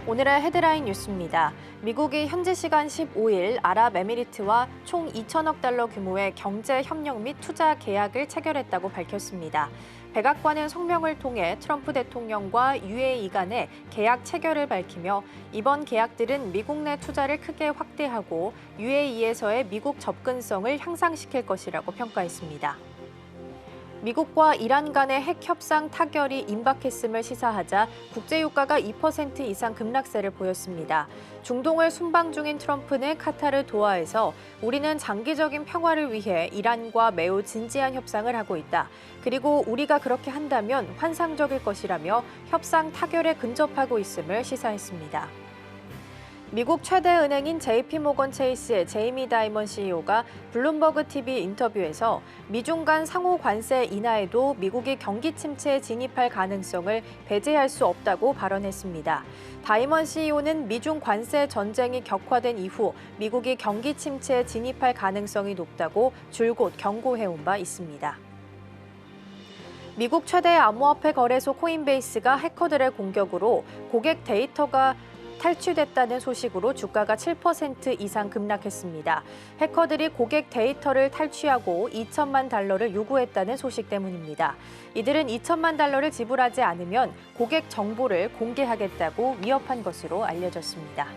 오늘의 헤드라인 뉴스입니다. 미국이 현지 시간 15일 아랍에미리트와 총 2천억 달러 규모의 경제 협력 및 투자 계약을 체결했다고 밝혔습니다. 백악관은 성명을 통해 트럼프 대통령과 UAE 간의 계약 체결을 밝히며 이번 계약들은 미국 내 투자를 크게 확대하고 UAE에서의 미국 접근성을 향상시킬 것이라고 평가했습니다. 미국과 이란 간의 핵 협상 타결이 임박했음을 시사하자 국제유가가 2% 이상 급락세를 보였습니다. 중동을 순방 중인 트럼프는 카타르 도하에서 우리는 장기적인 평화를 위해 이란과 매우 진지한 협상을 하고 있다. 그리고 우리가 그렇게 한다면 환상적일 것이라며 협상 타결에 근접하고 있음을 시사했습니다. 미국 최대 은행인 JP모건 체이스의 제이미 다이먼 CEO가 블룸버그 TV 인터뷰에서 미중 간 상호 관세 인하에도 미국이 경기 침체에 진입할 가능성을 배제할 수 없다고 발언했습니다. 다이먼 CEO는 미중 관세 전쟁이 격화된 이후 미국이 경기 침체에 진입할 가능성이 높다고 줄곧 경고해온 바 있습니다. 미국 최대 암호화폐 거래소 코인베이스가 해커들의 공격으로 고객 데이터가 탈취됐다는 소식으로 주가가 7% 이상 급락했습니다. 해커들이 고객 데이터를 탈취하고 2천만 달러를 요구했다는 소식 때문입니다. 이들은 2천만 달러를 지불하지 않으면 고객 정보를 공개하겠다고 위협한 것으로 알려졌습니다.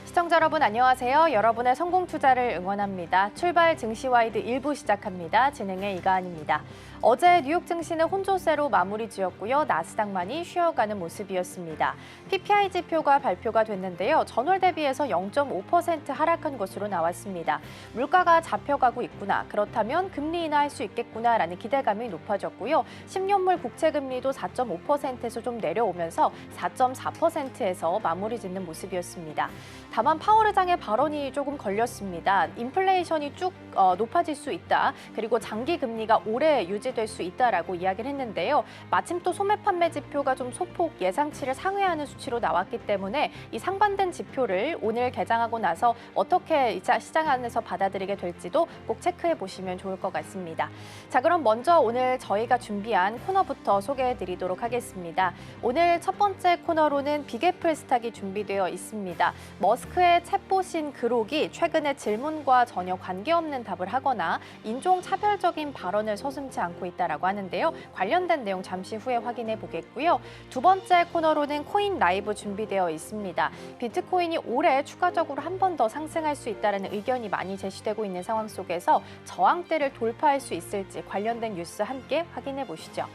시청자 여러분 안녕하세요. 여러분의 성공 투자를 응원합니다. 출발 증시와이드 1부 시작합니다. 진행의 이가은입니다. 어제 뉴욕 증시는 혼조세로 마무리 지었고요. 나스닥만이 쉬어가는 모습이었습니다. PPI 지표가 발표가 됐는데요. 전월 대비해서 0.5% 하락한 것으로 나왔습니다. 물가가 잡혀가고 있구나. 그렇다면 금리 인하할 수 있겠구나라는 기대감이 높아졌고요. 10년물 국채 금리도 4.5%에서 좀 내려오면서 4.4%에서 마무리 짓는 모습이었습니다. 다만 파월 의장의 발언이 조금 걸렸습니다. 인플레이션이 쭉 높아질 수 있다. 그리고 장기 금리가 오래 유지될 수 있다라고 이야기를 했는데요. 마침 또 소매 판매 지표가 좀 소폭 예상치를 상회하는 수치로 나왔기 때문에 이 상반된 지표를 오늘 개장하고 나서 어떻게 시장 안에서 받아들이게 될지도 꼭 체크해 보시면 좋을 것 같습니다. 자, 그럼 먼저 오늘 저희가 준비한 코너부터 소개해 드리도록 하겠습니다. 오늘 첫 번째 코너로는 빅애플 스탁이 준비되어 있습니다. 머스크의 챗봇인 그록이 최근에 질문과 전혀 관계없는 답을 하거나 인종차별적인 발언을 서슴지 않고 있다라고 하는데요. 관련된 내용 잠시 후에 확인해 보겠고요. 두 번째 코너로는 코인 라이브 준비되어 있습니다. 비트코인이 올해 추가적으로 한 번 더 상승할 수 있다는 의견이 많이 제시되고 있는 상황 속에서 저항대를 돌파할 수 있을지 관련된 뉴스 함께 확인해 보시죠.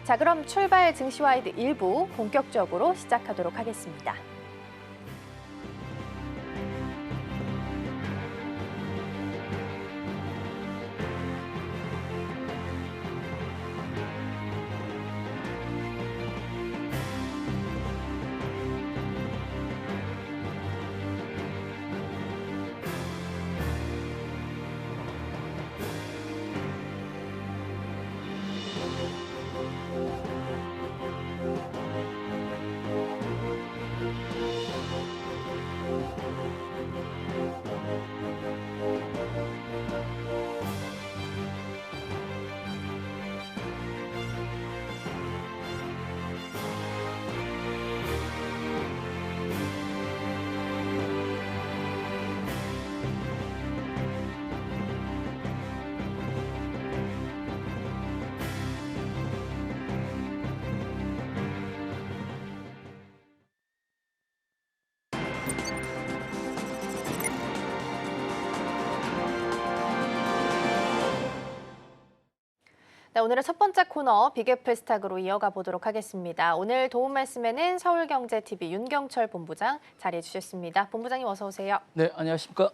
자, 그럼 출발 증시와이드 1부 본격적으로 시작하도록 하겠습니다. 네, 오늘의 첫 번째 코너 빅애플 스탁으로 이어가 보도록 하겠습니다. 오늘 도움 말씀에는 서울경제TV 윤경철 본부장 자리해 주셨습니다. 본부장님 어서 오세요. 네, 안녕하십니까.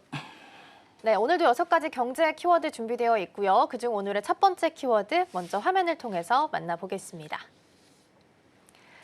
네, 오늘도 6가지 경제 키워드 준비되어 있고요. 그중 오늘의 첫 번째 키워드 먼저 화면을 통해서 만나보겠습니다.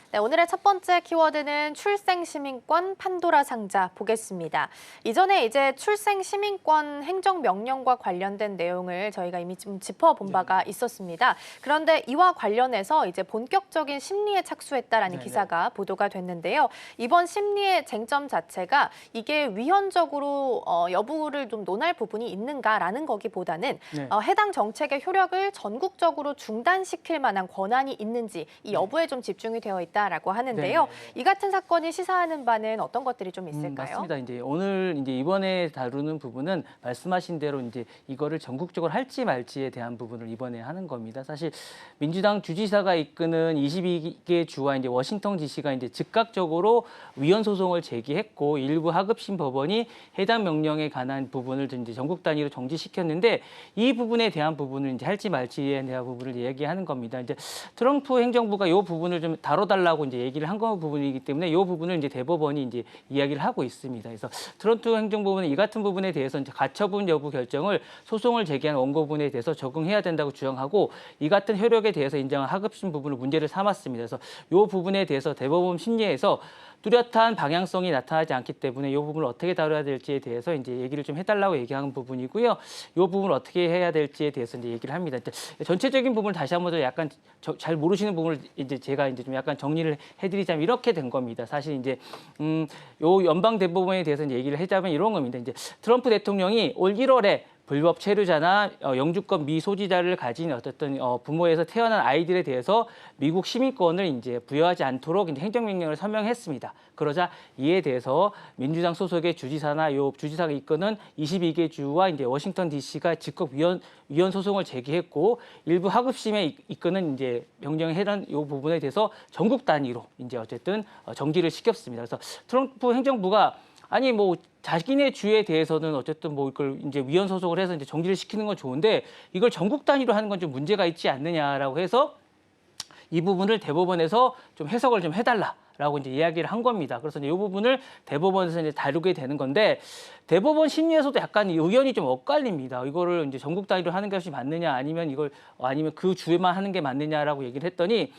네, 오늘의 첫 번째 키워드는 출생시민권 판도라 상자 보겠습니다. 이전에 이제 출생시민권 행정명령과 관련된 내용을 저희가 이미 좀 짚어본 바가 있었습니다. 그런데 이와 관련해서 이제 본격적인 심리에 착수했다라는 기사가 보도가 됐는데요. 이번 심리의 쟁점 자체가 이게 위헌적으로 여부를 좀 논할 부분이 있는가라는 거기보다는 해당 정책의 효력을 전국적으로 중단시킬 만한 권한이 있는지 이 여부에 좀 집중이 되어 있다. 있다라고 하는데요. 네. 이 같은 사건이 시사하는 바는 어떤 것들이 좀 있을까요? 맞습니다. 이제 오늘 이번에 다루는 부분은 말씀하신 대로 이제 이거를 전국적으로 할지 말지에 대한 부분을 이번에 하는 겁니다. 사실 민주당 주지사가 이끄는 22개 주와 이제 워싱턴 DC가 이제 즉각적으로 위헌 소송을 제기했고 일부 하급심 법원이 해당 명령에 관한 부분을 이제 전국 단위로 정지시켰는데 이 부분에 대한 부분을 이제 할지 말지에 대한 부분을 얘기하는 겁니다. 이제 트럼프 행정부가 이 부분을 좀 다뤄달라고 이제 얘기를 한 부분이기 때문에 이 부분을 이제 대법원이 이제 이야기를 하고 있습니다. 그래서 트럼프 행정부는 이 같은 부분에 대해서 이제 가처분 여부 결정을 소송을 제기한 원고분에 대해서 적용해야 된다고 주장하고 이 같은 효력에 대해서 인정한 하급심 부분을 문제를 삼았습니다. 그래서 이 부분에 대해서 대법원 심리에서 뚜렷한 방향성이 나타나지 않기 때문에 이 부분을 어떻게 다뤄야 될지에 대해서 이제 얘기를 좀 해달라고 얘기하는 부분이고요. 이 부분을 어떻게 해야 될지에 대해서 이제 얘기를 합니다. 전체적인 부분을 다시 한번 더 약간 잘 모르시는 부분을 이제 제가 이제 좀 약간 정리를 해드리자면 이렇게 된 겁니다. 사실 이제 요 연방 대법원에 대해서 이제 얘기를 하자면 이런 겁니다. 이제 트럼프 대통령이 올 1월에 불법 체류자나 영주권 미소지자를 가진 어떤 부모에서 태어난 아이들에 대해서 미국 시민권을 이제 부여하지 않도록 이제 행정명령을 서명했습니다. 그러자 이에 대해서 민주당 소속의 주지사나 요 주지사가 이끄는 22개 주와 이제 워싱턴 DC가 즉각 위헌 소송을 제기했고 일부 하급심에 이끄는 이제 명령에 해당 요 부분에 대해서 전국 단위로 이제 어쨌든 정지를 시켰습니다. 그래서 트럼프 행정부가 아니 뭐 자기네 주에 대해서는 어쨌든 뭐 이걸 이제 위헌 소송을 해서 이제 정지를 시키는 건 좋은데 이걸 전국 단위로 하는 건 좀 문제가 있지 않느냐라고 해서 이 부분을 대법원에서 좀 해석을 좀 해달라라고 이제 이야기를 한 겁니다. 그래서 이제 이 부분을 대법원에서 이제 다루게 되는 건데 대법원 심리에서도 약간 의견이 좀 엇갈립니다. 이거를 이제 전국 단위로 하는 것이 맞느냐 아니면 그 주에만 하는 게 맞느냐라고 얘기를 했더니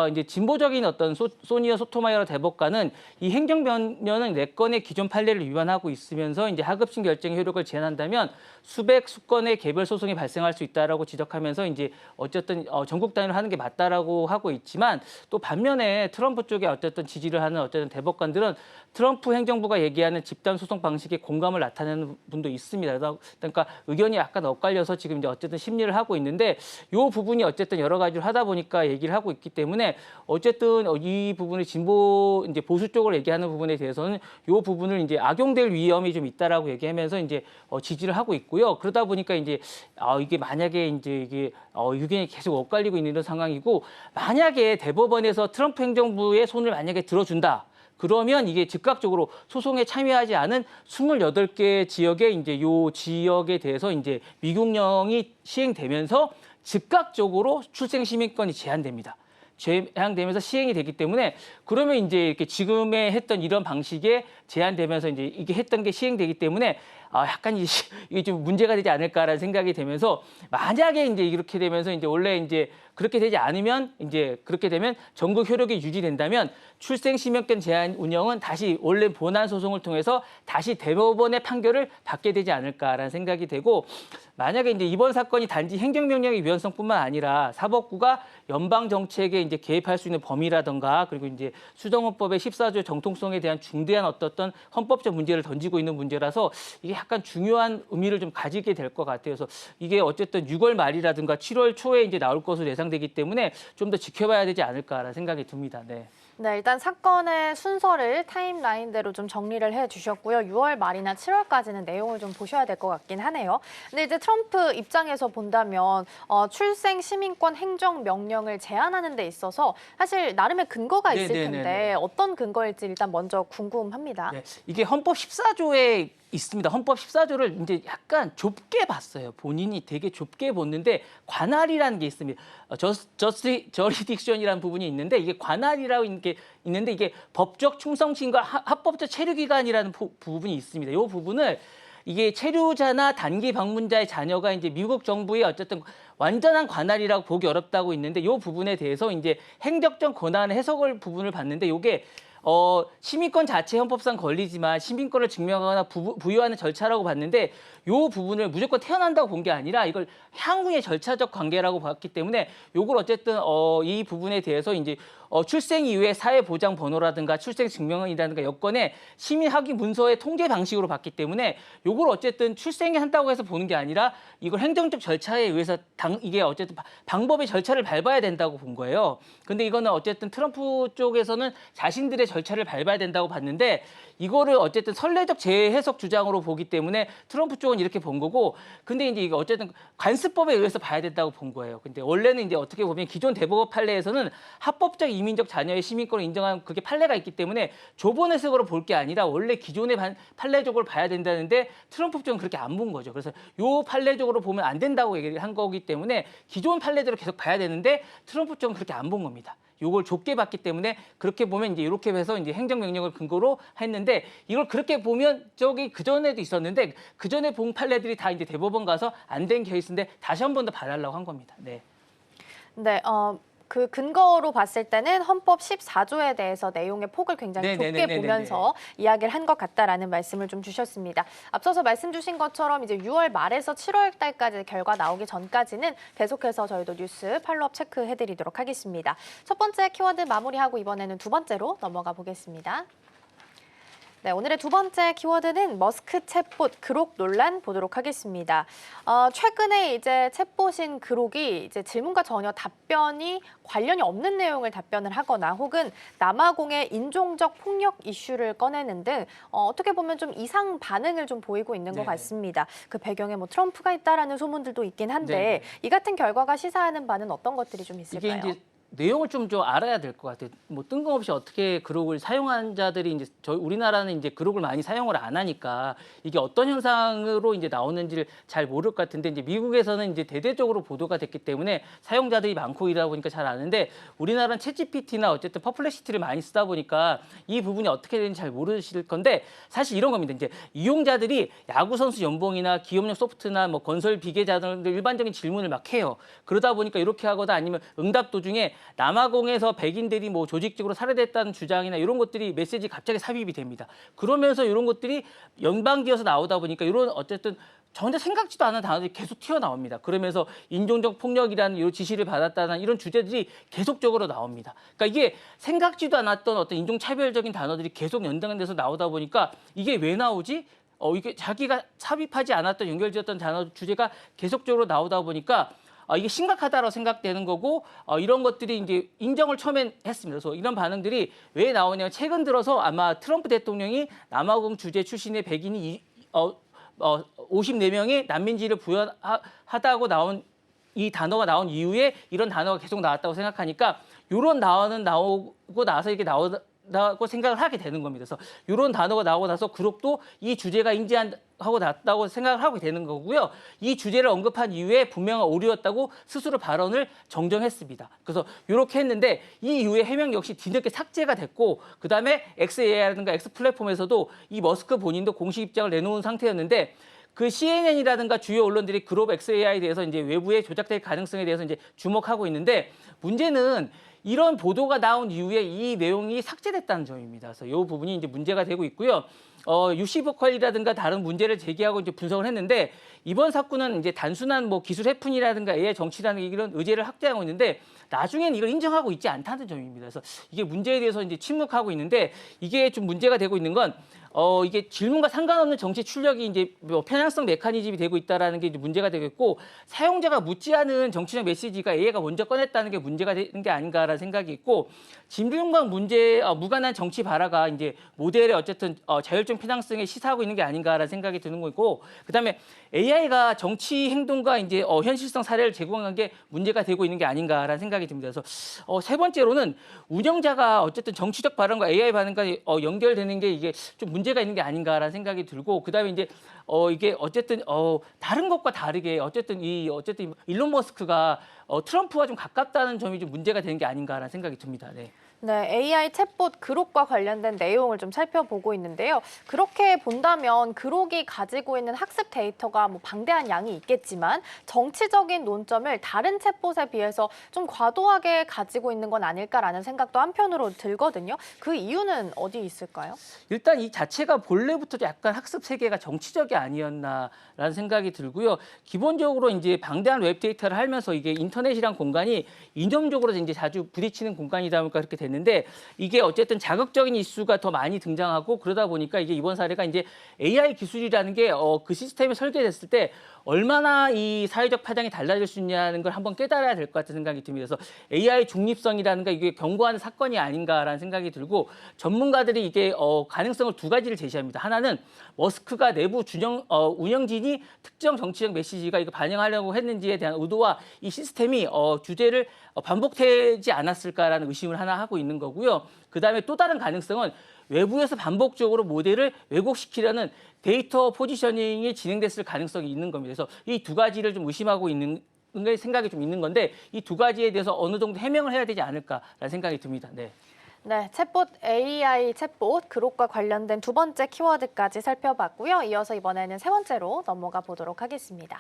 이제 진보적인 어떤 소니어 소토마이어 대법관은 이 행정변경은 네 건의 기존 판례를 위반하고 있으면서 이제 하급심 결정의 효력을 제한한다면 수건의 개별 소송이 발생할 수 있다라고 지적하면서 이제 어쨌든 전국 단위로 하는 게 맞다라고 하고 있지만 또 반면에 트럼프 쪽에 어쨌든 지지를 하는 어쨌든 대법관들은 트럼프 행정부가 얘기하는 집단 소송 방식에 공감을 나타내는 분도 있습니다. 그러니까 의견이 약간 엇갈려서 지금 이제 어쨌든 심리를 하고 있는데 이 부분이 어쨌든 여러 가지를 하다 보니까 얘기를 하고 있기 때문에 어쨌든 이 부분이 진보 이제 보수 쪽으로 얘기하는 부분에 대해서는 이 부분을 이제 악용될 위험이 좀 있다라고 얘기하면서 이제 지지를 하고 있고요. 그러다 보니까 이제 이게 만약에 이제 이게 의견이 계속 엇갈리고 있는 이런 상황이고 만약에 대법원에서 트럼프 행정부의 손을 만약에 들어준다. 그러면 이게 즉각적으로 소송에 참여하지 않은 28개 지역에 이제 요 지역에 대해서 이제 미국령이 시행되면서 즉각적으로 출생 시민권이 제한됩니다. 제한되면서 시행이 되기 때문에 그러면 이제 이렇게 지금에 했던 이런 방식에 제한되면서 이제 이게 했던 게 시행되기 때문에 약간 이게 좀 문제가 되지 않을까라는 생각이 되면서 만약에 이제 이렇게 되면서 이제 원래 이제 그렇게 되지 않으면 이제 그렇게 되면 전국 효력이 유지된다면 출생 시민권 제한 운영은 다시 원래 본안 소송을 통해서 다시 대법원의 판결을 받게 되지 않을까라는 생각이 되고 만약에 이제 이번 사건이 단지 행정명령의 위헌성뿐만 아니라 사법부가 연방 정책에 이제 개입할 수 있는 범위라든가 그리고 이제 수정헌법의 14조 정통성에 대한 중대한 어떤 헌법적 문제를 던지고 있는 문제라서 이게 약간 중요한 의미를 좀 가지게 될 것 같아요. 그래서 이게 어쨌든 6월 말이라든가 7월 초에 이제 나올 것으로 예상되기 때문에 좀 더 지켜봐야 되지 않을까라는 생각이 듭니다. 네. 네, 일단 사건의 순서를 타임라인대로 좀 정리를 해주셨고요. 6월 말이나 7월까지는 내용을 좀 보셔야 될 것 같긴 하네요. 근데 이제 트럼프 입장에서 본다면 출생 시민권 행정명령을 제한하는 데 있어서 사실 나름의 근거가 있을 텐데 어떤 근거일지 일단 먼저 궁금합니다. 네, 이게 헌법 14조에 있습니다. 헌법 14조를 이제 약간 좁게 봤어요. 본인이 되게 좁게 봤는데 관할이라는 게 있습니다. 저리딕션이라는 부분이 있는데 이게 관할이라고 있는데 이게 법적 충성심과 합법적 체류기간이라는 부분이 있습니다. 이 부분을 이게 체류자나 단기 방문자의 자녀가 이제 미국 정부의 어쨌든 완전한 관할이라고 보기 어렵다고 있는데 이 부분에 대해서 이제 행정적 권한 해석을 부분을 봤는데 이게 시민권 자체 헌법상 걸리지만 시민권을 증명하거나 부여하는 절차라고 봤는데 이 부분을 무조건 태어난다고 본 게 아니라 이걸 향후의 절차적 관계라고 봤기 때문에 이걸 어쨌든 이 부분에 대해서 이제 출생 이후에 사회보장 번호라든가 출생 증명이라든가 여권의 시민 확인 문서의 통제 방식으로 봤기 때문에 요걸 어쨌든 출생이 한다고 해서 보는 게 아니라 이걸 행정적 절차에 의해서 이게 어쨌든 방법의 절차를 밟아야 된다고 본 거예요. 근데 이거는 어쨌든 트럼프 쪽에서는 자신들의 절차를 밟아야 된다고 봤는데 이거를 어쨌든 선례적 재해석 주장으로 보기 때문에 트럼프 쪽은 이렇게 본 거고, 근데 이제 이거 어쨌든 관습법에 의해서 봐야 된다고 본 거예요. 근데 원래는 이제 어떻게 보면 기존 대법원 판례에서는 합법적 이민적 자녀의 시민권을 인정한 그게 판례가 있기 때문에 좁은 해석으로 볼 게 아니라 원래 기존의 판례적으로 봐야 된다는데 트럼프 쪽은 그렇게 안 본 거죠. 그래서 요 판례적으로 보면 안 된다고 얘기를 한 거기 때문에 기존 판례대로 계속 봐야 되는데 트럼프 쪽은 그렇게 안 본 겁니다. 요걸 좁게 봤기 때문에 그렇게 보면 이제 이렇게 해서 이제 행정명령을 근거로 했는데, 이걸 그렇게 보면 저기 그전에도 있었는데 그전에 본 판례들이 다 이제 대법원 가서 안 된 케이스인데 다시 한 번 더 봐달라고 한 겁니다. 네. 네, 그 근거로 봤을 때는 헌법 14조에 대해서 내용의 폭을 굉장히 좁게 보면서 이야기를 한 것 같다라는 말씀을 좀 주셨습니다. 앞서서 말씀 주신 것처럼 이제 6월 말에서 7월 달까지 결과 나오기 전까지는 계속해서 저희도 뉴스 팔로업 체크해드리도록 하겠습니다. 첫 번째 키워드 마무리하고 이번에는 두 번째로 넘어가 보겠습니다. 네, 오늘의 두 번째 키워드는 머스크 챗봇 그록 논란 보도록 하겠습니다. 최근에 이제 챗봇인 그록이 이제 질문과 전혀 답변이 관련이 없는 내용을 답변을 하거나 혹은 남아공의 인종적 폭력 이슈를 꺼내는 등 어떻게 보면 좀 이상 반응을 좀 보이고 있는 것 같습니다. 그 배경에 뭐 트럼프가 있다라는 소문들도 있긴 한데 이 같은 결과가 시사하는 바는 어떤 것들이 좀 있을까요? 이게 이제 내용을 좀 알아야 될 것 같아요. 뭐 뜬금없이 어떻게 그록을 사용한 자들이 이제 우리나라는 이제 그록을 많이 사용을 안 하니까 이게 어떤 현상으로 이제 나오는지를 잘 모를 것 같은데, 이제 미국에서는 이제 대대적으로 보도가 됐기 때문에 사용자들이 많고 이러다 보니까 잘 아는데, 우리나라는 챗GPT나 어쨌든 퍼플렉시티를 많이 쓰다 보니까 이 부분이 어떻게 되는지 잘 모르실 건데, 사실 이런 겁니다. 이제 이용자들이 야구 선수 연봉이나 기업용 소프트나 뭐 건설 비계자들 일반적인 질문을 막 해요. 그러다 보니까 이렇게 하거나 아니면 응답 도중에 남아공에서 백인들이 뭐 조직적으로 살해됐다는 주장이나 이런 것들이 메시지 갑자기 삽입이 됩니다. 그러면서 이런 것들이 연방기에서 나오다 보니까 이런 어쨌든 전혀 생각지도 않은 단어들이 계속 튀어나옵니다. 그러면서 인종적 폭력이라는 이런 지시를 받았다는 이런 주제들이 계속적으로 나옵니다. 그러니까 이게 생각지도 않았던 어떤 인종차별적인 단어들이 계속 연장돼서 나오다 보니까 이게 왜 나오지? 이게 자기가 삽입하지 않았던 연결되었던 단어 주제가 계속적으로 나오다 보니까 이게 심각하다고 생각되는 거고, 이런 것들이 이제 인정을 처음엔 했습니다. 그래서 이런 반응들이 왜 나오냐면, 최근 들어서 아마 트럼프 대통령이 남아공 주재 출신의 백인이 54명의 난민지를 부여하다고 나온 이 단어가 나온 이후에 이런 단어가 계속 나왔다고 생각하니까 이런 단어는 나오고 나서 이게 나고 생각을 하게 되는 겁니다. 그래서 이런 단어가 나오고 나서 그룹도 이 주제가 인지하고 났다고 생각을 하게 되는 거고요. 이 주제를 언급한 이후에 분명한 오류였다고 스스로 발언을 정정했습니다. 그래서 이렇게 했는데 이 이후에 해명 역시 뒤늦게 삭제가 됐고, 그다음에 XAI라든가 X 플랫폼에서도 이 머스크 본인도 공식 입장을 내놓은 상태였는데, 그 CNN이라든가 주요 언론들이 그룹 XAI에 대해서 이제 외부에 조작될 가능성에 대해서 이제 주목하고 있는데, 문제는 이런 보도가 나온 이후에 이 내용이 삭제됐다는 점입니다. 그래서 이 부분이 이제 문제가 되고 있고요. 유시버컬이라든가 다른 문제를 제기하고 이제 분석을 했는데, 이번 사건은 이제 단순한 뭐 기술 해프닝이라든가 AI 정치라는 이런 의제를 확대하고 있는데, 나중에는 이걸 인정하고 있지 않다는 점입니다. 그래서 이게 문제에 대해서 이제 침묵하고 있는데, 이게 좀 문제가 되고 있는 건 이게 질문과 상관없는 정치 출력이 이제 뭐 편향성 메커니즘이 되고 있다라는 게 이제 문제가 되겠고, 사용자가 묻지 않은 정치적 메시지가 AI가 먼저 꺼냈다는 게 문제가 되는 게 아닌가라는 생각이 있고, 진보용광 문제 무관한 정치 발화가 이제 모델의 어쨌든 자율적 편향성에 시사하고 있는 게 아닌가라는 생각이 드는 거고, 그다음에 AI가 정치 행동과 이제 현실성 사례를 제공한 게 문제가 되고 있는 게 아닌가라는 생각이 듭니다. 그래서 세 번째로는 운영자가 어쨌든 정치적 발언과 AI 발언과 연결되는 게 이게 좀 문제가 있는 게 아닌가라는 생각이 들고, 그다음에 이제 이게 어쨌든 다른 것과 다르게 어쨌든 일론 머스크가 트럼프와 좀 가깝다는 점이 좀 문제가 되는 게 아닌가라는 생각이 듭니다. 네. 네, AI 챗봇 그록과 관련된 내용을 좀 살펴보고 있는데요. 그렇게 본다면 그록이 가지고 있는 학습 데이터가 뭐 방대한 양이 있겠지만 정치적인 논점을 다른 챗봇에 비해서 좀 과도하게 가지고 있는 건 아닐까라는 생각도 한편으로 들거든요. 그 이유는 어디 있을까요? 일단 이 자체가 본래부터 약간 학습 세계가 정치적이 아니었나라는 생각이 들고요. 기본적으로 이제 방대한 웹 데이터를 하면서 이게 인터넷이란 공간이 이념적으로 이제 자주 부딪히는 공간이다 보니까 그렇게 됐는데 이게 어쨌든 자극적인 이슈가 더 많이 등장하고 그러다 보니까 이게 이번 사례가 이제 AI 기술이라는 게 그 시스템이 설계됐을 때 얼마나 이 사회적 파장이 달라질 수 있냐는 걸 한번 깨달아야 될 것 같은 생각이 듭니다. 그래서 AI 중립성이라는 게 이게 경고하는 사건이 아닌가라는 생각이 들고 전문가들이 이게 가능성을 두 가지를 제시합니다. 하나는 머스크가 내부 운영진이 특정 정치적 메시지가 이거 반영하려고 했는지에 대한 의도와 이 시스템이 주제를 반복되지 않았을까라는 의심을 하나 하고 있는 거고요. 그다음에 또 다른 가능성은 외부에서 반복적으로 모델을 왜곡시키려는 데이터 포지셔닝이 진행됐을 가능성이 있는 겁니다. 그래서 이 두 가지를 좀 의심하고 있는 생각이 좀 있는 건데 이 두 가지에 대해서 어느 정도 해명을 해야 되지 않을까라는 생각이 듭니다. 네. 네, 챗봇 AI 챗봇 그록과 관련된 두 번째 키워드까지 살펴봤고요. 이어서 이번에는 세 번째로 넘어가 보도록 하겠습니다.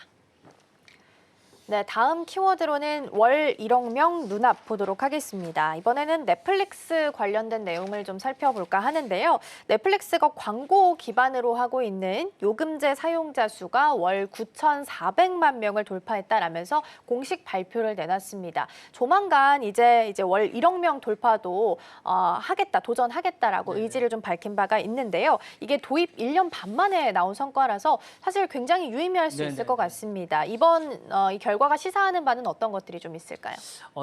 네, 다음 키워드로는 월 1억 명 눈앞 보도록 하겠습니다. 이번에는 넷플릭스 관련된 내용을 좀 살펴볼까 하는데요. 넷플릭스가 광고 기반으로 하고 있는 요금제 사용자 수가 월 9,400만 명을 돌파했다라면서 공식 발표를 내놨습니다. 조만간 이제 월 1억 명 돌파도 도전하겠다라고 의지를 좀 밝힌 바가 있는데요. 이게 도입 1년 반 만에 나온 성과라서 사실 굉장히 유의미할 수 있을 것 같습니다. 이번 이 결과가 시사하는 바는 어떤 것들이 좀 있을까요?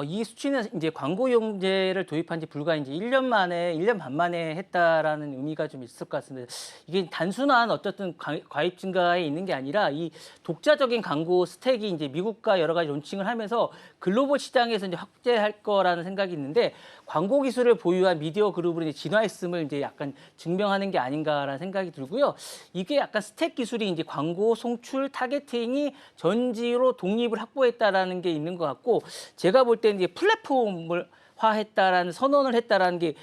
이 수치는 이제 광고용제를 도입한 지 불과 이제 1년 반 만에 했다라는 의미가 좀 있을 것 같습니다. 이게 단순한 어쨌든 가입 증가에 있는 게 아니라 이 독자적인 광고 스택이 이제 미국과 여러 가지 론칭을 하면서 글로벌 시장에서 이제 확대할 거라는 생각이 있는데 광고 기술을 보유한 미디어 그룹으로 이제 진화했음을 이제 약간 증명하는 게 아닌가라는 생각이 들고요. 이게 약간 스택 기술이 이제 광고 송출 타겟팅이 전지로 독립을 확보했다라는 게 있는 것 같고 제가 볼 때는 이제 플랫폼을 화했다라는 선언을 했다라는 게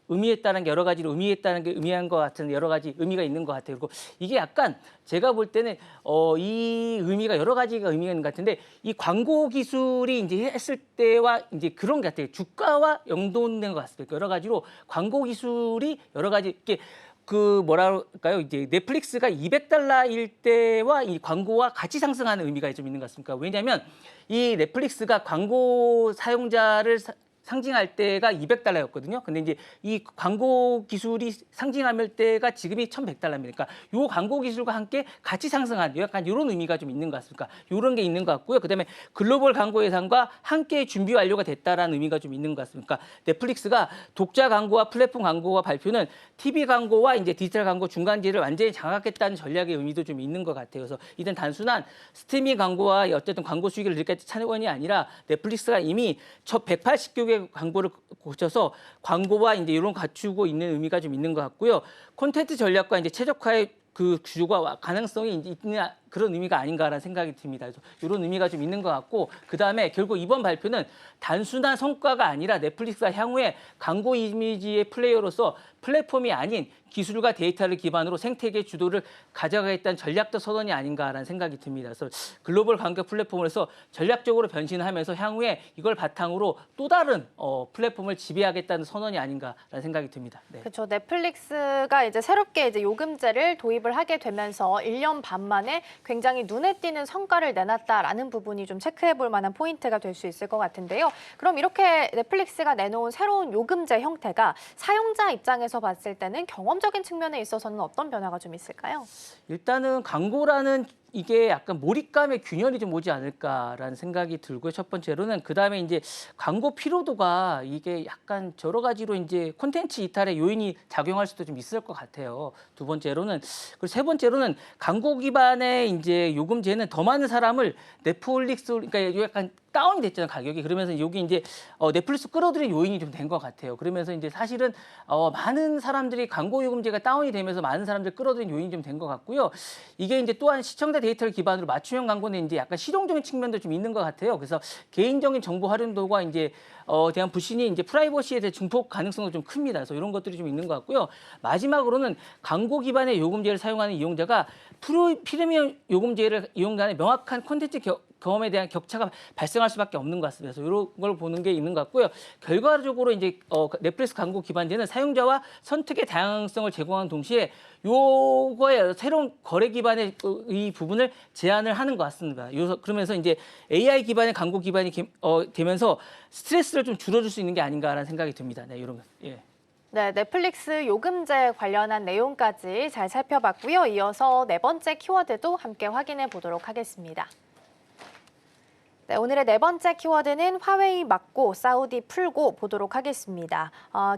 의미했다는 게 여러 가지로 의미했다는 게 의미한 것 같은 여러 가지 의미가 있는 것 같아요. 그리고 이게 약간 제가 볼 때는 이 의미가 여러 가지가 의미가 있는 것 같은데 이 광고 기술이 이제 했을 때와 이제 그런 것 같아요. 주가와 연동된 것 같습니다. 여러 가지로 광고 기술이 여러 가지 이렇게 그 뭐랄까요? 이제 넷플릭스가 $200일 때와 이 광고와 같이 상승하는 의미가 좀 있는 것 같습니다. 왜냐하면 이 넷플릭스가 광고 사용자를 상징할 때가 $200였거든요. 근데 이제 이 광고 기술이 상징할 때가 지금이 $1,100입니다. 그러니까 요 광고 기술과 함께 같이 상승한 약간 이런 의미가 좀 있는 것 같습니다. 이런 게 있는 것 같고요. 그다음에 글로벌 광고 예산과 함께 준비 완료가 됐다라는 의미가 좀 있는 것 같습니다. 그러니까 넷플릭스가 독자 광고와 플랫폼 광고와 발표는 TV 광고와 이제 디지털 광고 중간지를 완전히 장악했다는 전략의 의미도 좀 있는 것 같아요. 그래서 이런 단순한 스트리밍 광고와 어쨌든 광고 수익을 늘리겠다는 차원이 아니라 넷플릭스가 이미 180개 광고를 고쳐서 광고와 이제 이런 갖추고 있는 의미가 좀 있는 것 같고요. 콘텐츠 전략과 이제 최적화의 그 구조가 가능성이 이제 있는 그런 의미가 아닌가라는 생각이 듭니다. 그래서 이런 의미가 좀 있는 것 같고 그다음에 결국 이번 발표는 단순한 성과가 아니라 넷플릭스가 향후에 광고 이미지의 플레이어로서 플랫폼이 아닌 기술과 데이터를 기반으로 생태계 주도를 가져가겠다는 전략적 선언이 아닌가라는 생각이 듭니다. 그래서 글로벌 광고 플랫폼으로서 전략적으로 변신하면서 향후에 이걸 바탕으로 또 다른 플랫폼을 지배하겠다는 선언이 아닌가라는 생각이 듭니다. 네. 그렇죠. 넷플릭스가 이제 새롭게 이제 요금제를 도입을 하게 되면서 1년 반 만에 굉장히 눈에 띄는 성과를 내놨다라는 부분이 좀 체크해 볼 만한 포인트가 될 수 있을 것 같은데요. 그럼 이렇게 넷플릭스가 내놓은 새로운 요금제 형태가 사용자 입장에서 봤을 때는 경험적인 측면에 있어서는 어떤 변화가 좀 있을까요? 일단은 광고라는 이게 약간 몰입감의 균열이 좀 오지 않을까라는 생각이 들고요. 첫 번째로는 그다음에 이제 광고 피로도가 이게 약간 여러 가지로 이제 콘텐츠 이탈의 요인이 작용할 수도 좀 있을 것 같아요. 두 번째로는 그리고 세 번째로는 광고 기반의 이제 요금제는 더 많은 사람을 넷플릭스 그러니까 약간 다운이 됐잖아요, 가격이. 그러면서 여기 이제 넷플릭스 끌어들인 요인이 좀 된 것 같아요. 그러면서 이제 사실은 많은 사람들이 광고 요금제가 다운이 되면서 많은 사람들 끌어들인 요인이 좀 된 것 같고요. 이게 이제 또한 시청자 데이터를 기반으로 맞춤형 광고는 이제 약간 실용적인 측면도 좀 있는 것 같아요. 그래서 개인적인 정보 활용도가 이제 대한 불신이 이제 프라이버시에 대해 증폭 가능성도 좀 큽니다. 그래서 이런 것들이 좀 있는 것 같고요. 마지막으로는 광고 기반의 요금제를 사용하는 이용자가 프리미엄 요금제를 이용자의 명확한 콘텐츠 경험에 대한 격차가 발생할 수밖에 없는 것 같습니다. 그래서 이런 걸 보는 게 있는 것 같고요. 결과적으로 이제 넷플릭스 광고 기반제는 사용자와 선택의 다양성을 제공하는 동시에 요거에 새로운 거래 기반의 이 부분을 제한을 하는 것 같습니다. 그러면서 이제 AI 기반의 광고 기반이 되면서 스트레스를 좀 줄여줄 수 있는 게 아닌가라는 생각이 듭니다. 네, 이런 거. 예. 네, 넷플릭스 요금제 관련한 내용까지 잘 살펴봤고요. 이어서 네 번째 키워드도 함께 확인해 보도록 하겠습니다. 네, 오늘의 네 번째 키워드는 화웨이 맞고 사우디 풀고 보도록 하겠습니다.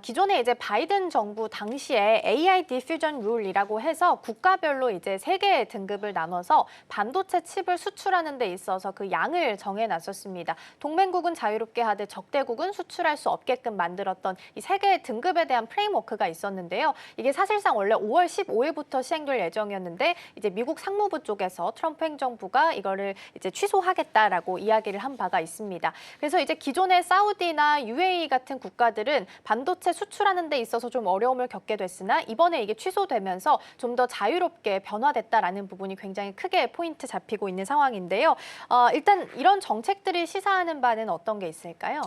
기존에 이제 바이든 정부 당시에 AI 디퓨전 룰이라고 해서 국가별로 이제 3개의 등급을 나눠서 반도체 칩을 수출하는 데 있어서 그 양을 정해놨었습니다. 동맹국은 자유롭게 하되 적대국은 수출할 수 없게끔 만들었던 이 3개의 등급에 대한 프레임워크가 있었는데요. 이게 사실상 원래 5월 15일부터 시행될 예정이었는데 이제 미국 상무부 쪽에서 트럼프 행정부가 이거를 이제 취소하겠다라고 이야기를 한 바가 있습니다. 그래서 이제 기존의 사우디나 UAE 같은 국가들은 반도체 수출하는 데 있어서 좀 어려움을 겪게 됐으나 이번에 이게 취소되면서 좀 더 자유롭게 변화됐다라는 부분이 굉장히 크게 포인트 잡히고 있는 상황인데요. 일단 이런 정책들이 시사하는 바는 어떤 게 있을까요?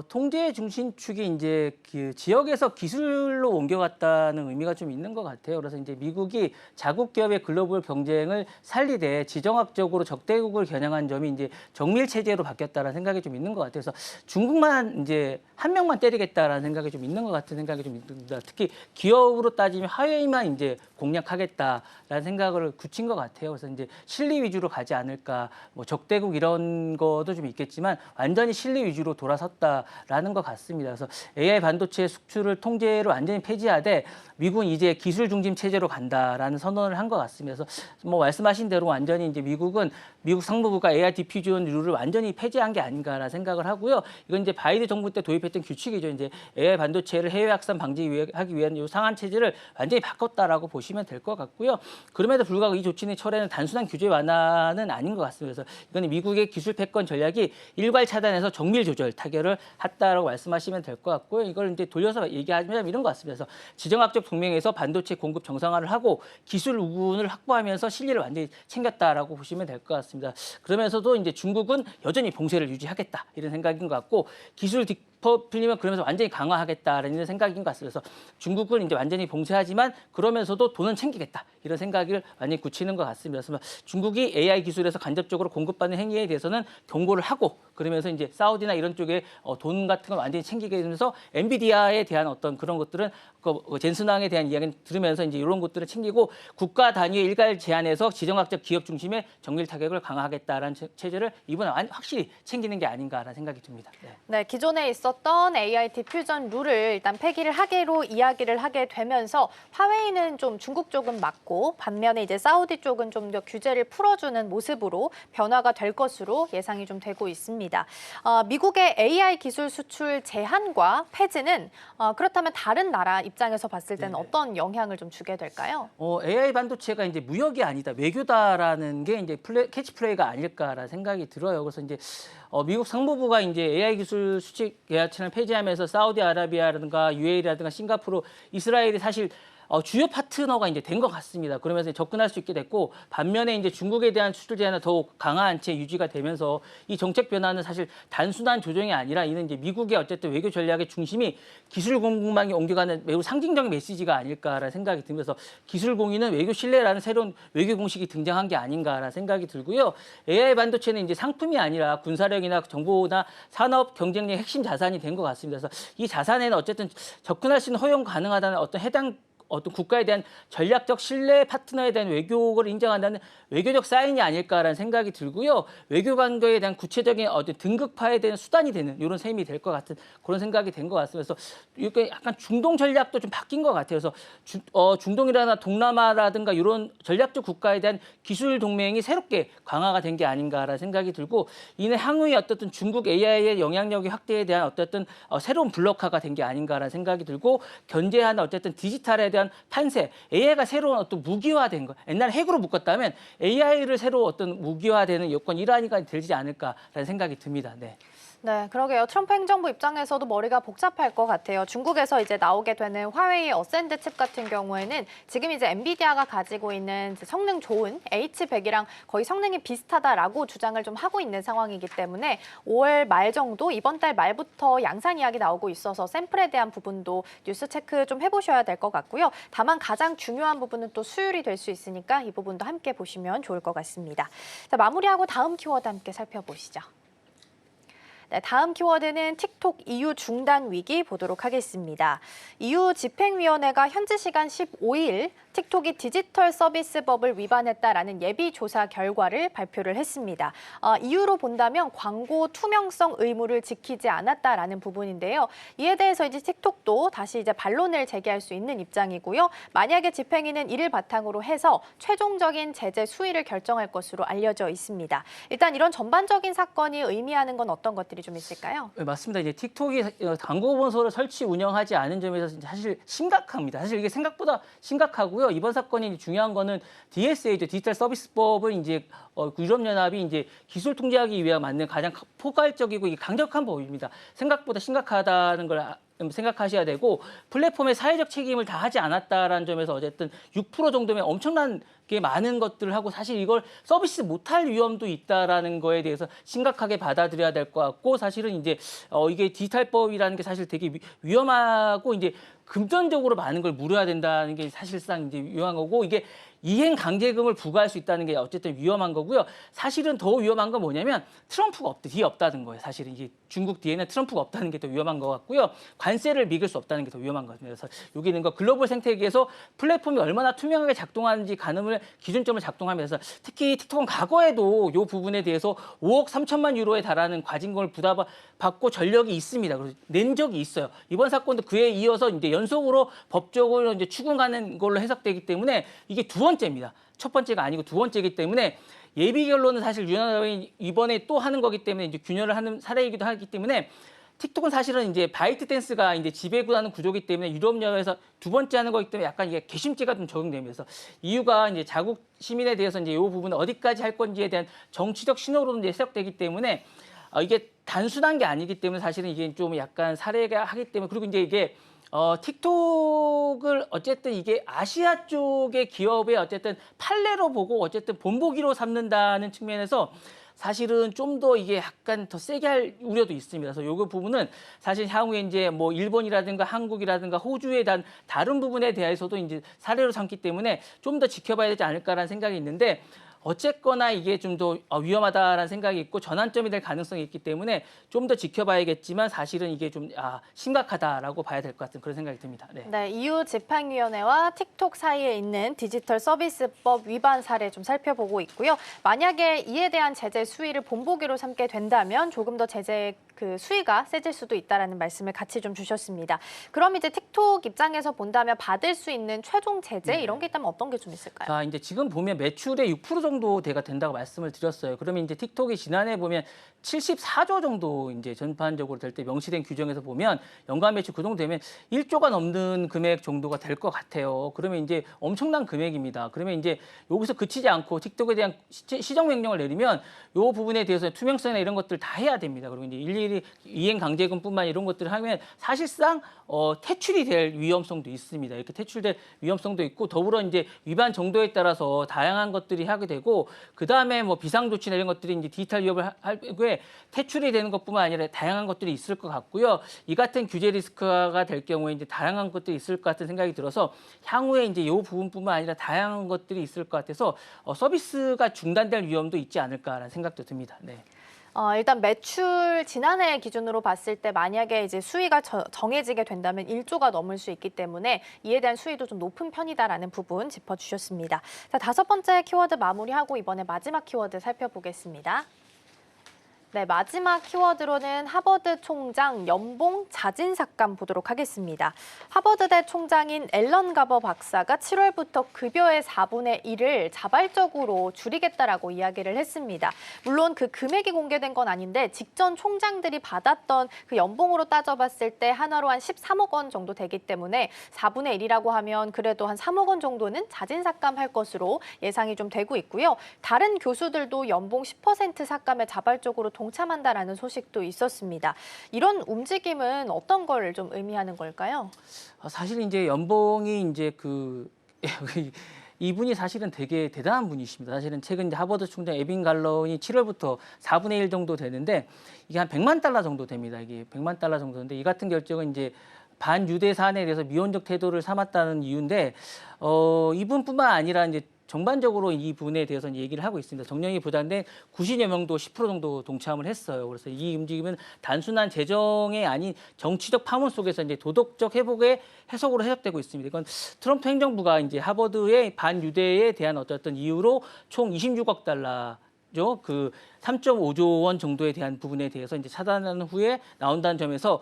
통제 중심축이 이제 그 지역에서 기술로 옮겨갔다는 의미가 좀 있는 것 같아요. 그래서 이제 미국이 자국 기업의 글로벌 경쟁을 살리되 지정학적으로 적대국을 겨냥한 점이 이제 정밀 체제로 바뀌었다는 생각이 좀 있는 것 같아요. 그래서 중국만 이제 한 명만 때리겠다라는 생각이 좀 있는 것 같은 생각이 좀 듭니다. 특히 기업으로 따지면 화웨이만 이제 공략하겠다라는 생각을 굳힌 것 같아요. 그래서 이제 실리 위주로 가지 않을까, 뭐 적대국 이런 것도 좀 있겠지만 완전히 실리 위주로 돌아섰다라는 것 같습니다. 그래서 AI 반도체 수출을 통제를 완전히 폐지하되 미국은 이제 기술 중심 체제로 간다라는 선언을 한 것 같습니다. 그래서 뭐 말씀하신 대로 완전히 이제 미국은 미국 상무부가 AI 디퓨전 룰을 완전히 폐지한 게 아닌가라는 생각을 하고요. 이건 이제 바이든 정부 때 도입했던 규칙이죠. 이제 AI 반도체를 해외 확산 방지하기 위한 이 상한 체제를 완전히 바꿨다라고 보시면 될 것 같고요. 그럼에도 불구하고 이 조치의 철회는 단순한 규제 완화는 아닌 것 같습니다. 그래서 이건 미국의 기술 패권 전략이 일괄 차단해서 정밀 조절 타결을 했다라고 말씀하시면 될 것 같고요. 이걸 이제 돌려서 얘기하면 이런 것 같습니다. 그래서 지정학적 동맹에서 반도체 공급 정상화를 하고 기술 우군을 확보하면서 실리를 완전히 챙겼다라고 보시면 될 것 같습니다. 그러면서도 이제 중국은 여전히 봉쇄를 유지하겠다 이런 생각인 것 같고 기술 풀리면 그러면서 완전히 강화하겠다라는 생각인 것 같습니다. 그래서 중국은 이제 완전히 봉쇄하지만 그러면서도 돈은 챙기겠다 이런 생각을 완전히 굳히는 것 같습니다. 그래서 중국이 AI 기술에서 간접적으로 공급받는 행위에 대해서는 경고를 하고 그러면서 이제 사우디나 이런 쪽에 돈 같은 걸 완전히 챙기게 되면서 엔비디아에 대한 어떤 그런 것들은 젠슨왕에 대한 이야기를 들으면서 이제 이런 것들을 챙기고 국가 단위의 일괄 제한에서 지정학적 기업 중심의 정밀 타격을 강화하겠다라는 체제를 이번에 확실히 챙기는 게 아닌가라는 생각이 듭니다. 네, 기존에 있었던 AI 디퓨전 룰을 일단 폐기를 하기로 이야기를 하게 되면서 화웨이는 좀 중국 쪽은 맞고 반면에 이제 사우디 쪽은 좀 더 규제를 풀어주는 모습으로 변화가 될 것으로 예상이 좀 되고 있습니다. 미국의 AI 기술 수출 제한과 폐지는 그렇다면 다른 나라 입장에서 봤을 때는 어떤 영향을 좀 주게 될까요? AI 반도체가 이제 무역이 아니다, 외교다라는 게 이제 캐치플레이가 아닐까라는 생각이 들어요. 그래서 이제 미국 상무부가 이제 AI 기술 수출 계약체를 폐지하면서 사우디아라비아라든가 UAE라든가 싱가포르, 이스라엘이 사실 주요 파트너가 이제 된 것 같습니다. 그러면서 접근할 수 있게 됐고 반면에 이제 중국에 대한 수출 제한은 더욱 강한 채 유지가 되면서 이 정책 변화는 사실 단순한 조정이 아니라 이는 이제 미국의 어쨌든 외교 전략의 중심이 기술 공급망에 옮겨가는 매우 상징적인 메시지가 아닐까라는 생각이 들면서 기술 공유는 외교 신뢰라는 새로운 외교 공식이 등장한 게 아닌가라는 생각이 들고요. AI 반도체는 이제 상품이 아니라 군사력이나 정보나 산업 경쟁력의 핵심 자산이 된 것 같습니다. 그래서 이 자산에는 어쨌든 접근할 수 있는 허용 가능하다는 어떤 해당 어떤 국가에 대한 전략적 신뢰 파트너에 대한 외교를 인정한다는 외교적 사인이 아닐까라는 생각이 들고요. 외교 관계에 대한 구체적인 어떤 등급화에 대한 수단이 되는 이런 셈이 될 것 같은 그런 생각이 된 것 같습니다. 그래서 이렇게 약간 중동 전략도 좀 바뀐 것 같아요. 그래서 중동이라나 동남아라든가 이런 전략적 국가에 대한 기술 동맹이 새롭게 강화가 된 게 아닌가라는 생각이 들고 이는 향후에 어떻든 중국 AI의 영향력의 확대에 대한 어쨌든 새로운 블록화가 된 게 아닌가라는 생각이 들고 견제하는 어쨌든 디지털에 대한 판세, AI가 새로운 어떤 무기화된 거. 옛날 핵으로 묶었다면 AI를 새로 어떤 무기화되는 여건 일환이가 되지 않을까라는 생각이 듭니다. 네. 네, 그러게요. 트럼프 행정부 입장에서도 머리가 복잡할 것 같아요. 중국에서 이제 나오게 되는 화웨이 어센드 칩 같은 경우에는 지금 이제 엔비디아가 가지고 있는 이제 성능 좋은 H100이랑 거의 성능이 비슷하다라고 주장을 좀 하고 있는 상황이기 때문에 5월 말 정도, 이번 달 말부터 양산 이야기 나오고 있어서 샘플에 대한 부분도 뉴스 체크 좀 해보셔야 될 것 같고요. 다만 가장 중요한 부분은 또 수율이 될 수 있으니까 이 부분도 함께 보시면 좋을 것 같습니다. 자, 마무리하고 다음 키워드 함께 살펴보시죠. 네, 다음 키워드는 틱톡 EU 중단 위기 보도록 하겠습니다. EU 집행위원회가 현지 시간 15일 틱톡이 디지털 서비스법을 위반했다라는 예비 조사 결과를 발표를 했습니다. 이유로 본다면 광고 투명성 의무를 지키지 않았다라는 부분인데요. 이에 대해서 이제 틱톡도 다시 이제 반론을 제기할 수 있는 입장이고요. 만약에 집행위는 이를 바탕으로 해서 최종적인 제재 수위를 결정할 것으로 알려져 있습니다. 일단 이런 전반적인 사건이 의미하는 건 어떤 것들이 좀 있을까요? 네, 맞습니다. 이제 틱톡이 광고 본소를 설치 운영하지 않은 점에서 사실 심각합니다. 사실 이게 생각보다 심각하고요. 이번 사건이 중요한 거는 DSA죠. 디지털 서비스법을 이제 유럽연합이 이제 기술 통제하기 위해 만든 가장 포괄적이고 강력한 법입니다. 생각보다 심각하다는 걸 생각하셔야 되고 플랫폼의 사회적 책임을 다하지 않았다라는 점에서 어쨌든 6% 정도면 엄청난 게 많은 것들을 하고 사실 이걸 서비스 못할 위험도 있다라는 거에 대해서 심각하게 받아들여야 될 것 같고 사실은 이제 이게 디지털법이라는 게 사실 되게 위험하고 이제 금전적으로 많은 걸 물어야 된다는 게 사실상 이제 위험한 거고 이게 이행 강제금을 부과할 수 있다는 게 어쨌든 위험한 거고요. 사실은 더 위험한 건 뭐냐면 트럼프가 뒤에 없다는 거예요. 사실은 이게 중국 뒤에는 트럼프가 없다는 게 더 위험한 것 같고요. 관세를 미길 수 없다는 게 더 위험한 거죠. 그래서 여기는 글로벌 생태계에서 플랫폼이 얼마나 투명하게 작동하는지 가늠을 기준점을 작동하면서 특히 틱톡은 과거에도 이 부분에 대해서 5억 3천만 유로에 달하는 과징금을 부담받고 전력이 있습니다. 그래서 낸 적이 있어요. 이번 사건도 그에 이어서 이제 연속으로 법적으로 이제 추궁하는 걸로 해석되기 때문에 이게 두 번째입니다. 첫 번째가 아니고 두 번째이기 때문에 예비 결론은 사실 유연합이 이번에 또 하는 거기 때문에 이제 균열을 하는 사례이기도 하기 때문에 틱톡은 사실은 이제 바이트댄스가 이제 지배구하는 구조이기 때문에 유럽연합에서 두 번째 하는 거기 때문에 약간 이게 괘씸죄가 좀 적용되면서 이유가 이제 자국 시민에 대해서 이제 이 부분을 어디까지 할 건지에 대한 정치적 신호로 이제 해석되기 때문에 이게 단순한 게 아니기 때문에 사실은 이게 좀 약간 사례가 하기 때문에 그리고 이제 이게 틱톡을 어쨌든 이게 아시아 쪽의 기업의 어쨌든 판례로 보고 어쨌든 본보기로 삼는다는 측면에서 사실은 좀 더 이게 약간 더 세게 할 우려도 있습니다. 그래서 요 부분은 사실 향후에 이제 뭐 일본이라든가 한국이라든가 호주에 대한 다른 부분에 대해서도 이제 사례로 삼기 때문에 좀 더 지켜봐야 되지 않을까라는 생각이 있는데 어쨌거나 이게 좀 더 위험하다라는 생각이 있고 전환점이 될 가능성이 있기 때문에 좀 더 지켜봐야겠지만 사실은 이게 좀 심각하다라고 봐야 될 것 같은 그런 생각이 듭니다. 네. 네, EU 집행위원회와 틱톡 사이에 있는 디지털 서비스법 위반 사례 좀 살펴보고 있고요. 만약에 이에 대한 제재 수위를 본보기로 삼게 된다면 조금 더 제재 수위가 세질 수도 있다라는 말씀을 같이 좀 주셨습니다. 그럼 이제 틱톡 입장에서 본다면 받을 수 있는 최종 제재 이런 게 있다면 어떤 게 좀 있을까요? 자, 이제 지금 보면 매출의 6% 정도 대가 된다고 말씀을 드렸어요. 그러면 이제 틱톡이 지난해 보면 74조 정도 이제 전반적으로 될 때 명시된 규정에서 보면 연간 매출 그 정도 되면 1조가 넘는 금액 정도가 될 것 같아요. 그러면 이제 엄청난 금액입니다. 그러면 이제 여기서 그치지 않고 틱톡에 대한 시정 명령을 내리면 이 부분에 대해서 투명성이나 이런 것들 다 해야 됩니다. 그리고 이제 일일이 이행 강제금뿐만 이런 것들을 하면 사실상 퇴출이 될 위험성도 있습니다. 이렇게 퇴출될 위험성도 있고 더불어 이제 위반 정도에 따라서 다양한 것들이 하게 되고 그 다음에 뭐 비상 조치나 이런 것들이 이제 디지털 위협을 할 경우에 퇴출이 되는 것뿐만 아니라 다양한 것들이 있을 것 같고요. 이 같은 규제 리스크가 될 경우에 이제 다양한 것들이 있을 것 같은 생각이 들어서 향후에 이제 이 부분뿐만 아니라 다양한 것들이 있을 것 같아서 서비스가 중단될 위험도 있지 않을까라는 생각도 듭니다. 네. 일단 매출 지난해 기준으로 봤을 때 만약에 이제 수위가 정해지게 된다면 1조가 넘을 수 있기 때문에 이에 대한 수위도 좀 높은 편이다라는 부분 짚어주셨습니다. 자, 5번째 키워드 마무리하고 이번에 마지막 키워드 살펴보겠습니다. 네, 마지막 키워드로는 하버드 총장 연봉 자진 삭감 보도록 하겠습니다. 하버드대 총장인 앨런 가버 박사가 7월부터 급여의 4분의 1을 자발적으로 줄이겠다라고 이야기를 했습니다. 물론 그 금액이 공개된 건 아닌데 직전 총장들이 받았던 그 연봉으로 따져봤을 때 하나로 한 13억 원 정도 되기 때문에 4분의 1이라고 하면 그래도 한 3억 원 정도는 자진 삭감할 것으로 예상이 좀 되고 있고요. 다른 교수들도 연봉 10% 삭감에 자발적으로 동참한다라는 소식도 있었습니다. 이런 움직임은 어떤 걸 좀 의미하는 걸까요? 사실 이제 연봉이 이제 이분이 사실은 되게 대단한 분이십니다. 사실은 최근 이제 하버드 총장 에빈 갈런이 7월부터 4분의 1 정도 되는데 이게 한 100만 달러 정도 됩니다. 이게 100만 달러 정도인데 이 같은 결정은 이제 반유대 사안에 대해서 미온적 태도를 삼았다는 이유인데 이분뿐만 아니라 이제 전반적으로 이 부분에 대해서 얘기를 하고 있습니다. 정령이 보장된 90여 명도 10% 정도 동참을 했어요. 그래서 이 움직임은 단순한 재정이 아닌 정치적 파문 속에서 이제 도덕적 회복의 해석으로 해석되고 있습니다. 이건 트럼프 행정부가 이제 하버드의 반유대에 대한 어떤 이유로 총 26억 달러죠. 그 3.5조 원 정도에 대한 부분에 대해서 이제 차단한 후에 나온다는 점에서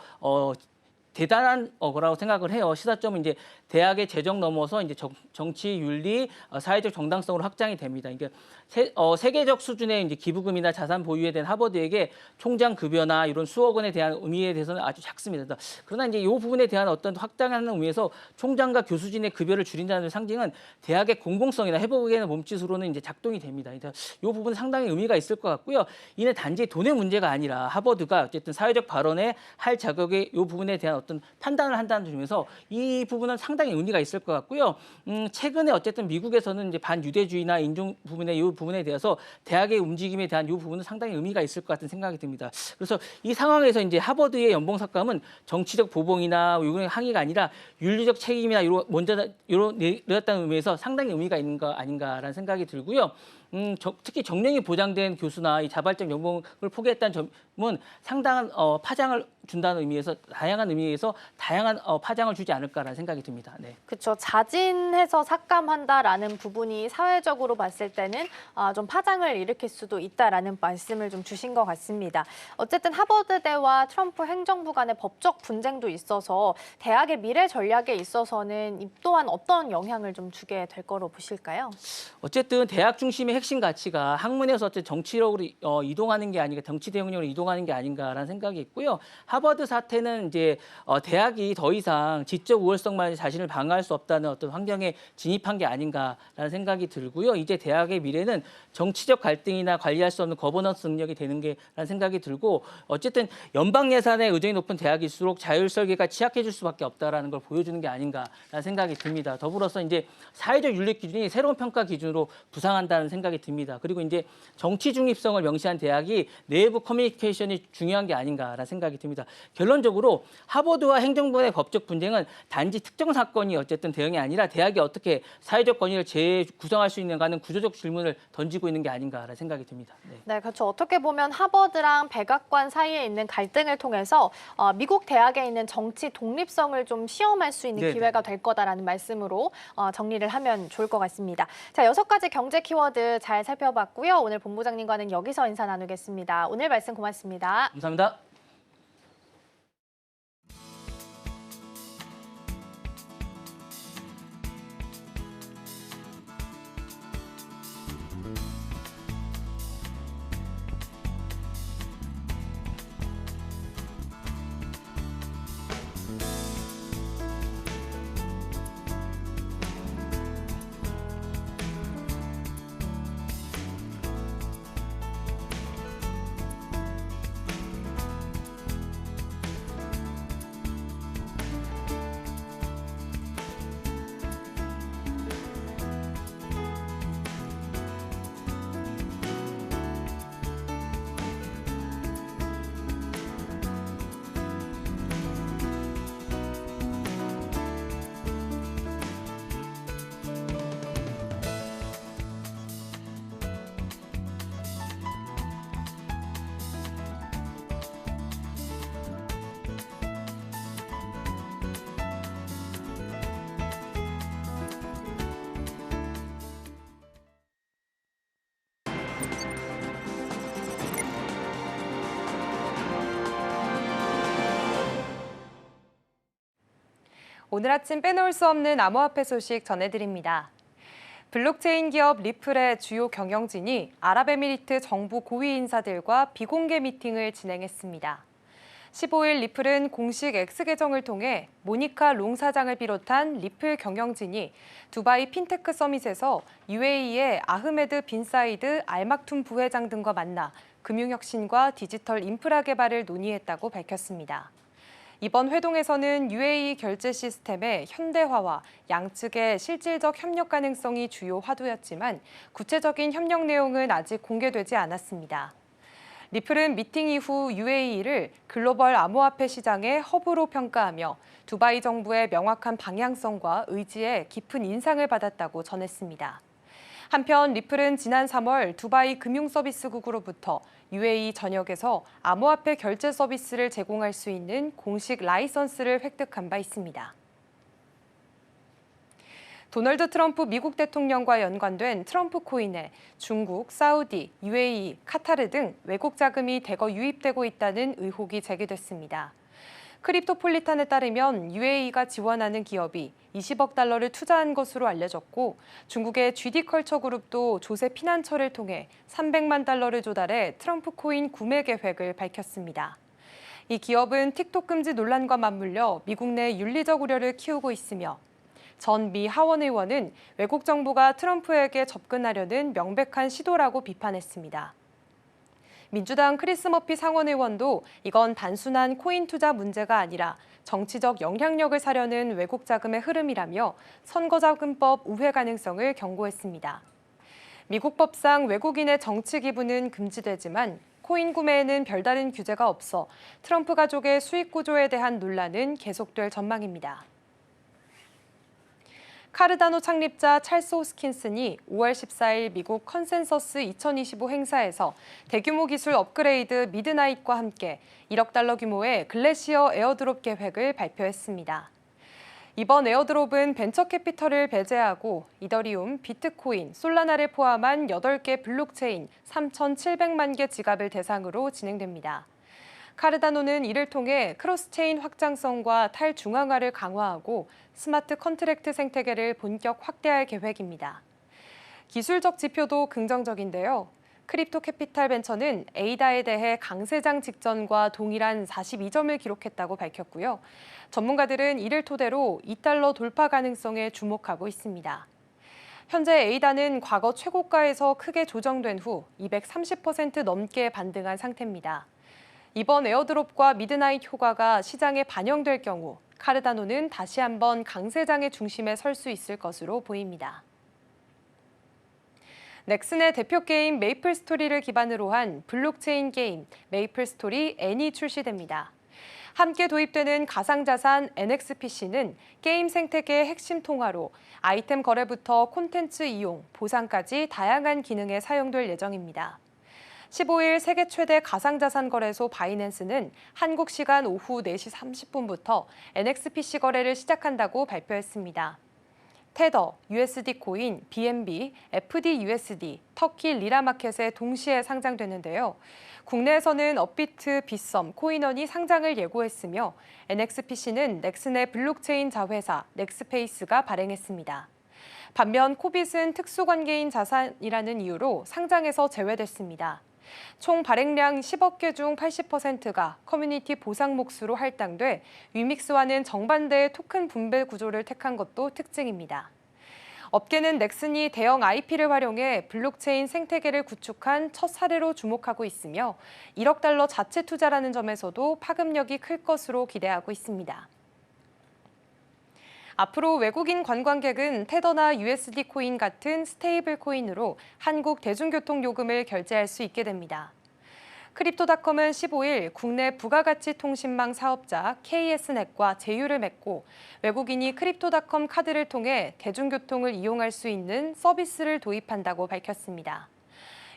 대단한 거라고 생각을 해요. 시사점은 이제 대학의 재정 넘어서 이제 정치 윤리, 사회적 정당성으로 확장이 됩니다. 그러니까 세계적 수준의 이제 기부금이나 자산 보유에 대한 하버드에게 총장 급여나 이런 수억 원에 대한 의미에 대해서는 아주 작습니다. 그러나 이제 이 부분에 대한 어떤 확장하는 의미에서 총장과 교수진의 급여를 줄인다는 상징은 대학의 공공성이나 회복에 몸짓으로는 이제 작동이 됩니다. 그래서 이 부분은 상당히 의미가 있을 것 같고요. 이는 단지 돈의 문제가 아니라 하버드가 어쨌든 사회적 발언에 할 자격의 이 부분에 대한 어떤 판단을 한다는 점에서 이 부분은 상당히 의미가 있을 것 같고요. 최근에 어쨌든 미국에서는 이제 반유대주의나 인종 부분의 이 부분에 대해서 대학의 움직임에 대한 이 부분은 상당히 의미가 있을 것 같은 생각이 듭니다. 그래서 이 상황에서 이제 하버드의 연봉 삭감은 정치적 보복이나 요구의 항의가 아니라 윤리적 책임이나 이런 내렸다는 의미에서 상당히 의미가 있는 거 아닌가라는 생각이 들고요. 특히 정령이 보장된 교수나 이 자발적 연봉을 포기했다는 점은 상당한 파장을 준다는 의미에서 다양한 파장을 주지 않을까라는 생각이 듭니다. 네. 그렇죠. 자진해서 삭감한다라는 부분이 사회적으로 봤을 때는 좀 파장을 일으킬 수도 있다라는 말씀을 좀 주신 것 같습니다. 어쨌든 하버드대와 트럼프 행정부 간의 법적 분쟁도 있어서 대학의 미래 전략에 있어서는 이 또한 어떤 영향을 좀 주게 될 거로 보실까요? 어쨌든 대학 중심의 핵심 가치가 학문에서 어쨌든 정치력으로 이동하는 게 아닌가, 정치 대응력으로 이동하는 게 아닌가라는 생각이 있고요. 하버드 사태는 이제 대학이 더 이상 지적 우월성만 자신을 방어할 수 없다는 어떤 환경에 진입한 게 아닌가라는 생각이 들고요. 이제 대학의 미래는 정치적 갈등이나 관리할 수 없는 거버넌스 능력이 되는 게라는 생각이 들고 어쨌든 연방 예산에 의존이 높은 대학일수록 자율 설계가 취약해질 수밖에 없다라는 걸 보여주는 게 아닌가라는 생각이 듭니다. 더불어서 이제 사회적 윤리 기준이 새로운 평가 기준으로 부상한다는 생각이 듭니다. 그리고 이제 정치 중립성을 명시한 대학이 내부 커뮤니케이션이 중요한 게 아닌가라는 생각이 듭니다. 결론적으로 하버드와 행정부의 법적 분쟁은 단지 특정 사건이 어쨌든 대응이 아니라 대학이 어떻게 사회적 권위를 재구성할 수 있는가는 구조적 질문을 던지고 있는 게 아닌가라는 생각이 듭니다. 네, 그렇죠. 어떻게 보면 하버드랑 백악관 사이에 있는 갈등을 통해서 미국 대학에 있는 정치 독립성을 좀 시험할 수 있는 기회가 될 거다라는 말씀으로 정리를 하면 좋을 것 같습니다. 자, 6가지 경제 키워드 잘 살펴봤고요. 오늘 본부장님과는 여기서 인사 나누겠습니다. 오늘 말씀 고맙습니다. 감사합니다. 오늘 아침 빼놓을 수 없는 암호화폐 소식 전해드립니다. 블록체인 기업 리플의 주요 경영진이 아랍에미리트 정부 고위 인사들과 비공개 미팅을 진행했습니다. 15일 리플은 공식 X 계정을 통해 모니카 롱 사장을 비롯한 리플 경영진이 두바이 핀테크 서밋에서 UAE의 아흐메드 빈 사이드 알막툰 부회장 등과 만나 금융혁신과 디지털 인프라 개발을 논의했다고 밝혔습니다. 이번 회동에서는 UAE 결제 시스템의 현대화와 양측의 실질적 협력 가능성이 주요 화두였지만 구체적인 협력 내용은 아직 공개되지 않았습니다. 리플은 미팅 이후 UAE를 글로벌 암호화폐 시장의 허브로 평가하며 두바이 정부의 명확한 방향성과 의지에 깊은 인상을 받았다고 전했습니다. 한편 리플은 지난 3월 두바이 금융서비스국으로부터 UAE 전역에서 암호화폐 결제 서비스를 제공할 수 있는 공식 라이선스를 획득한 바 있습니다. 도널드 트럼프 미국 대통령과 연관된 트럼프 코인에 중국, 사우디, UAE, 카타르 등 외국 자금이 대거 유입되고 있다는 의혹이 제기됐습니다. 크립토폴리탄에 따르면 UAE가 지원하는 기업이 20억 달러를 투자한 것으로 알려졌고 중국의 GD컬처 그룹도 조세 피난처를 통해 300만 달러를 조달해 트럼프 코인 구매 계획을 밝혔습니다. 이 기업은 틱톡 금지 논란과 맞물려 미국 내 윤리적 우려를 키우고 있으며 전 미 하원 의원은 외국 정부가 트럼프에게 접근하려는 명백한 시도라고 비판했습니다. 민주당 크리스 머피 상원 의원도 이건 단순한 코인 투자 문제가 아니라 정치적 영향력을 사려는 외국 자금의 흐름이라며 선거자금법 우회 가능성을 경고했습니다. 미국 법상 외국인의 정치 기부는 금지되지만 코인 구매에는 별다른 규제가 없어 트럼프 가족의 수익 구조에 대한 논란은 계속될 전망입니다. 카르다노 창립자 찰스 호스킨슨이 5월 14일 미국 컨센서스 2025 행사에서 대규모 기술 업그레이드 미드나잇과 함께 1억 달러 규모의 글래시어 에어드롭 계획을 발표했습니다. 이번 에어드롭은 벤처 캐피털을 배제하고 이더리움, 비트코인, 솔라나를 포함한 8개 블록체인 3,700만 개 지갑을 대상으로 진행됩니다. 카르다노는 이를 통해 크로스체인 확장성과 탈중앙화를 강화하고 스마트 컨트랙트 생태계를 본격 확대할 계획입니다. 기술적 지표도 긍정적인데요. 크립토 캐피탈 벤처는 에이다에 대해 강세장 직전과 동일한 42점을 기록했다고 밝혔고요. 전문가들은 이를 토대로 2달러 돌파 가능성에 주목하고 있습니다. 현재 에이다는 과거 최고가에서 크게 조정된 후 230% 넘게 반등한 상태입니다. 이번 에어드롭과 미드나잇 효과가 시장에 반영될 경우 카르다노는 다시 한번 강세장의 중심에 설 수 있을 것으로 보입니다. 넥슨의 대표 게임 메이플 스토리를 기반으로 한 블록체인 게임 메이플 스토리 N이 출시됩니다. 함께 도입되는 가상자산 NXPC는 게임 생태계의 핵심 통화로 아이템 거래부터 콘텐츠 이용, 보상까지 다양한 기능에 사용될 예정입니다. 15일 세계 최대 가상자산 거래소 바이낸스는 한국 시간 오후 4시 30분부터 NXPC 거래를 시작한다고 발표했습니다. 테더, USD 코인, BNB, FDUSD, 터키 리라 마켓에 동시에 상장되는데요. 국내에서는 업비트, 빗썸, 코인원이 상장을 예고했으며 NXPC는 넥슨의 블록체인 자회사 넥스페이스가 발행했습니다. 반면 코빗은 특수관계인 자산이라는 이유로 상장에서 제외됐습니다. 총 발행량 10억 개 중 80%가 커뮤니티 보상 몫으로 할당돼 위믹스와는 정반대의 토큰 분배 구조를 택한 것도 특징입니다. 업계는 넥슨이 대형 IP를 활용해 블록체인 생태계를 구축한 첫 사례로 주목하고 있으며 1억 달러 자체 투자라는 점에서도 파급력이 클 것으로 기대하고 있습니다. 앞으로 외국인 관광객은 테더나 USD 코인 같은 스테이블 코인으로 한국 대중교통 요금을 결제할 수 있게 됩니다. 크립토닷컴은 15일 국내 부가가치 통신망 사업자 KS넷과 제휴를 맺고 외국인이 크립토닷컴 카드를 통해 대중교통을 이용할 수 있는 서비스를 도입한다고 밝혔습니다.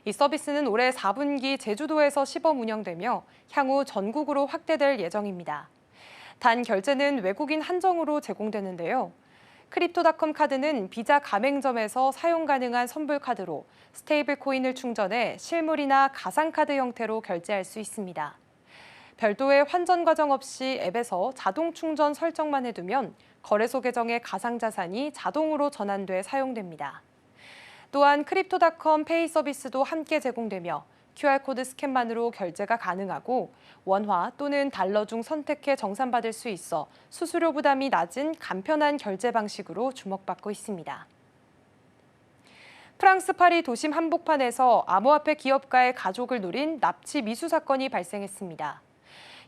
이 서비스는 올해 4분기 제주도에서 시범 운영되며 향후 전국으로 확대될 예정입니다. 단 결제는 외국인 한정으로 제공되는데요. 크립토닷컴 카드는 비자 가맹점에서 사용 가능한 선불카드로 스테이블 코인을 충전해 실물이나 가상카드 형태로 결제할 수 있습니다. 별도의 환전 과정 없이 앱에서 자동 충전 설정만 해두면 거래소 계정의 가상자산이 자동으로 전환돼 사용됩니다. 또한 크립토닷컴 페이 서비스도 함께 제공되며 QR코드 스캔만으로 결제가 가능하고 원화 또는 달러 중 선택해 정산받을 수 있어 수수료 부담이 낮은 간편한 결제 방식으로 주목받고 있습니다. 프랑스 파리 도심 한복판에서 암호화폐 기업가의 가족을 노린 납치 미수 사건이 발생했습니다.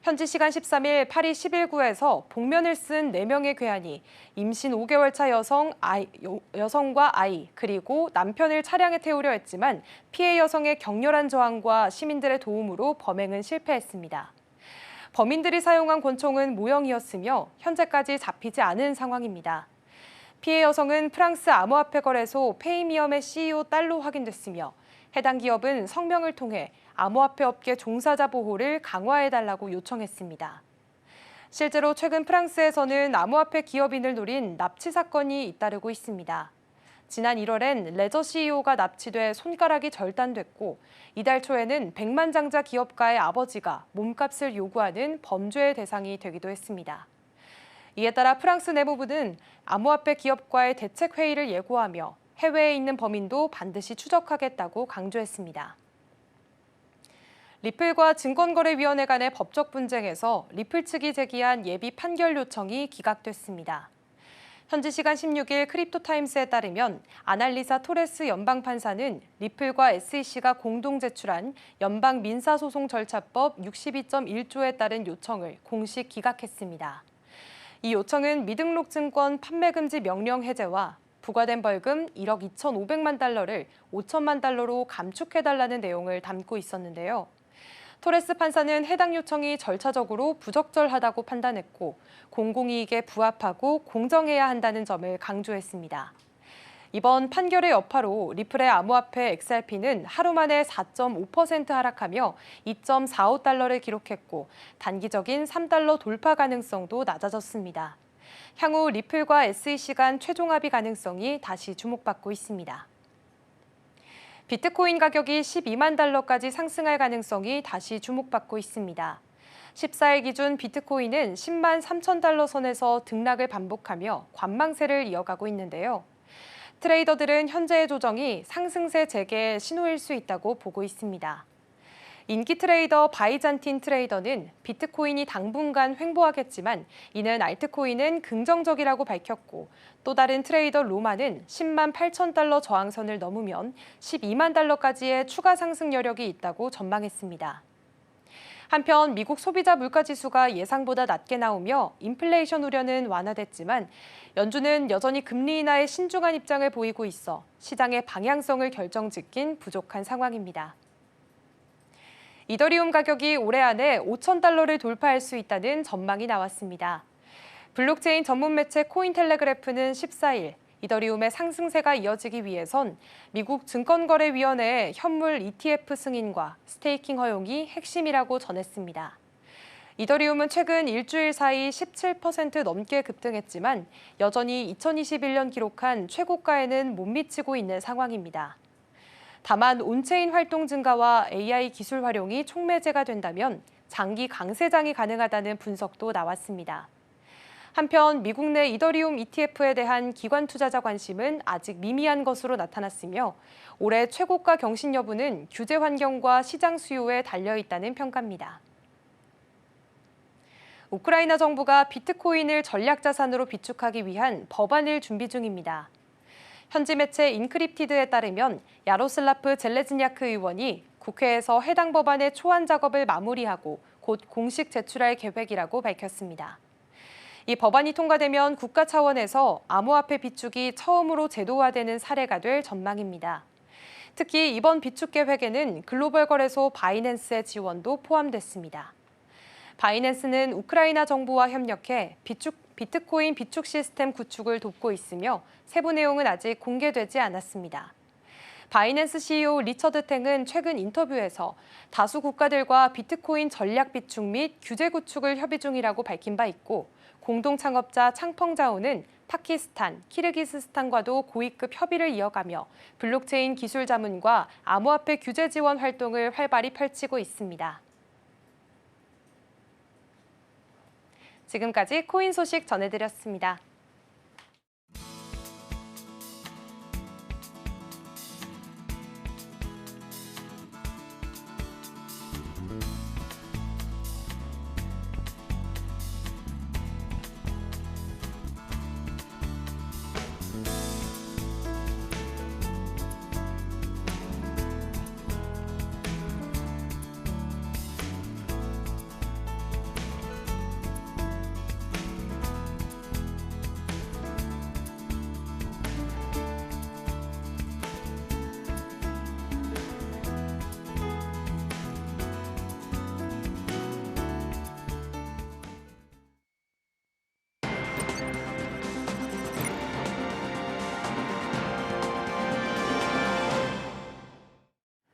현지 시간 13일 파리 11구에서 복면을 쓴 4명의 괴한이 임신 5개월 차 여성과 아이 그리고 남편을 차량에 태우려 했지만 피해 여성의 격렬한 저항과 시민들의 도움으로 범행은 실패했습니다. 범인들이 사용한 권총은 모형이었으며 현재까지 잡히지 않은 상황입니다. 피해 여성은 프랑스 암호화폐 거래소 페이미엄의 CEO 딸로 확인됐으며 해당 기업은 성명을 통해 암호화폐 업계 종사자 보호를 강화해달라고 요청했습니다. 실제로 최근 프랑스에서는 암호화폐 기업인을 노린 납치 사건이 잇따르고 있습니다. 지난 1월엔 레저 CEO가 납치돼 손가락이 절단됐고 이달 초에는 백만장자 기업가의 아버지가 몸값을 요구하는 범죄의 대상이 되기도 했습니다. 이에 따라 프랑스 내무부는 암호화폐 기업과의 대책 회의를 예고하며 해외에 있는 범인도 반드시 추적하겠다고 강조했습니다. 리플과 증권거래위원회 간의 법적 분쟁에서 리플 측이 제기한 예비 판결 요청이 기각됐습니다. 현지 시간 16일 크립토타임스에 따르면 아날리사 토레스 연방판사는 리플과 SEC가 공동 제출한 연방 민사소송 절차법 62.1조에 따른 요청을 공식 기각했습니다. 이 요청은 미등록 증권 판매 금지 명령 해제와 부과된 벌금 1억 2,500만 달러를 5천만 달러로 감축해달라는 내용을 담고 있었는데요. 토레스 판사는 해당 요청이 절차적으로 부적절하다고 판단했고 공공이익에 부합하고 공정해야 한다는 점을 강조했습니다. 이번 판결의 여파로 리플의 암호화폐 XRP는 하루 만에 4.5% 하락하며 2.45달러를 기록했고 단기적인 3달러 돌파 가능성도 낮아졌습니다. 향후 리플과 SEC 간 최종 합의 가능성이 다시 주목받고 있습니다. 비트코인 가격이 12만 달러까지 상승할 가능성이 다시 주목받고 있습니다. 14일 기준 비트코인은 10만 3천 달러 선에서 등락을 반복하며 관망세를 이어가고 있는데요. 트레이더들은 현재의 조정이 상승세 재개의 신호일 수 있다고 보고 있습니다. 인기 트레이더 바이잔틴 트레이더는 비트코인이 당분간 횡보하겠지만 이는 알트코인은 긍정적이라고 밝혔고 또 다른 트레이더 로마는 10만 8천 달러 저항선을 넘으면 12만 달러까지의 추가 상승 여력이 있다고 전망했습니다. 한편 미국 소비자 물가지수가 예상보다 낮게 나오며 인플레이션 우려는 완화됐지만 연준은 여전히 금리 인하에 신중한 입장을 보이고 있어 시장의 방향성을 결정짓긴 부족한 상황입니다. 이더리움 가격이 올해 안에 5,000달러를 돌파할 수 있다는 전망이 나왔습니다. 블록체인 전문 매체 코인텔레그래프는 14일 이더리움의 상승세가 이어지기 위해선 미국 증권거래위원회의 현물 ETF 승인과 스테이킹 허용이 핵심이라고 전했습니다. 이더리움은 최근 일주일 사이 17% 넘게 급등했지만 여전히 2021년 기록한 최고가에는 못 미치고 있는 상황입니다. 다만 온체인 활동 증가와 AI 기술 활용이 촉매제가 된다면 장기 강세장이 가능하다는 분석도 나왔습니다. 한편 미국 내 이더리움 ETF에 대한 기관 투자자 관심은 아직 미미한 것으로 나타났으며 올해 최고가 경신 여부는 규제 환경과 시장 수요에 달려있다는 평가입니다. 우크라이나 정부가 비트코인을 전략자산으로 비축하기 위한 법안을 준비 중입니다. 현지 매체 인크립티드에 따르면 야로슬라프 젤레즈냐크 의원이 국회에서 해당 법안의 초안 작업을 마무리하고 곧 공식 제출할 계획이라고 밝혔습니다. 이 법안이 통과되면 국가 차원에서 암호화폐 비축이 처음으로 제도화되는 사례가 될 전망입니다. 특히 이번 비축 계획에는 글로벌 거래소 바이낸스의 지원도 포함됐습니다. 바이낸스는 우크라이나 정부와 협력해 비트코인 비축 시스템 구축을 돕고 있으며 세부 내용은 아직 공개되지 않았습니다. 바이낸스 CEO 리처드 탱은 최근 인터뷰에서 다수 국가들과 비트코인 전략 비축 및 규제 구축을 협의 중이라고 밝힌 바 있고 공동 창업자 창펑자오는 파키스탄, 키르기스스탄과도 고위급 협의를 이어가며 블록체인 기술 자문과 암호화폐 규제 지원 활동을 활발히 펼치고 있습니다. 지금까지 코인 소식 전해드렸습니다.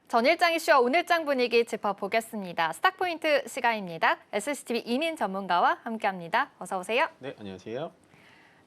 전일장 이슈와 오늘장 분위기 짚어보겠습니다. 스탁포인트 시간입니다. SCTV 이민 전문가와 함께합니다. 어서 오세요. 네, 안녕하세요.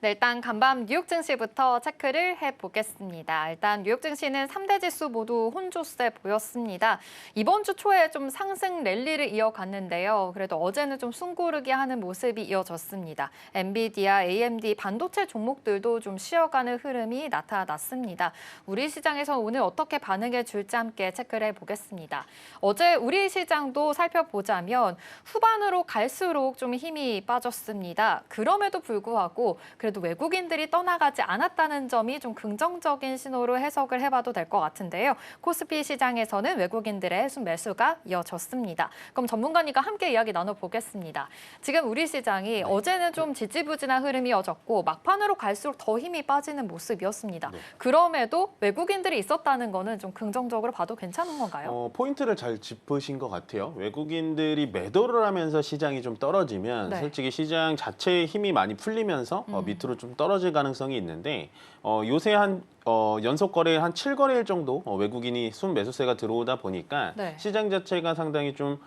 네, 일단 간밤 뉴욕 증시부터 체크를 해보겠습니다. 일단 뉴욕 증시는 3대 지수 모두 혼조세 보였습니다. 이번 주 초에 좀 상승 랠리를 이어갔는데요. 그래도 어제는 좀 숨고르게 하는 모습이 이어졌습니다. 엔비디아, AMD, 반도체 종목들도 좀 쉬어가는 흐름이 나타났습니다. 우리 시장에서 오늘 어떻게 반응해 줄지 함께 체크를 해보겠습니다. 어제 우리 시장도 살펴보자면 후반으로 갈수록 좀 힘이 빠졌습니다. 그럼에도 불구하고 그래도 외국인들이 떠나가지 않았다는 점이 좀 긍정적인 신호로 해석을 해봐도 될 것 같은데요. 코스피 시장에서는 외국인들의 매수가 이어졌습니다. 그럼 전문가님과 함께 이야기 나눠보겠습니다. 지금 우리 시장이 어제는 좀 지지부진한 흐름이 이어졌고 막판으로 갈수록 더 힘이 빠지는 모습이었습니다. 그럼에도 외국인들이 있었다는 거는 좀 긍정적으로 봐도 괜찮은 건가요? 포인트를 잘 짚으신 것 같아요. 외국인들이 매도를 하면서 시장이 좀 떨어지면 네. 솔직히 시장 자체의 힘이 많이 풀리면서 밑으로 좀 떨어질 가능성이 있는데 요새 한 연속 거래 한 7거래일 정도 외국인이 순매수세가 들어오다 보니까 네. 시장 자체가 상당히 좀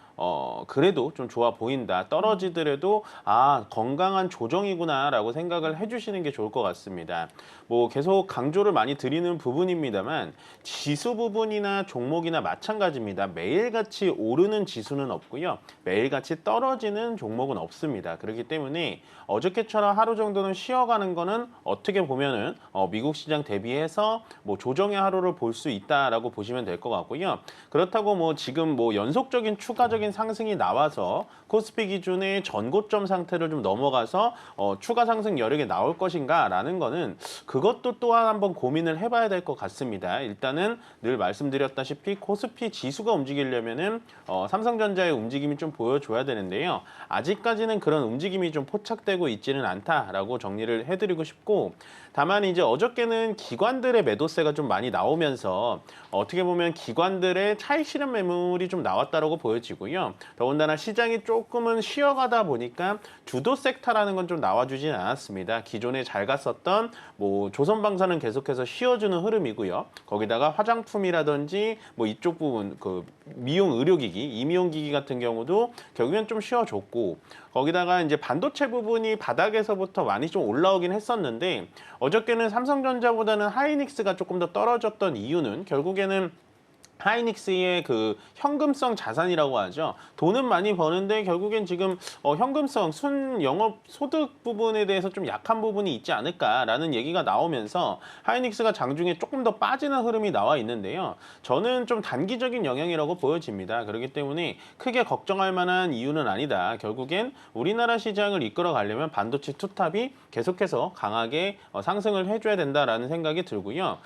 그래도 좀 좋아 보인다. 떨어지더라도 아, 건강한 조정이구나라고 생각을 해주시는 게 좋을 것 같습니다. 뭐 계속 강조를 많이 드리는 부분입니다만 지수 부분이나 종목이나 마찬가지입니다. 매일같이 오르는 지수는 없고요. 매일같이 떨어지는 종목은 없습니다. 그렇기 때문에 어저께처럼 하루 정도는 쉬어가는 거는 어떻게 보면은 미국 시장 대비해서 뭐 조정의 하루를 볼 수 있다라고 보시면 될 것 같고요. 그렇다고 뭐 지금 뭐 연속적인 추가적인 상승이 나와서 코스피 기준의 전고점 상태를 좀 넘어가서 추가 상승 여력이 나올 것인가라는 거는 그것도 또한 한번 고민을 해봐야 될 것 같습니다. 일단은 늘 말씀드렸다시피 코스피 지수가 움직이려면은 삼성전자의 움직임이 좀 보여줘야 되는데요. 아직까지는 그런 움직임이 좀 포착되고 있지는 않다라고 정리를 해드리고 싶고 다만 이제 어저께는 기관들의 매도세가 좀 많이 나오면서 어떻게 보면 기관들의 차익 실현 매물이 좀 나왔다라고 보여지고요. 더군다나 시장이 조금은 쉬어가다 보니까 주도 섹터라는 건 좀 나와주진 않았습니다. 기존에 잘 갔었던 뭐 조선방사는 계속해서 쉬어주는 흐름이고요. 거기다가 화장품이라든지 뭐 이쪽 부분 그 미용 의료기기, 이미용기기 같은 경우도 결국엔 좀 쉬어줬고 거기다가 이제 반도체 부분이 바닥에서부터 많이 좀 올라오긴 했었는데 어저께는 삼성전자보다는 하이닉스가 조금 더 떨어졌던 이유는 결국에는 하이닉스의 그 현금성 자산이라고 하죠. 돈은 많이 버는데 결국엔 지금 현금성, 순 영업 소득 부분에 대해서 좀 약한 부분이 있지 않을까라는 얘기가 나오면서 하이닉스가 장중에 조금 더 빠지는 흐름이 나와 있는데요. 저는 좀 단기적인 영향이라고 보여집니다. 그렇기 때문에 크게 걱정할 만한 이유는 아니다. 결국엔 우리나라 시장을 이끌어 가려면 반도체 투탑이 계속해서 강하게 상승을 해줘야 된다라는 생각이 들고요.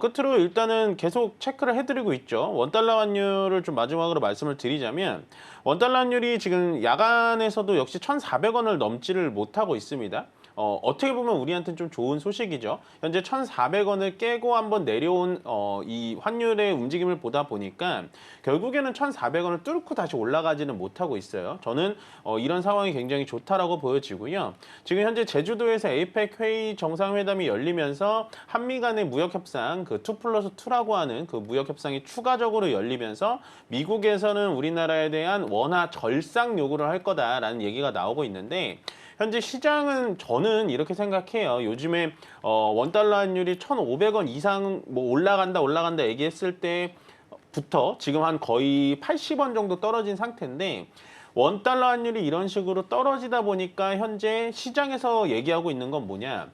끝으로 일단은 계속 체크를 해드리고 있죠. 원달러 환율을 좀 마지막으로 말씀을 드리자면 원달러 환율이 지금 야간에서도 역시 1,400원을 넘지를 못하고 있습니다. 어떻게 보면 우리한테는 좀 좋은 소식이죠. 현재 1,400원을 깨고 한번 내려온 이 환율의 움직임을 보다 보니까 결국에는 1,400원을 뚫고 다시 올라가지는 못하고 있어요. 저는 이런 상황이 굉장히 좋다라고 보여지고요. 지금 현재 제주도에서 에이펙 회의 정상회담이 열리면서 한미 간의 무역협상 그 2+2라고 하는 그 무역협상이 추가적으로 열리면서 미국에서는 우리나라에 대한 원화 절상 요구를 할 거다라는 얘기가 나오고 있는데 현재 시장은 저는 이렇게 생각해요. 요즘에 원달러 환율이 1,500원 이상 뭐 올라간다 얘기했을 때부터 지금 한 거의 80원 정도 떨어진 상태인데 원달러 환율이 이런 식으로 떨어지다 보니까 현재 시장에서 얘기하고 있는 건 뭐냐?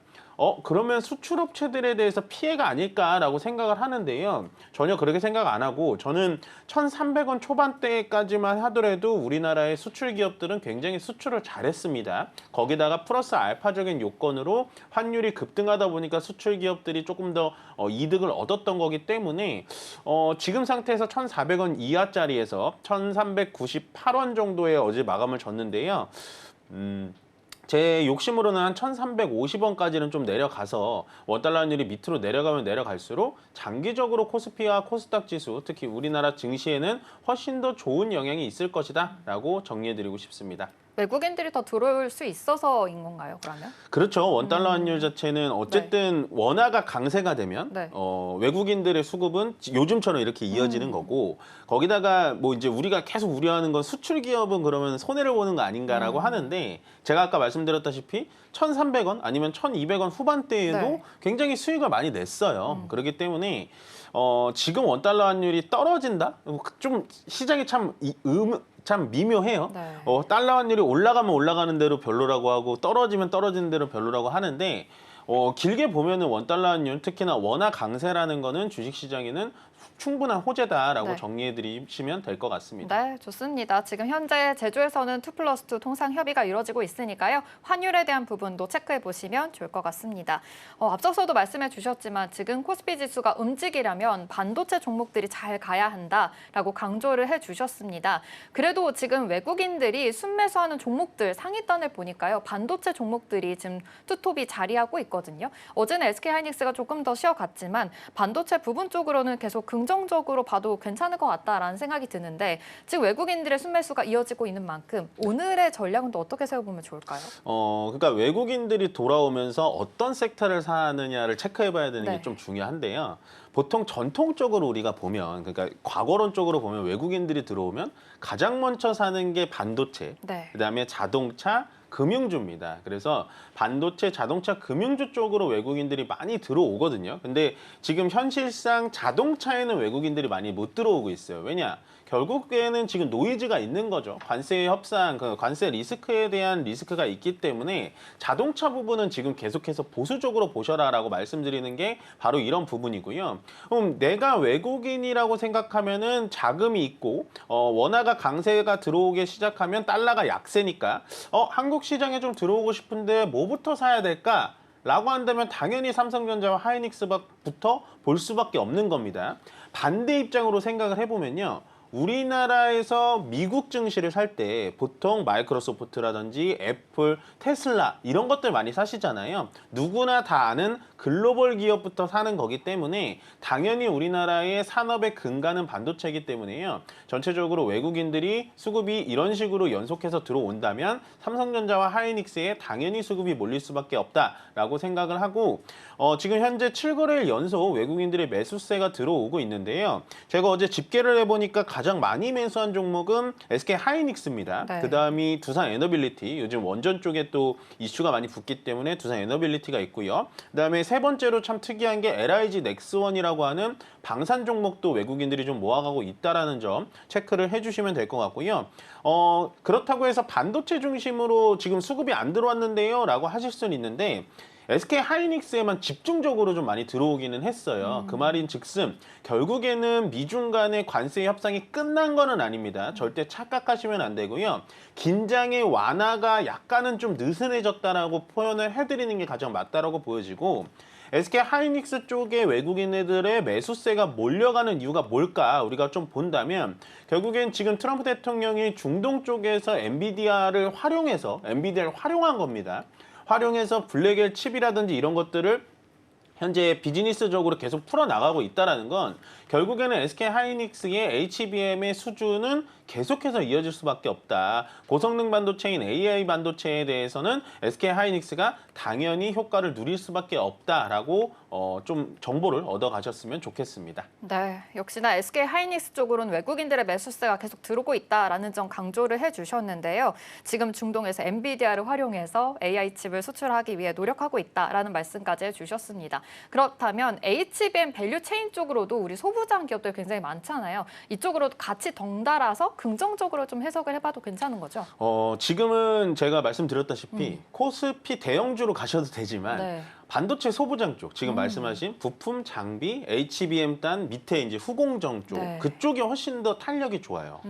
그러면 수출업체들에 대해서 피해가 아닐까라고 생각을 하는데요. 전혀 그렇게 생각 안 하고 저는 1,300원 초반대까지만 하더라도 우리나라의 수출 기업들은 굉장히 수출을 잘했습니다. 거기다가 플러스 알파적인 요건으로 환율이 급등하다 보니까 수출 기업들이 조금 더 이득을 얻었던 거기 때문에 지금 상태에서 1,400원 이하짜리에서 1,398원 정도에 어제 마감을 졌는데요. 제 욕심으로는 한 1,350원까지는 좀 내려가서 원달러 환율이 밑으로 내려가면 내려갈수록 장기적으로 코스피와 코스닥 지수, 특히 우리나라 증시에는 훨씬 더 좋은 영향이 있을 것이다 라고 정리해드리고 싶습니다. 외국인들이 더 들어올 수 있어서인 건가요, 그러면? 그렇죠. 원달러 환율 자체는 어쨌든 원화가 강세가 되면 네. 외국인들의 수급은 요즘처럼 이렇게 이어지는 거고 거기다가 뭐 이제 우리가 계속 우려하는 건 수출 기업은 그러면 손해를 보는 거 아닌가라고 하는데 제가 아까 말씀드렸다시피 1,300원 아니면 1,200원 후반대에도 네. 굉장히 수익을 많이 냈어요. 그렇기 때문에 지금 원달러 환율이 떨어진다? 좀 시장이 참 미묘해요. 네. 달러 환율이 올라가면 올라가는 대로 별로라고 하고 떨어지면 떨어지는 대로 별로라고 하는데 길게 보면은 원달러 환율 특히나 원화 강세라는 거는 주식시장에는 충분한 호재다라고 네. 정리해 드리시면 될 것 같습니다. 네, 좋습니다. 지금 현재 제주에서는 2+2 통상 협의가 이루어지고 있으니까요. 환율에 대한 부분도 체크해 보시면 좋을 것 같습니다. 앞서서도 말씀해 주셨지만 지금 코스피 지수가 움직이려면 반도체 종목들이 잘 가야 한다라고 강조를 해 주셨습니다. 그래도 지금 외국인들이 순매수하는 종목들 상위단을 보니까요. 반도체 종목들이 지금 투톱이 자리하고 있거든요. 어제는 SK하이닉스가 조금 더 쉬어갔지만 반도체 부분 쪽으로는 계속 긍정적으로 봐도 괜찮을 것 같다라는 생각이 드는데 지금 외국인들의 순매수가 이어지고 있는 만큼 오늘의 전략은 또 어떻게 세워보면 좋을까요? 그러니까 외국인들이 돌아오면서 어떤 섹터를 사느냐를 체크해봐야 되는 네. 게 좀 중요한데요. 보통 전통적으로 우리가 보면, 그러니까 과거론적으로 보면 외국인들이 들어오면 가장 먼저 사는 게 반도체, 네. 그다음에 자동차, 금융주입니다. 그래서 반도체, 자동차, 금융주 쪽으로 외국인들이 많이 들어오거든요. 근데 지금 현실상 자동차에는 외국인들이 많이 못 들어오고 있어요. 왜냐? 결국에는 지금 노이즈가 있는 거죠. 관세 협상, 그 관세 리스크에 대한 리스크가 있기 때문에 자동차 부분은 지금 계속해서 보수적으로 보셔라라고 말씀드리는 게 바로 이런 부분이고요. 그럼 내가 외국인이라고 생각하면은 자금이 있고 원화가 강세가 들어오기 시작하면 달러가 약세니까 한국 시장에 좀 들어오고 싶은데 뭐부터 사야 될까? 라고 한다면 당연히 삼성전자와 하이닉스부터 볼 수밖에 없는 겁니다. 반대 입장으로 생각을 해보면요. 우리나라에서 미국 증시를 살 때 보통 마이크로소프트라든지 애플, 테슬라 이런 것들 많이 사시잖아요. 누구나 다 아는 글로벌 기업부터 사는 거기 때문에 당연히 우리나라의 산업의 근간은 반도체이기 때문에요. 전체적으로 외국인들이 수급이 이런 식으로 연속해서 들어온다면 삼성전자와 하이닉스에 당연히 수급이 몰릴 수밖에 없다라고 생각을 하고 지금 현재 7거래일 연속 외국인들의 매수세가 들어오고 있는데요. 제가 어제 집계를 해보니까 가장 많이 매수한 종목은 SK 하이닉스입니다. 네. 그다음이 두산 에너빌리티, 요즘 원전 쪽에 또 이슈가 많이 붙기 때문에 두산 에너빌리티가 있고요. 그다음에 세 번째로 참 특이한 게 LIG 넥스원이라고 하는 방산 종목도 외국인들이 좀 모아가고 있다라는 점 체크를 해주시면 될 것 같고요. 그렇다고 해서 반도체 중심으로 지금 수급이 안 들어왔는데요 라고 하실 수는 있는데 SK 하이닉스에만 집중적으로 좀 많이 들어오기는 했어요. 그 말인 즉슨 결국에는 미중 간의 관세 협상이 끝난 거는 아닙니다. 절대 착각하시면 안 되고요. 긴장의 완화가 약간은 좀 느슨해졌다라고 표현을 해드리는 게 가장 맞다라고 보여지고 SK 하이닉스 쪽에 외국인들의 매수세가 몰려가는 이유가 뭘까 우리가 좀 본다면 결국엔 지금 트럼프 대통령이 중동 쪽에서 엔비디아를 활용한 겁니다. 활용해서 블랙엘 칩이라든지 이런 것들을 현재 비즈니스적으로 계속 풀어나가고 있다는 건 결국에는 SK 하이닉스의 HBM의 수준은 계속해서 이어질 수밖에 없다. 고성능 반도체인 AI 반도체에 대해서는 SK 하이닉스가 당연히 효과를 누릴 수밖에 없다라고 좀 정보를 얻어가셨으면 좋겠습니다. 네, 역시나 SK 하이닉스 쪽으로는 외국인들의 매수세가 계속 들어오고 있다라는 점 강조를 해주셨는데요. 지금 중동에서 엔비디아를 활용해서 AI 칩을 수출하기 위해 노력하고 있다라는 말씀까지 해주셨습니다. 그렇다면 HBM 밸류 체인 쪽으로도 우리 소부장 기업들 굉장히 많잖아요. 이쪽으로도 같이 덩달아서 긍정적으로 좀 해석을 해봐도 괜찮은 거죠? 지금은 제가 말씀드렸다시피 코스피 대형주로 가셔도 되지만 네. 반도체 소부장 쪽, 지금 말씀하신 부품, 장비, HBM 단 밑에 이제 후공정 쪽, 네. 그쪽이 훨씬 더 탄력이 좋아요.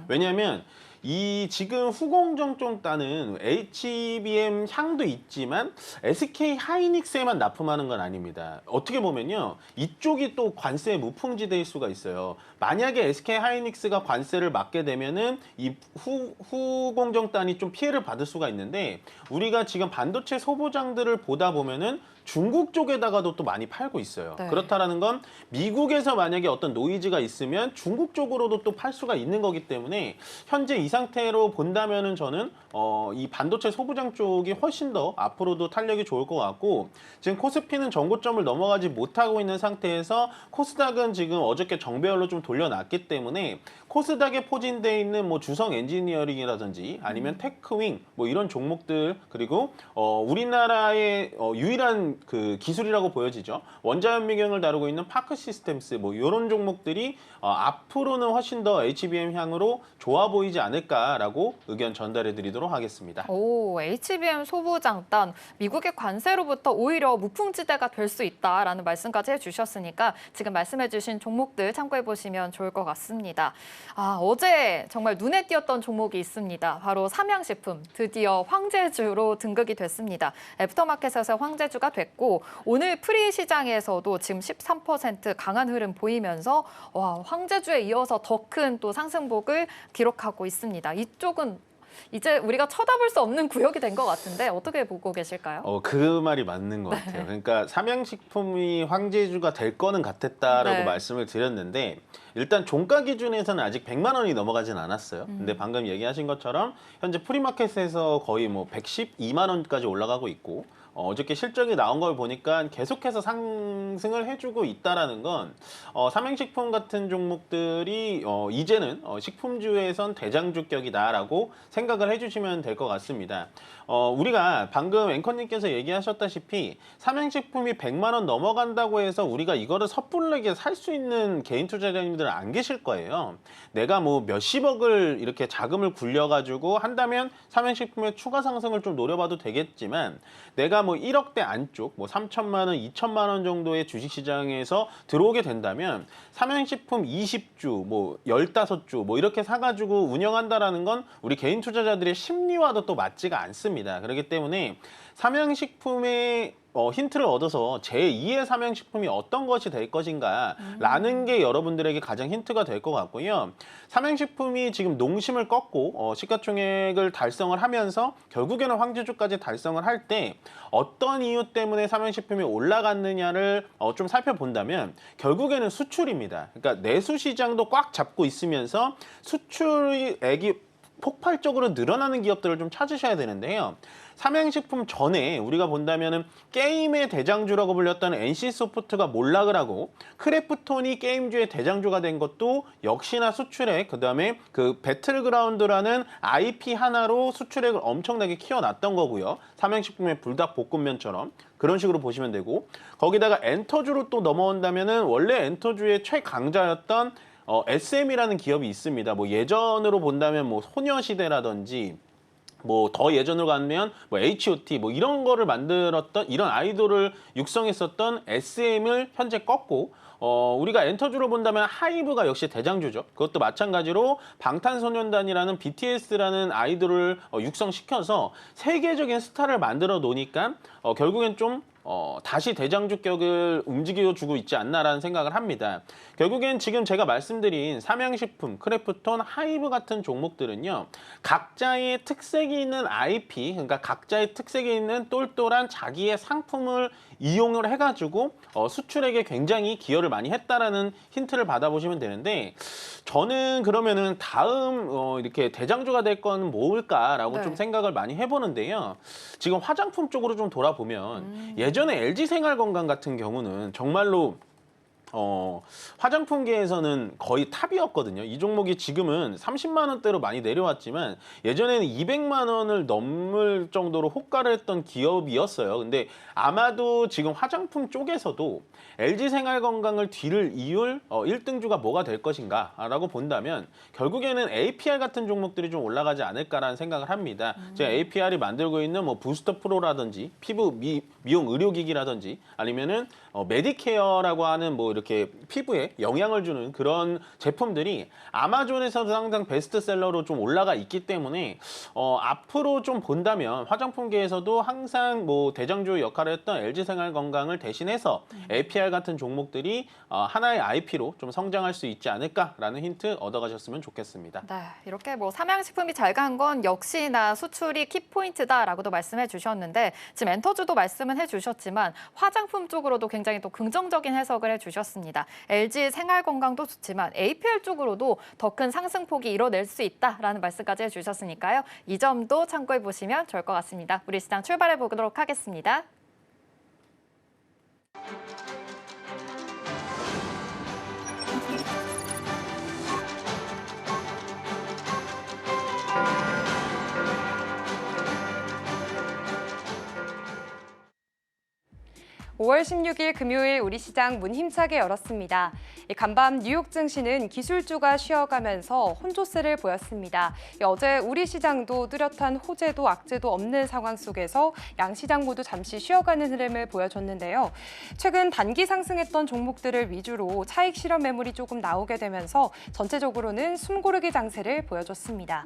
왜냐하면 이 지금 후공정 쪽 단은 HBM 향도 있지만 SK 하이닉스에만 납품하는 건 아닙니다. 어떻게 보면요, 이쪽이 또 관세 무풍지대일 수가 있어요. 만약에 SK 하이닉스가 관세를 맞게 되면은 이 후공정 단이 좀 피해를 받을 수가 있는데 우리가 지금 반도체 소부장들을 보다 보면은 중국 쪽에다가도 또 많이 팔고 있어요. 네. 그렇다라는 건 미국에서 만약에 어떤 노이즈가 있으면 중국 쪽으로도 또 팔 수가 있는 거기 때문에 현재 이 상태로 본다면은 저는 이 반도체 소부장 쪽이 훨씬 더 앞으로도 탄력이 좋을 것 같고, 지금 코스피는 전고점을 넘어가지 못하고 있는 상태에서 코스닥은 지금 어저께 정배열로 좀 돌려놨기 때문에 코스닥에 포진돼 있는 뭐 주성 엔지니어링이라든지 아니면 테크윙 뭐 이런 종목들, 그리고 우리나라의 유일한 그 기술이라고 보여지죠. 원자연미경을 다루고 있는 파크 시스템스 뭐 이런 종목들이 앞으로는 훨씬 더 HBM 향으로 좋아 보이지 않을까라고 의견 전달해 드리도록 하겠습니다. 오, HBM 소부장단, 미국의 관세로부터 오히려 무풍지대가 될 수 있다라는 말씀까지 해주셨으니까 지금 말씀해주신 종목들 참고해보시면 좋을 것 같습니다. 어제 정말 눈에 띄었던 종목이 있습니다. 바로 삼양식품, 드디어 황제주로 등극이 됐습니다. 애프터마켓에서 황제주가 됐고, 오늘 프리 시장에서도 지금 13% 강한 흐름 보이면서 황제주에 이어서 더 큰 또 상승폭을 기록하고 있습니다. 이쪽은 이제 우리가 쳐다볼 수 없는 구역이 된 것 같은데 어떻게 보고 계실까요? 그 말이 맞는 것 같아요. 그러니까 삼양식품이 황제주가 될 거는 같았다라고 네. 말씀을 드렸는데, 일단 종가 기준에서는 아직 100만 원이 넘어가진 않았어요. 근데 방금 얘기하신 것처럼 현재 프리마켓에서 거의 뭐 112만 원까지 올라가고 있고, 어저께 실적이 나온 걸 보니까 계속해서 상승을 해주고 있다라는 건 삼양식품 같은 종목들이 이제는 식품주에선 대장주격이다라고 생각을 해주시면 될 것 같습니다. 우리가 방금 앵커님께서 얘기하셨다시피 삼양식품이 100만 원 넘어간다고 해서 우리가 이거를 섣불르게 살 수 있는 개인 투자자님들은 안 계실 거예요. 내가 뭐 몇십억을 이렇게 자금을 굴려가지고 한다면 삼양식품의 추가 상승을 좀 노려봐도 되겠지만, 내가 뭐 1억대 안쪽, 뭐 3천만 원, 2천만 원 정도의 주식시장에서 들어오게 된다면 삼양식품 20주, 뭐 15주 뭐 이렇게 사가지고 운영한다라는 건 우리 개인 투자자들의 심리와도 또 맞지가 않습니다. 그렇기 때문에 삼양식품의 힌트를 얻어서 제2의 삼양식품이 어떤 것이 될 것인가 라는 게 여러분들에게 가장 힌트가 될 것 같고요. 삼양식품이 지금 농심을 꺾고 시가총액을 달성을 하면서 결국에는 황제주까지 달성을 할 때 어떤 이유 때문에 삼양식품이 올라갔느냐를 좀 살펴본다면 결국에는 수출입니다. 그러니까 내수 시장도 꽉 잡고 있으면서 수출액이 폭발적으로 늘어나는 기업들을 좀 찾으셔야 되는데요. 삼양식품 전에 우리가 본다면은 게임의 대장주라고 불렸던 NC소프트가 몰락을 하고 크래프톤이 게임주의 대장주가 된 것도 역시나 수출액, 그다음에 그 배틀그라운드라는 IP 하나로 수출액을 엄청나게 키워놨던 거고요. 삼양식품의 불닭볶음면처럼 그런 식으로 보시면 되고, 거기다가 엔터주로 또 넘어온다면은 원래 엔터주의 최강자였던 SM이라는 기업이 있습니다. 뭐 예전으로 본다면 뭐 소녀시대라든지 뭐 더 예전으로 가면 뭐 H.O.T 뭐 이런 거를 만들었던, 이런 아이돌을 육성했었던 SM을 현재 꺾고 우리가 엔터주로 본다면 하이브가 역시 대장주죠. 그것도 마찬가지로 방탄소년단이라는 BTS라는 아이돌을 육성시켜서 세계적인 스타를 만들어 놓으니까 결국엔 좀 다시 대장주격을 움직여주고 있지 않나라는 생각을 합니다. 결국엔 지금 제가 말씀드린 삼양식품, 크래프톤, 하이브 같은 종목들은요, 각자의 특색이 있는 IP, 그러니까 각자의 특색이 있는 똘똘한 자기의 상품을 이용을 해가지고 수출액에 굉장히 기여를 많이 했다라는 힌트를 받아보시면 되는데, 저는 그러면은 다음 이렇게 대장주가 될 건 뭘까라고 네. 좀 생각을 많이 해보는데요. 지금 화장품 쪽으로 좀 돌아보면 예전에 LG생활건강 같은 경우는 정말로 화장품계에서는 거의 탑이었거든요. 이 종목이 지금은 30만 원대로 많이 내려왔지만 예전에는 200만 원을 넘을 정도로 호가를 했던 기업이었어요. 근데 아마도 지금 화장품 쪽에서도 LG생활건강을 뒤를 이을 1등주가 뭐가 될 것인가 라고 본다면 결국에는 APR 같은 종목들이 좀 올라가지 않을까라는 생각을 합니다. 제가 APR이 만들고 있는 뭐 부스터 프로라든지 피부 미용 의료기기라든지 아니면은 메디케어라고 하는 뭐 이렇게 피부에 영향을 주는 그런 제품들이 아마존에서도 항상 베스트셀러로 좀 올라가 있기 때문에 앞으로 좀 본다면 화장품계에서도 항상 뭐 대장주 역할을 했던 LG생활건강을 대신해서 APR 같은 종목들이 하나의 IP로 좀 성장할 수 있지 않을까라는 힌트 얻어가셨으면 좋겠습니다. 네, 이렇게 뭐 삼양식품이 잘 간 건 역시나 수출이 키포인트다라고도 말씀해 주셨는데 지금 엔터주도 말씀은 해주셨지만 화장품 쪽으로도 굉장히 또 긍정적인 해석을 해주셨습니다. LG 생활건강도 좋지만 APL 쪽으로도 더 큰 상승폭이 이뤄낼 수 있다라는 말씀까지 해주셨으니까요. 이 점도 참고해 보시면 좋을 것 같습니다. 우리 시장 출발해 보도록 하겠습니다. (5월 16일) 금요일 우리 시장 문 힘차게 열었습니다. 간밤 뉴욕 증시는 기술주가 쉬어가면서 혼조세를 보였습니다. 어제 우리 시장도 뚜렷한 호재도 악재도 없는 상황 속에서 양시장 모두 잠시 쉬어가는 흐름을 보여줬는데요. 최근 단기 상승했던 종목들을 위주로 차익 실현 매물이 조금 나오게 되면서 전체적으로는 숨고르기 장세를 보여줬습니다.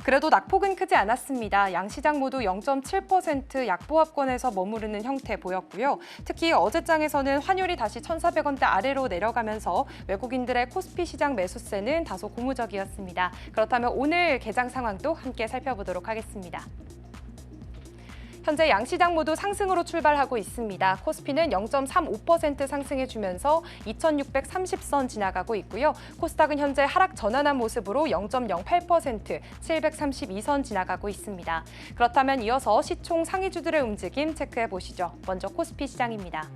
그래도 낙폭은 크지 않았습니다. 양시장 모두 0.7% 약보합권에서 머무르는 형태 보였고요. 특히 어제장에서는 환율이 다시 1,400원대 아래로 내려가면서 외국인들의 코스피 시장 매수세는 다소 고무적이었습니다. 그렇다면 오늘 개장 상황도 함께 살펴보도록 하겠습니다. 현재 양시장 모두 상승으로 출발하고 있습니다. 코스피는 0.35% 상승해주면서 2,630선 지나가고 있고요. 코스닥은 현재 하락 전환한 모습으로 0.08% 732선 지나가고 있습니다. 그렇다면 이어서 시총 상위주들의 움직임 체크해 보시죠. 먼저 코스피 시장입니다.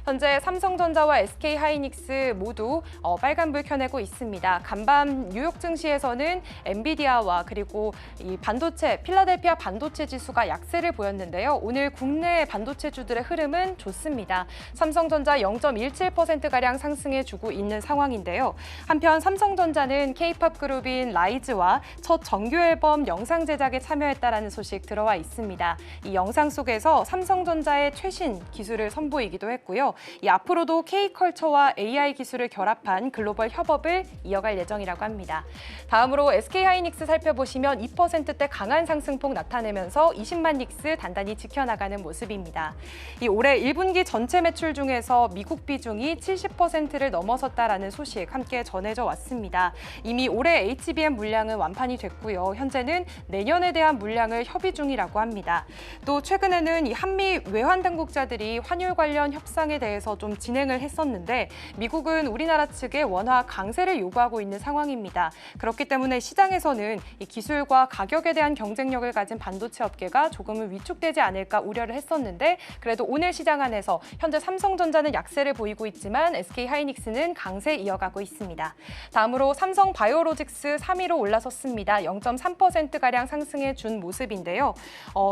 현재 삼성전자와 SK하이닉스 모두 빨간불 켜내고 있습니다. 간밤 뉴욕 증시에서는 엔비디아와 그리고 이 반도체, 필라델피아 반도체 지수가 약세를 보였는데요. 오늘 국내 반도체주들의 흐름은 좋습니다. 삼성전자 0.17%가량 상승해주고 있는 상황인데요. 한편 삼성전자는 K-팝 그룹인 라이즈와 첫 정규 앨범 영상 제작에 참여했다라는 소식 들어와 있습니다. 이 영상 속에서 삼성전자의 최신 기술을 선보이기도 했고요. 이 앞으로도 K컬처와 AI 기술을 결합한 글로벌 협업을 이어갈 예정이라고 합니다. 다음으로 SK하이닉스 살펴보시면 2%대 강한 상승폭 나타내면서 20만 닉스 단단히 지켜나가는 모습입니다. 이 올해 1분기 전체 매출 중에서 미국 비중이 70%를 넘어섰다라는 소식 함께 전해져 왔습니다. 이미 올해 HBM 물량은 완판이 됐고요. 현재는 내년에 대한 물량을 협의 중이라고 합니다. 또 최근에는 이 한미 외환 당국자들이 환율 관련 협상에 대해서 좀 진행을 했었는데 미국은 우리나라 측에 원화 강세를 요구하고 있는 상황입니다. 그렇기 때문에 시장에서는 이 기술과 가격에 대한 경쟁력을 가진 반도체 업계가 조금은 위축되지 않을까 우려를 했었는데 그래도 오늘 시장 안에서 현재 삼성전자는 약세를 보이고 있지만 SK하이닉스는 강세 이어가고 있습니다. 다음으로 삼성바이오로직스 3위로 올라섰습니다. 0.3%가량 상승해 준 모습인데요.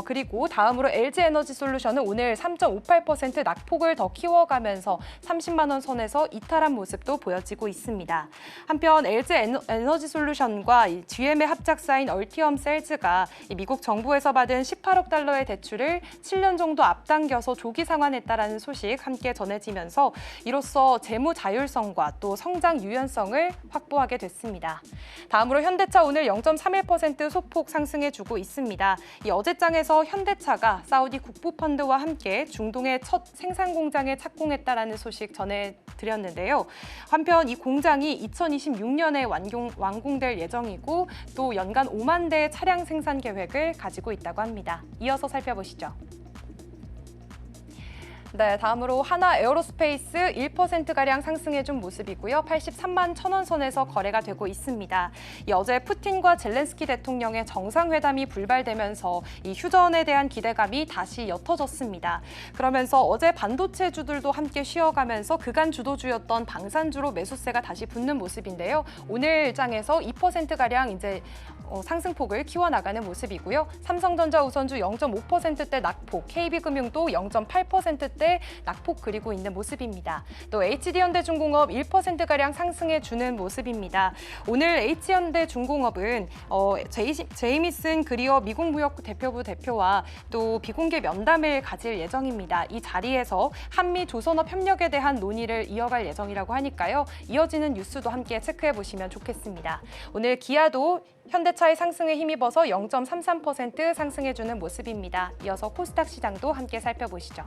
그리고 다음으로 LG에너지솔루션은 오늘 3.58% 낙폭을 더 키워가면서 30만 원 선에서 이탈한 모습도 보여지고 있습니다. 한편 LG에너지솔루션과 GM의 합작사인 얼티엄셀즈가 미국 정부에서 받은 18억 달러의 대출을 7년 정도 앞당겨서 조기 상환했다라는 소식 함께 전해지면서 이로써 재무 자율성과 또 성장 유연성을 확보하게 됐습니다. 다음으로 현대차 오늘 0.31% 소폭 상승해주고 있습니다. 이 어제장에서 현대차가 사우디 국부펀드와 함께 중동의 첫 생산 공장에 착공했다라는 소식 전해드렸는데요. 한편 이 공장이 2026년에 완공될 예정이고 또 연간 5만 대의 차량 생산 계획을 가지고 있다고 합니다. 이어서 살펴보시죠. 네, 다음으로 하나 에어로스페이스 1%가량 상승해준 모습이고요. 83만 1,000원 선에서 거래가 되고 있습니다. 어제 푸틴과 젤렌스키 대통령의 정상회담이 불발되면서 이 휴전에 대한 기대감이 다시 옅어졌습니다. 그러면서 어제 반도체주들도 함께 쉬어가면서 그간 주도주였던 방산주로 매수세가 다시 붙는 모습인데요. 오늘 장에서 2%가량 이제 상승폭을 키워나가는 모습이고요. 삼성전자 우선주 0.5%대 낙폭, KB금융도 0.8%대 낙폭 그리고 있는 모습입니다. 또 HD현대중공업 1%가량 상승해주는 모습입니다. 오늘 H현대중공업은 제이미슨 그리어 미국무역 대표부 대표와 또 비공개 면담을 가질 예정입니다. 이 자리에서 한미 조선업 협력에 대한 논의를 이어갈 예정이라고 하니까요. 이어지는 뉴스도 함께 체크해 보시면 좋겠습니다. 오늘 기아도 현대차의 상승에 힘입어서 0.33% 상승해주는 모습입니다. 이어서 코스닥 시장도 함께 살펴보시죠.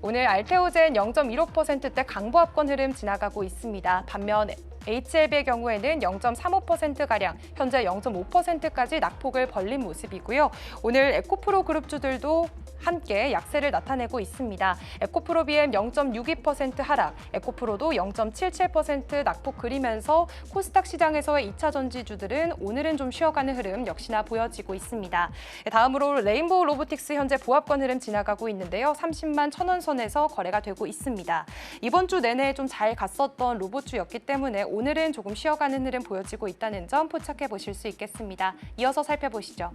오늘 알테오젠 0.15%대 강보합권 흐름 지나가고 있습니다. 반면 HLB의 경우에는 0.35%가량, 현재 0.5%까지 낙폭을 벌린 모습이고요. 오늘 에코프로 그룹주들도 함께 약세를 나타내고 있습니다. 에코프로 BM 0.62% 하락, 에코프로도 0.77% 낙폭 그리면서 코스닥 시장에서의 2차 전지주들은 오늘은 좀 쉬어가는 흐름 역시나 보여지고 있습니다. 다음으로 레인보우 로보틱스 현재 보합권 흐름 지나가고 있는데요. 30만 1,000원 선에서 거래가 되고 있습니다. 이번 주 내내 좀 잘 갔었던 로봇주였기 때문에 오늘은 조금 쉬어가는 흐름 보여지고 있다는 점 포착해 보실 수 있겠습니다. 이어서 살펴보시죠.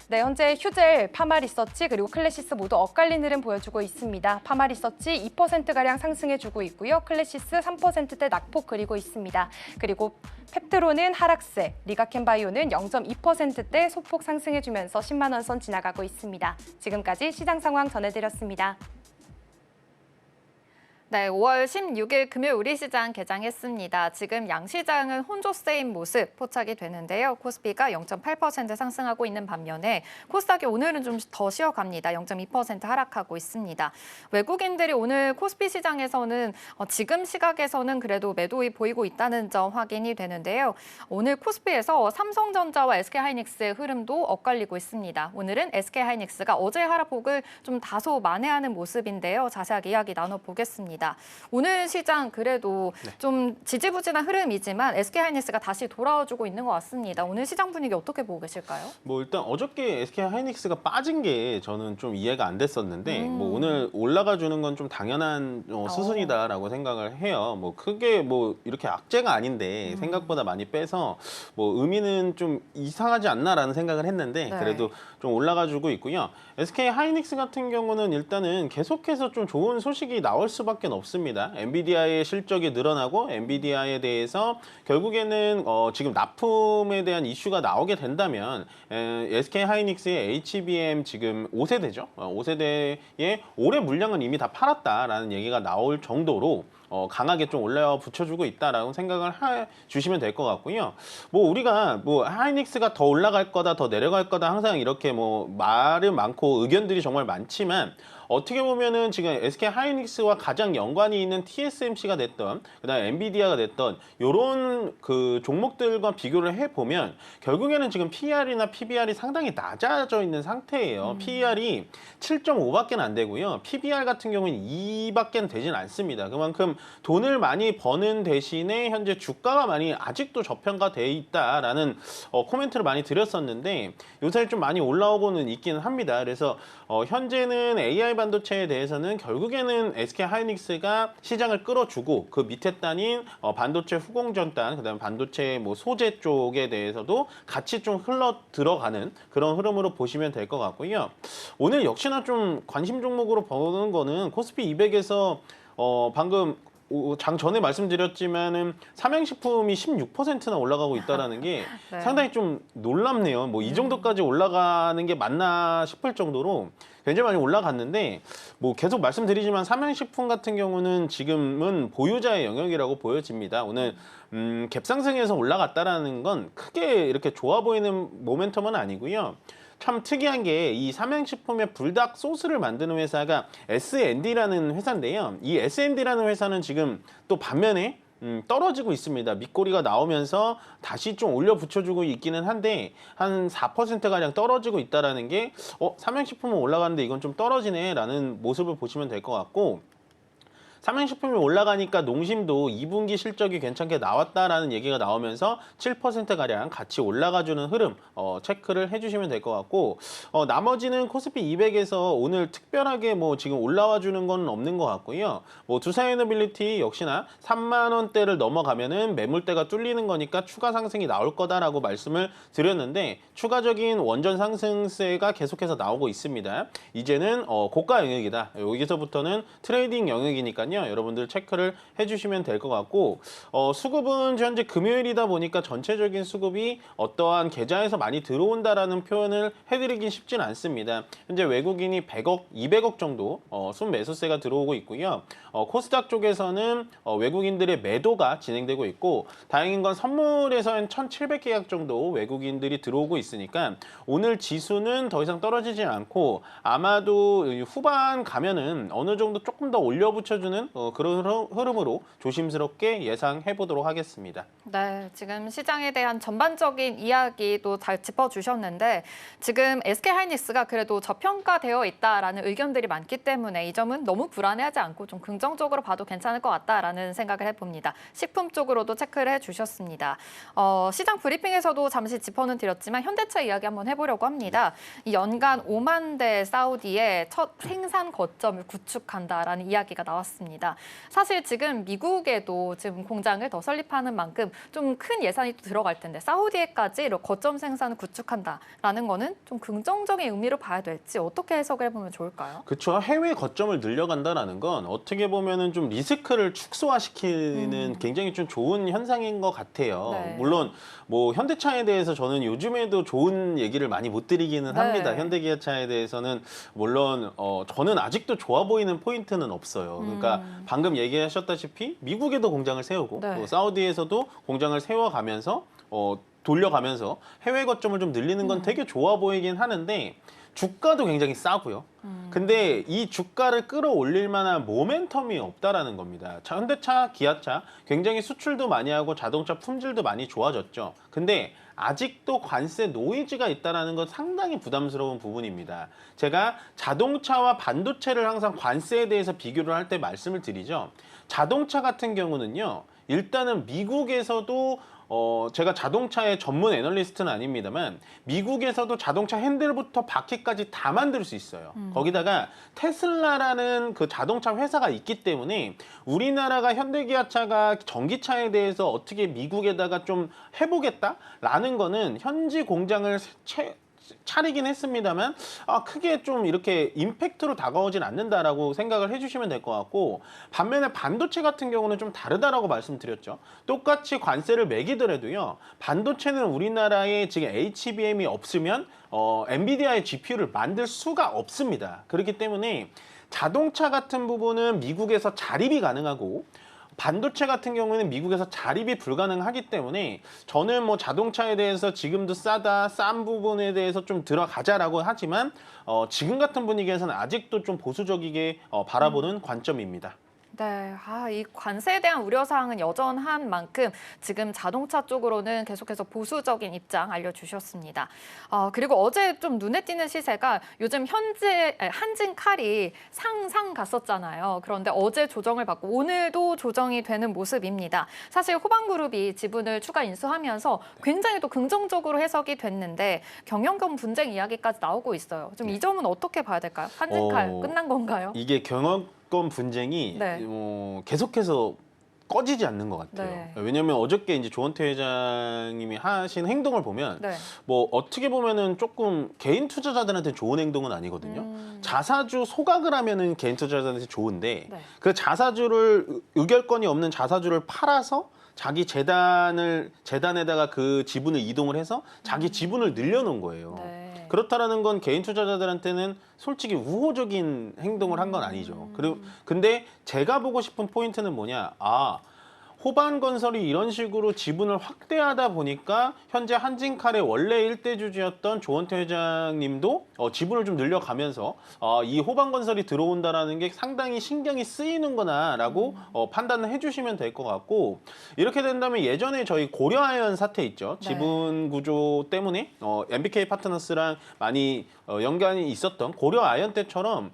네, 현재 휴젤, 파마리서치 그리고 클래시스 모두 엇갈린 흐름 보여주고 있습니다. 파마리서치 2%가량 상승해주고 있고요. 클래시스 3%대 낙폭 그리고 있습니다. 그리고 펩트로는 하락세, 리가켄바이오는 0.2%대 소폭 상승해주면서 10만 원 선 지나가고 있습니다. 지금까지 시장 상황 전해드렸습니다. 네, 5월 16일 금요일 우리시장 개장했습니다. 지금 양시장은 혼조세인 모습 포착이 되는데요. 코스피가 0.8% 상승하고 있는 반면에 코스닥이 오늘은 좀 더 쉬어갑니다. 0.2% 하락하고 있습니다. 외국인들이 오늘 코스피 시장에서는 지금 시각에서는 그래도 매도이 보이고 있다는 점 확인이 되는데요. 오늘 코스피에서 삼성전자와 SK하이닉스의 흐름도 엇갈리고 있습니다. 오늘은 SK하이닉스가 어제 하락폭을 좀 다소 만회하는 모습인데요. 자세하게 이야기 나눠보겠습니다. 오늘 시장 그래도 좀 지지부진한 흐름이지만 SK하이닉스가 다시 돌아와주고 있는 것 같습니다. 오늘 시장 분위기 어떻게 보고 계실까요? 뭐 일단 어저께 SK하이닉스가 빠진 게 저는 좀 이해가 안 됐었는데 뭐 오늘 올라가 주는 건 좀 당연한 수순이다라고 생각을 해요. 뭐 크게 뭐 이렇게 악재가 아닌데 생각보다 많이 빼서 뭐 의미는 좀 이상하지 않나라는 생각을 했는데 그래도 좀 올라가 주고 있고요. SK하이닉스 같은 경우는 일단은 계속해서 좀 좋은 소식이 나올 수밖에 없습니다. 엔비디아의 실적이 늘어나고 엔비디아에 대해서 결국에는 지금 납품에 대한 이슈가 나오게 된다면 SK하이닉스의 HBM 지금 5세대죠. 5세대의 올해 물량은 이미 다 팔았다라는 얘기가 나올 정도로 강하게 좀 올려 붙여주고 있다라고 생각을 주시면 될 것 같고요. 뭐 우리가 뭐 하이닉스가 더 올라갈 거다, 더 내려갈 거다 항상 이렇게 뭐 말은 많고 의견들이 정말 많지만 어떻게 보면은 지금 SK 하이닉스와 가장 연관이 있는 TSMC가 됐던 그다음에 엔비디아가 됐던 요런 그 종목들과 비교를 해보면 결국에는 지금 PER이나 PBR이 상당히 낮아져 있는 상태예요. PER이 7.5밖에 안 되고요. PBR 같은 경우는 2밖에 되진 않습니다. 그만큼 돈을 많이 버는 대신에 현재 주가가 많이 아직도 저평가돼 있다라는 코멘트를 많이 드렸었는데 요새 좀 많이 올라오고는 있기는 합니다. 그래서 현재는 AI 반도체에 대해서는 결국에는 SK 하이닉스가 시장을 끌어주고 그 밑에 단인 반도체 후공정 단, 그다음에 반도체 뭐 소재 쪽에 대해서도 같이 좀 흘러 들어가는 그런 흐름으로 보시면 될 것 같고요. 오늘 역시나 좀 관심 종목으로 보는 거는 코스피 200에서 방금 장 전에 말씀드렸지만은 삼양식품이 16%나 올라가고 있다라는 게 네. 상당히 좀 놀랍네요. 뭐 이 정도까지 올라가는 게 맞나 싶을 정도로 굉장히 많이 올라갔는데 뭐 계속 말씀드리지만 삼양식품 같은 경우는 지금은 보유자의 영역이라고 보여집니다. 오늘 갭상승해서 올라갔다라는 건 크게 이렇게 좋아 보이는 모멘텀은 아니고요. 참 특이한 게 이 삼양식품의 불닭 소스를 만드는 회사가 S&D라는 회사인데요. 이 S&D라는 회사는 지금 또 반면에 떨어지고 있습니다. 밑꼬리가 나오면서 다시 좀 올려 붙여주고 있기는 한데 한 4%가량 떨어지고 있다는 게 삼양식품은 올라가는데 이건 좀 떨어지네 라는 모습을 보시면 될 것 같고 삼양식품이 올라가니까 농심도 2분기 실적이 괜찮게 나왔다라는 얘기가 나오면서 7%가량 같이 올라가주는 흐름 체크를 해주시면 될 것 같고 나머지는 코스피 200에서 오늘 특별하게 뭐 지금 올라와 주는 건 없는 것 같고요. 뭐 두산에너빌리티 역시나 3만 원대를 넘어가면은 매물대가 뚫리는 거니까 추가 상승이 나올 거다라고 말씀을 드렸는데 추가적인 원전 상승세가 계속해서 나오고 있습니다. 이제는 고가 영역이다. 여기서부터는 트레이딩 영역이니까요. 여러분들 체크를 해주시면 될 것 같고 수급은 현재 금요일이다 보니까 전체적인 수급이 어떠한 계좌에서 많이 들어온다라는 표현을 해드리긴 쉽진 않습니다. 현재 외국인이 100억, 200억 정도 순매수세가 들어오고 있고요. 코스닥 쪽에서는 외국인들의 매도가 진행되고 있고 다행인 건 선물에서는 1,700계약 정도 외국인들이 들어오고 있으니까 오늘 지수는 더 이상 떨어지지 않고 아마도 후반 가면은 어느 정도 조금 더 올려붙여주는 그런 흐름으로 조심스럽게 예상해 보도록 하겠습니다. 네, 지금 시장에 대한 전반적인 이야기도 잘 짚어주셨는데 지금 SK하이닉스가 그래도 저평가되어 있다라는 의견들이 많기 때문에 이 점은 너무 불안해하지 않고 좀 긍정적으로 봐도 괜찮을 것 같다라는 생각을 해봅니다. 식품 쪽으로도 체크를 해주셨습니다. 시장 브리핑에서도 잠시 짚어는 드렸지만 현대차 이야기 한번 해보려고 합니다. 이 연간 5만 대 사우디의 첫 생산 거점을 구축한다라는 이야기가 나왔습니다. 사실 지금 미국에도 지금 공장을 더 설립하는 만큼 좀 큰 예산이 또 들어갈 텐데 사우디에까지 이런 거점 생산을 구축한다라는 거는 좀 긍정적인 의미로 봐야 될지 어떻게 해석을 해보면 좋을까요? 그렇죠. 해외 거점을 늘려간다라는 건 어떻게 보면은 좀 리스크를 축소화시키는 굉장히 좀 좋은 현상인 것 같아요. 네. 물론 뭐 현대차에 대해서 저는 요즘에도 좋은 얘기를 많이 못 드리기는 네. 합니다. 현대기아차에 대해서는 물론 저는 아직도 좋아 보이는 포인트는 없어요. 그러니까 방금 얘기하셨다시피 미국에도 공장을 세우고 네. 또 사우디에서도 공장을 세워가면서 돌려가면서 해외 거점을 좀 늘리는 건 되게 좋아 보이긴 하는데 주가도 굉장히 싸고요. 근데 이 주가를 끌어올릴 만한 모멘텀이 없다라는 겁니다. 현대차, 기아차 굉장히 수출도 많이 하고 자동차 품질도 많이 좋아졌죠. 근데 아직도 관세 노이즈가 있다는 건 상당히 부담스러운 부분입니다. 제가 자동차와 반도체를 항상 관세에 대해서 비교를 할 때 말씀을 드리죠. 자동차 같은 경우는요. 일단은 미국에서도 제가 자동차의 전문 애널리스트는 아닙니다만 미국에서도 자동차 핸들부터 바퀴까지 다 만들 수 있어요. 거기다가 테슬라라는 그 자동차 회사가 있기 때문에 우리나라가 현대기아차가 전기차에 대해서 어떻게 미국에다가 좀 해보겠다라는 거는 현지 공장을 차리긴 했습니다만 크게 좀 이렇게 임팩트로 다가오진 않는다라고 생각을 해주시면 될 것 같고 반면에 반도체 같은 경우는 좀 다르다라고 말씀드렸죠. 똑같이 관세를 매기더라도요. 반도체는 우리나라에 지금 HBM이 없으면 엔비디아의 GPU를 만들 수가 없습니다. 그렇기 때문에 자동차 같은 부분은 미국에서 자립이 가능하고 반도체 같은 경우에는 미국에서 자립이 불가능하기 때문에 저는 뭐 자동차에 대해서 지금도 싼 부분에 대해서 좀 들어가자라고 하지만 지금 같은 분위기에서는 아직도 좀 보수적이게 바라보는 관점입니다. 네, 이 관세에 대한 우려사항은 여전한 만큼 지금 자동차 쪽으로는 계속해서 보수적인 입장 알려주셨습니다. 그리고 어제 좀 눈에 띄는 시세가 요즘 한진칼이 상상 갔었잖아요. 그런데 어제 조정을 받고 오늘도 조정이 되는 모습입니다. 사실 호방그룹이 지분을 추가 인수하면서 굉장히 또 긍정적으로 해석이 됐는데 경영권 분쟁 이야기까지 나오고 있어요. 좀 이 점은 어떻게 봐야 될까요? 한진칼 끝난 건가요? 이게 경영권 분쟁이 네. 계속해서 꺼지지 않는 것 같아요. 네. 왜냐하면 어저께 이제 조원태 회장님이 하신 행동을 보면 네. 뭐 어떻게 보면은 조금 개인 투자자들한테 좋은 행동은 아니거든요. 자사주 소각을 하면은 개인 투자자들한테 좋은데 네. 그 자사주를 의결권이 없는 자사주를 팔아서 자기 재단에다가 그 지분을 이동을 해서 자기 지분을 늘려놓은 거예요. 네. 그렇다라는 건 개인 투자자들한테는 솔직히 우호적인 행동을 한 건 아니죠. 그리고 근데 제가 보고 싶은 포인트는 뭐냐? 호반 건설이 이런 식으로 지분을 확대하다 보니까 현재 한진칼의 원래 일대 주주였던 조원태 회장님도 지분을 좀 늘려가면서 이 호반 건설이 들어온다라는 게 상당히 신경이 쓰이는구나라고 판단을 해주시면 될 것 같고, 이렇게 된다면 예전에 저희 고려아연 사태 있죠. 네. 지분 구조 때문에 MBK 파트너스랑 많이 연관이 있었던 고려아연 때처럼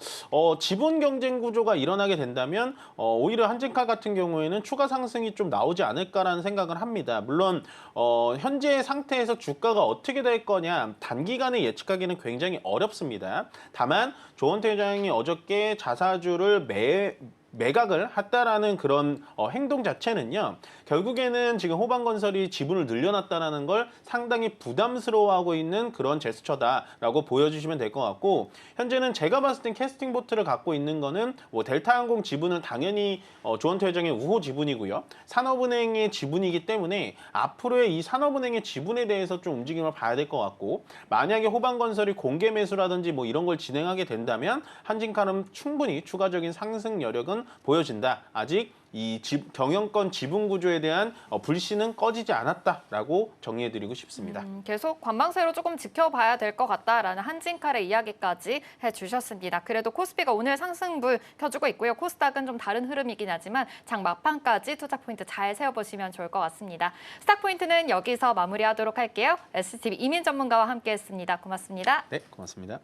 지분 경쟁 구조가 일어나게 된다면 오히려 한진칼 같은 경우에는 추가 상승이 좀 나오지 않을까라는 생각을 합니다. 물론 현재 상태에서 주가가 어떻게 될 거냐 단기간에 예측하기는 굉장히 어렵습니다. 다만 조원태 회장이 어저께 자사주를 매각을 했다라는 그런 행동 자체는요, 결국에는 지금 호반건설이 지분을 늘려놨다는 걸 상당히 부담스러워하고 있는 그런 제스처다라고 보여주시면 될 것 같고, 현재는 제가 봤을 땐 캐스팅 보트를 갖고 있는 거는 뭐 델타항공 지분은 당연히 조원태 회장의 우호 지분이고요, 산업은행의 지분이기 때문에 앞으로의 이 산업은행의 지분에 대해서 좀 움직임을 봐야 될 것 같고, 만약에 호반건설이 공개 매수라든지 뭐 이런 걸 진행하게 된다면 한진칼은 충분히 추가적인 상승 여력은 보여진다. 아직 이 경영권 지분 구조에 대한 불씨는 꺼지지 않았다라고 정리해드리고 싶습니다. 계속 관망세로 조금 지켜봐야 될 것 같다라는 한진칼의 이야기까지 해주셨습니다. 그래도 코스피가 오늘 상승불 켜주고 있고요. 코스닥은 좀 다른 흐름이긴 하지만 장 막판까지 투자 포인트 잘 세워보시면 좋을 것 같습니다. 스탁 포인트는 여기서 마무리하도록 할게요. SCB 이민 전문가와 함께했습니다. 고맙습니다. 네, 고맙습니다.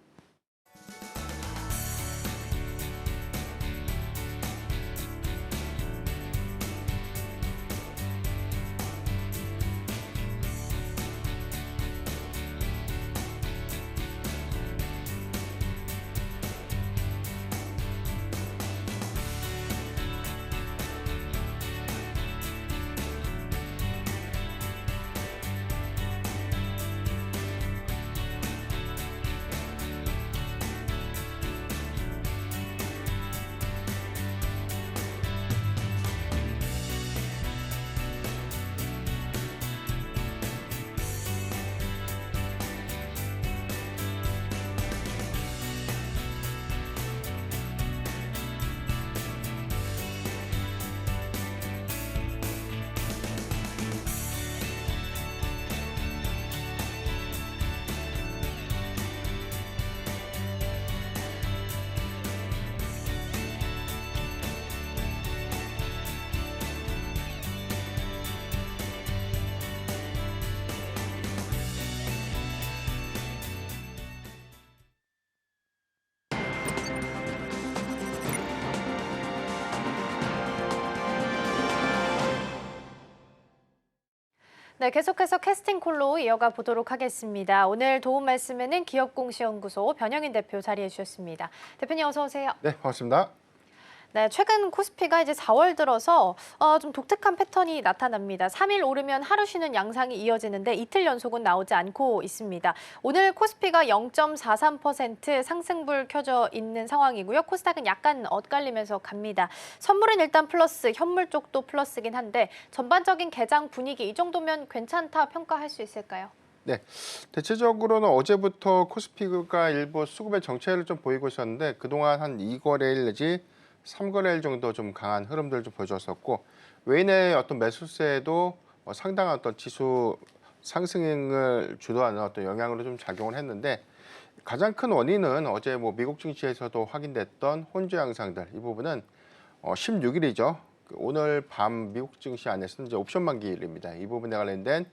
네, 계속해서 캐스팅콜로 이어가 보도록 하겠습니다. 오늘 도움 말씀에는 기업공시연구소 변영인 대표 자리해 주셨습니다. 대표님 어서 오세요. 네, 반갑습니다. 네, 최근 코스피가 이제 4월 들어서 좀 독특한 패턴이 나타납니다. 3일 오르면 하루 쉬는 양상이 이어지는데 이틀 연속은 나오지 않고 있습니다. 오늘 코스피가 0.43% 상승불 켜져 있는 상황이고요. 코스닥은 약간 엇갈리면서 갑니다. 선물은 일단 플러스, 현물 쪽도 플러스긴 한데 전반적인 개장 분위기 이 정도면 괜찮다 평가할 수 있을까요? 네, 대체적으로는 어제부터 코스피가 일부 수급의 정체를 좀 보이고 있었는데 그동안 한 2거래일 내지 3거래일 정도 좀 강한 흐름들을 좀 보여줬었고, 외인의 어떤 매수세도 상당한 어떤 지수 상승을 주도하는 어떤 영향으로 좀 작용을 했는데, 가장 큰 원인은 어제 뭐 미국 증시에서도 확인됐던 혼조 양상들, 이 부분은 16일이죠. 오늘 밤 미국 증시 안에서는 이제 옵션 만기일입니다. 이 부분에 관련된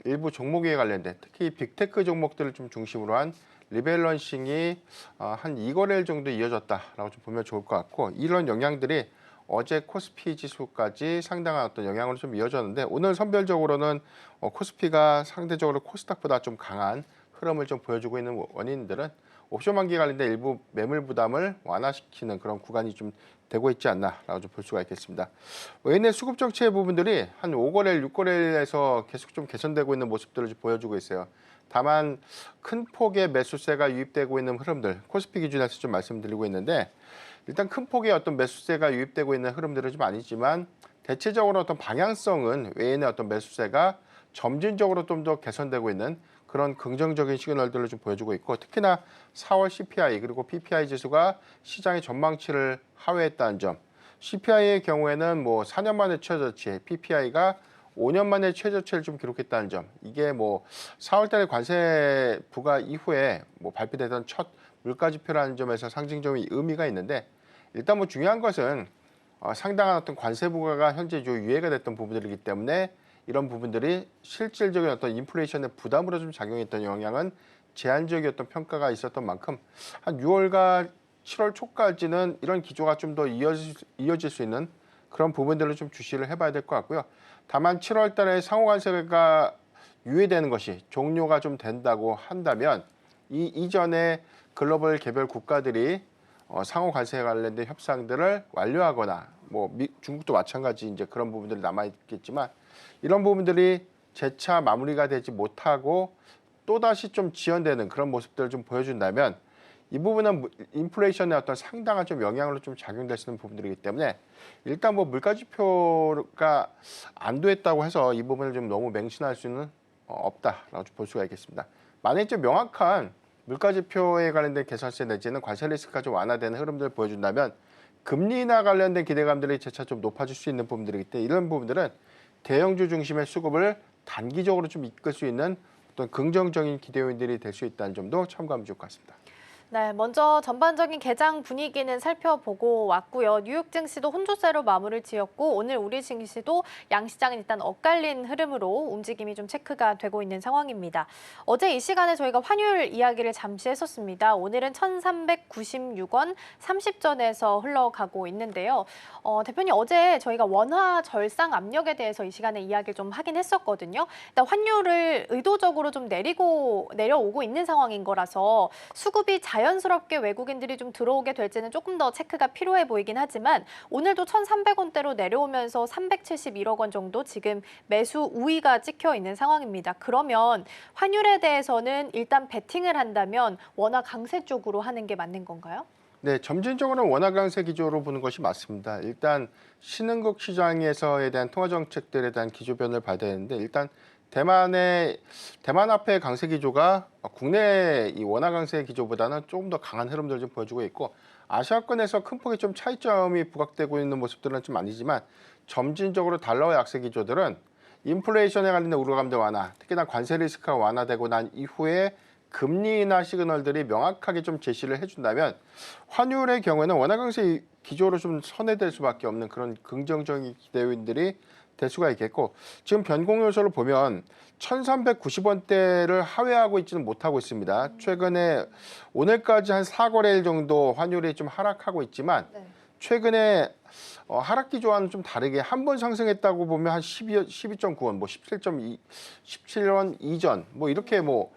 일부 종목에 관련된 특히 빅테크 종목들을 좀 중심으로 한 리밸런싱이 한 2거래일 정도 이어졌다라고 좀 보면 좋을 것 같고, 이런 영향들이 어제 코스피 지수까지 상당한 어떤 영향으로 좀 이어졌는데, 오늘 선별적으로는 코스피가 상대적으로 코스닥보다 좀 강한 흐름을 좀 보여주고 있는 원인들은 옵션 만기 관련된 일부 매물 부담을 완화시키는 그런 구간이 좀 되고 있지 않나라고 좀 볼 수가 있겠습니다. 외인의 수급 정체 부분들이 한 5거래일, 6거래일에서 계속 좀 개선되고 있는 모습들을 좀 보여주고 있어요. 다만 큰 폭의 매수세가 유입되고 있는 흐름들, 코스피 기준에서 좀 말씀드리고 있는데, 일단 큰 폭의 어떤 매수세가 유입되고 있는 흐름들은 좀 아니지만 대체적으로 어떤 방향성은 외인의 어떤 매수세가 점진적으로 좀 더 개선되고 있는 그런 긍정적인 시그널들을 좀 보여주고 있고, 특히나 4월 CPI 그리고 PPI 지수가 시장의 전망치를 하회했다는 점, CPI의 경우에는 뭐 4년 만에 최저치, PPI가 5년 만에 최저치를 좀 기록했다는 점. 이게 뭐 4월달에 관세 부과 이후에 뭐 발표되던 첫 물가지표라는 점에서 상징적인 의미가 있는데 일단 뭐 중요한 것은 상당한 어떤 관세 부과가 현재 유예가 됐던 부분들이기 때문에 이런 부분들이 실질적인 어떤 인플레이션의 부담으로 좀 작용했던 영향은 제한적이었던 평가가 있었던 만큼 한 6월과 7월 초까지는 이런 기조가 좀 더 이어질 수 있는 그런 부분들을 좀 주시를 해봐야 될 것 같고요. 다만 7월 달에 상호관세가 유예되는 것이 종료가 좀 된다고 한다면 이전에 글로벌 개별 국가들이 상호관세에 관련된 협상들을 완료하거나 뭐 중국도 마찬가지 이제 그런 부분들이 남아 있겠지만 이런 부분들이 재차 마무리가 되지 못하고 또다시 좀 지연되는 그런 모습들을 좀 보여준다면 이 부분은 인플레이션의 어떤 상당한 좀 영향으로 좀 작용될 수 있는 부분들이기 때문에 일단 뭐 물가지표가 안 됐다고 해서 이 부분을 좀 너무 맹신할 수는 없다라고 볼 수가 있겠습니다. 만약에 좀 명확한 물가지표에 관련된 개선세 내지는 관세 리스크가 좀 완화되는 흐름들을 보여준다면 금리 인하 관련된 기대감들이 재차 좀 높아질 수 있는 부분들이기 때문에 이런 부분들은 대형주 중심의 수급을 단기적으로 좀 이끌 수 있는 어떤 긍정적인 기대 요인들이 될 수 있다는 점도 참고하면 좋을 것 같습니다. 네, 먼저 전반적인 개장 분위기는 살펴보고 왔고요. 뉴욕 증시도 혼조세로 마무리를 지었고 오늘 우리 증시도 양시장은 일단 엇갈린 흐름으로 움직임이 좀 체크가 되고 있는 상황입니다. 어제 이 시간에 저희가 환율 이야기를 잠시 했었습니다. 오늘은 1,396원 30전에서 흘러가고 있는데요. 대표님 어제 저희가 원화 절상 압력에 대해서 이 시간에 이야기를 좀 하긴 했었거든요. 일단 환율을 의도적으로 좀 내려오고 있는 상황인 거라서 수급이 자연스럽게 외국인들이 좀 들어오게 될지는 조금 더 체크가 필요해 보이긴 하지만 오늘도 1,300원대로 내려오면서 371억 원 정도 지금 매수 우위가 찍혀 있는 상황입니다. 그러면 환율에 대해서는 일단 베팅을 한다면 원화 강세 쪽으로 하는 게 맞는 건가요? 네, 점진적으로는 원화 강세 기조로 보는 것이 맞습니다. 일단 신흥국 시장에서에 대한 통화 정책들에 대한 기조 변을 봐야 되는데 일단 대만 앞의 강세 기조가 국내 이 원화 강세 기조보다는 조금 더 강한 흐름들을 좀 보여주고 있고 아시아권에서 큰 폭의 좀 차이점이 부각되고 있는 모습들은 좀 아니지만 점진적으로 달러의 약세 기조들은 인플레이션에 관련된 우려감들 완화, 특히나 관세 리스크가 완화되고 난 이후에 금리 인하 시그널들이 명확하게 좀 제시를 해준다면 환율의 경우에는 원화 강세 기조로 좀 선회될 수밖에 없는 그런 긍정적인 기대 요인들이 될 수가 있겠고 지금 변공 요소를 보면 1,390원대를 하회하고 있지는 못하고 있습니다. 최근에 오늘까지 한 4거래일 정도 환율이 좀 하락하고 있지만 최근에 하락 기조와는 좀 다르게 한 번 상승했다고 보면 한 12.9원, 뭐 17원 이전 뭐 이렇게 뭐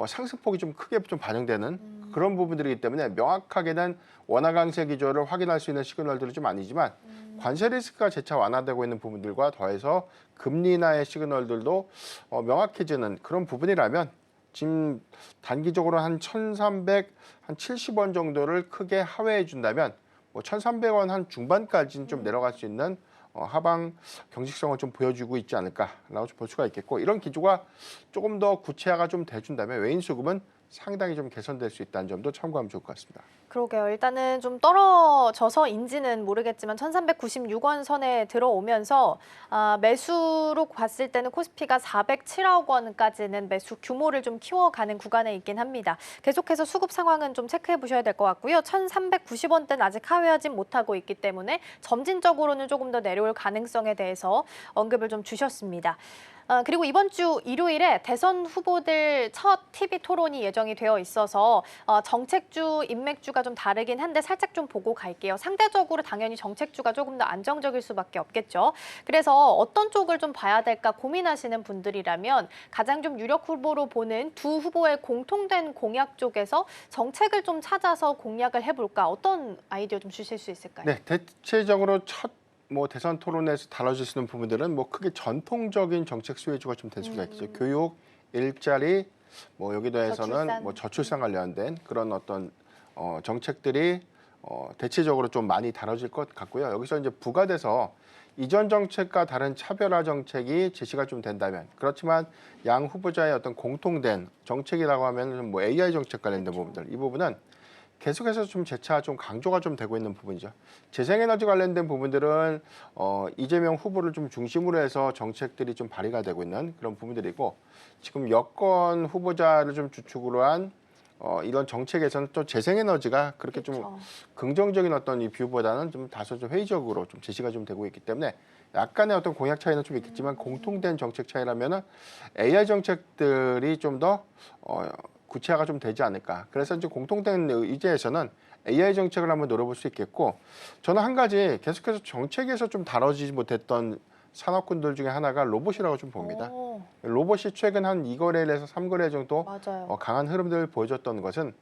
상승폭이 좀 크게 좀 반영되는 그런 부분들이기 때문에 명확하게는 원화 강세 기조를 확인할 수 있는 시그널들은 좀 아니지만 관세 리스크가 재차 완화되고 있는 부분들과 더해서 금리 인하의 시그널들도 명확해지는 그런 부분이라면 지금 단기적으로 한 1,370원 정도를 크게 하회해 준다면 뭐 1,300원 한 중반까지는 좀 내려갈 수 있는 하방 경직성을 좀 보여주고 있지 않을까라고 볼 수가 있겠고 이런 기조가 조금 더 구체화가 좀 돼준다면 외인 수급은 상당히 좀 개선될 수 있다는 점도 참고하면 좋을 것 같습니다. 그러게요. 일단은 좀 떨어져서인지는 모르겠지만 1,396원 선에 들어오면서 매수로 봤을 때는 코스피가 407억 원까지는 매수 규모를 좀 키워가는 구간에 있긴 합니다. 계속해서 수급 상황은 좀 체크해 보셔야 될 것 같고요. 1,390원대는 아직 하회하진 못하고 있기 때문에 점진적으로는 조금 더 내려올 가능성에 대해서 언급을 좀 주셨습니다. 그리고 이번 주 일요일에 대선 후보들 첫 TV 토론이 예정이 되어 있어서 정책주, 인맥주가 좀 다르긴 한데 살짝 좀 보고 갈게요. 상대적으로 당연히 정책주가 조금 더 안정적일 수밖에 없겠죠. 그래서 어떤 쪽을 좀 봐야 될까 고민하시는 분들이라면 가장 좀 유력 후보로 보는 두 후보의 공통된 공약 쪽에서 정책을 좀 찾아서 공략을 해볼까? 어떤 아이디어 좀 주실 수 있을까요? 네, 대체적으로 첫 대선 토론에서 다뤄질 수 있는 부분들은 뭐 크게 전통적인 정책 수혜주가 좀 될 수가 있죠. 교육, 일자리, 뭐 여기 더해서는 저출산 관련된 그런 어떤 정책들이 대체적으로 좀 많이 다뤄질 것 같고요. 여기서 이제 부과돼서 이전 정책과 다른 차별화 정책이 제시가 좀 된다면 그렇지만 양 후보자의 어떤 공통된 정책이라고 하면 뭐 AI 정책 관련된 부분들 이 부분은 계속해서 좀 재차 좀 강조가 좀 되고 있는 부분이죠. 재생에너지 관련된 부분들은 이재명 후보를 좀 중심으로 해서 정책들이 좀 발의가 되고 있는 그런 부분들이고, 지금 여권 후보자를 좀 주축으로 한 이런 정책에서는 또 재생에너지가 그렇게 좀 그렇죠. 긍정적인 어떤 이 뷰보다는 좀 다소 좀 회의적으로 좀 제시가 좀 되고 있기 때문에 약간의 어떤 공약 차이는 좀 있겠지만 공통된 정책 차이라면은 AI 정책들이 좀 더 구체화가 좀 되지 않을까. 그래서 이제 공통된 의제에서는 AI 정책을 한번 노려볼 수 있겠고, 저는 한 가지 계속해서 정책에서 좀 다뤄지지 못했던 산업군들 중에 하나가 로봇이라고 좀 봅니다. 오, 로봇이 최근 한 2거래일에서 3거래 정도 맞아요. 강한 흐름들을 보여줬던 것은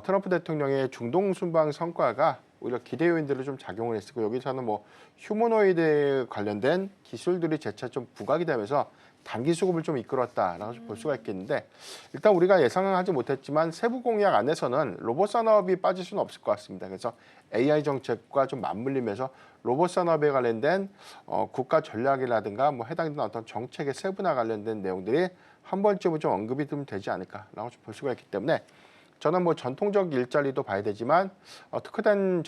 트럼프 대통령의 중동 순방 성과가 오히려 기대 요인들을 좀 작용을 했고, 여기서는 뭐 휴머노이드 관련된 기술들이 재차 좀 부각이 되면서 단기 수급을 좀 이끌었다라고 볼 수가 있겠는데, 일단 우리가 예상은 하지 못했지만 세부 공약 안에서는 로봇 산업이 빠질 수는 없을 것 같습니다. 그래서 AI 정책과 좀 맞물리면서 로봇 산업에 관련된 국가 전략이라든가 뭐 해당되는 어떤 정책의 세분화 관련된 내용들이 한 번쯤은 좀 언급이 좀 되지 않을까라고 좀 볼 수가 있기 때문에, 저는 뭐 전통적 일자리도 봐야 되지만 특화된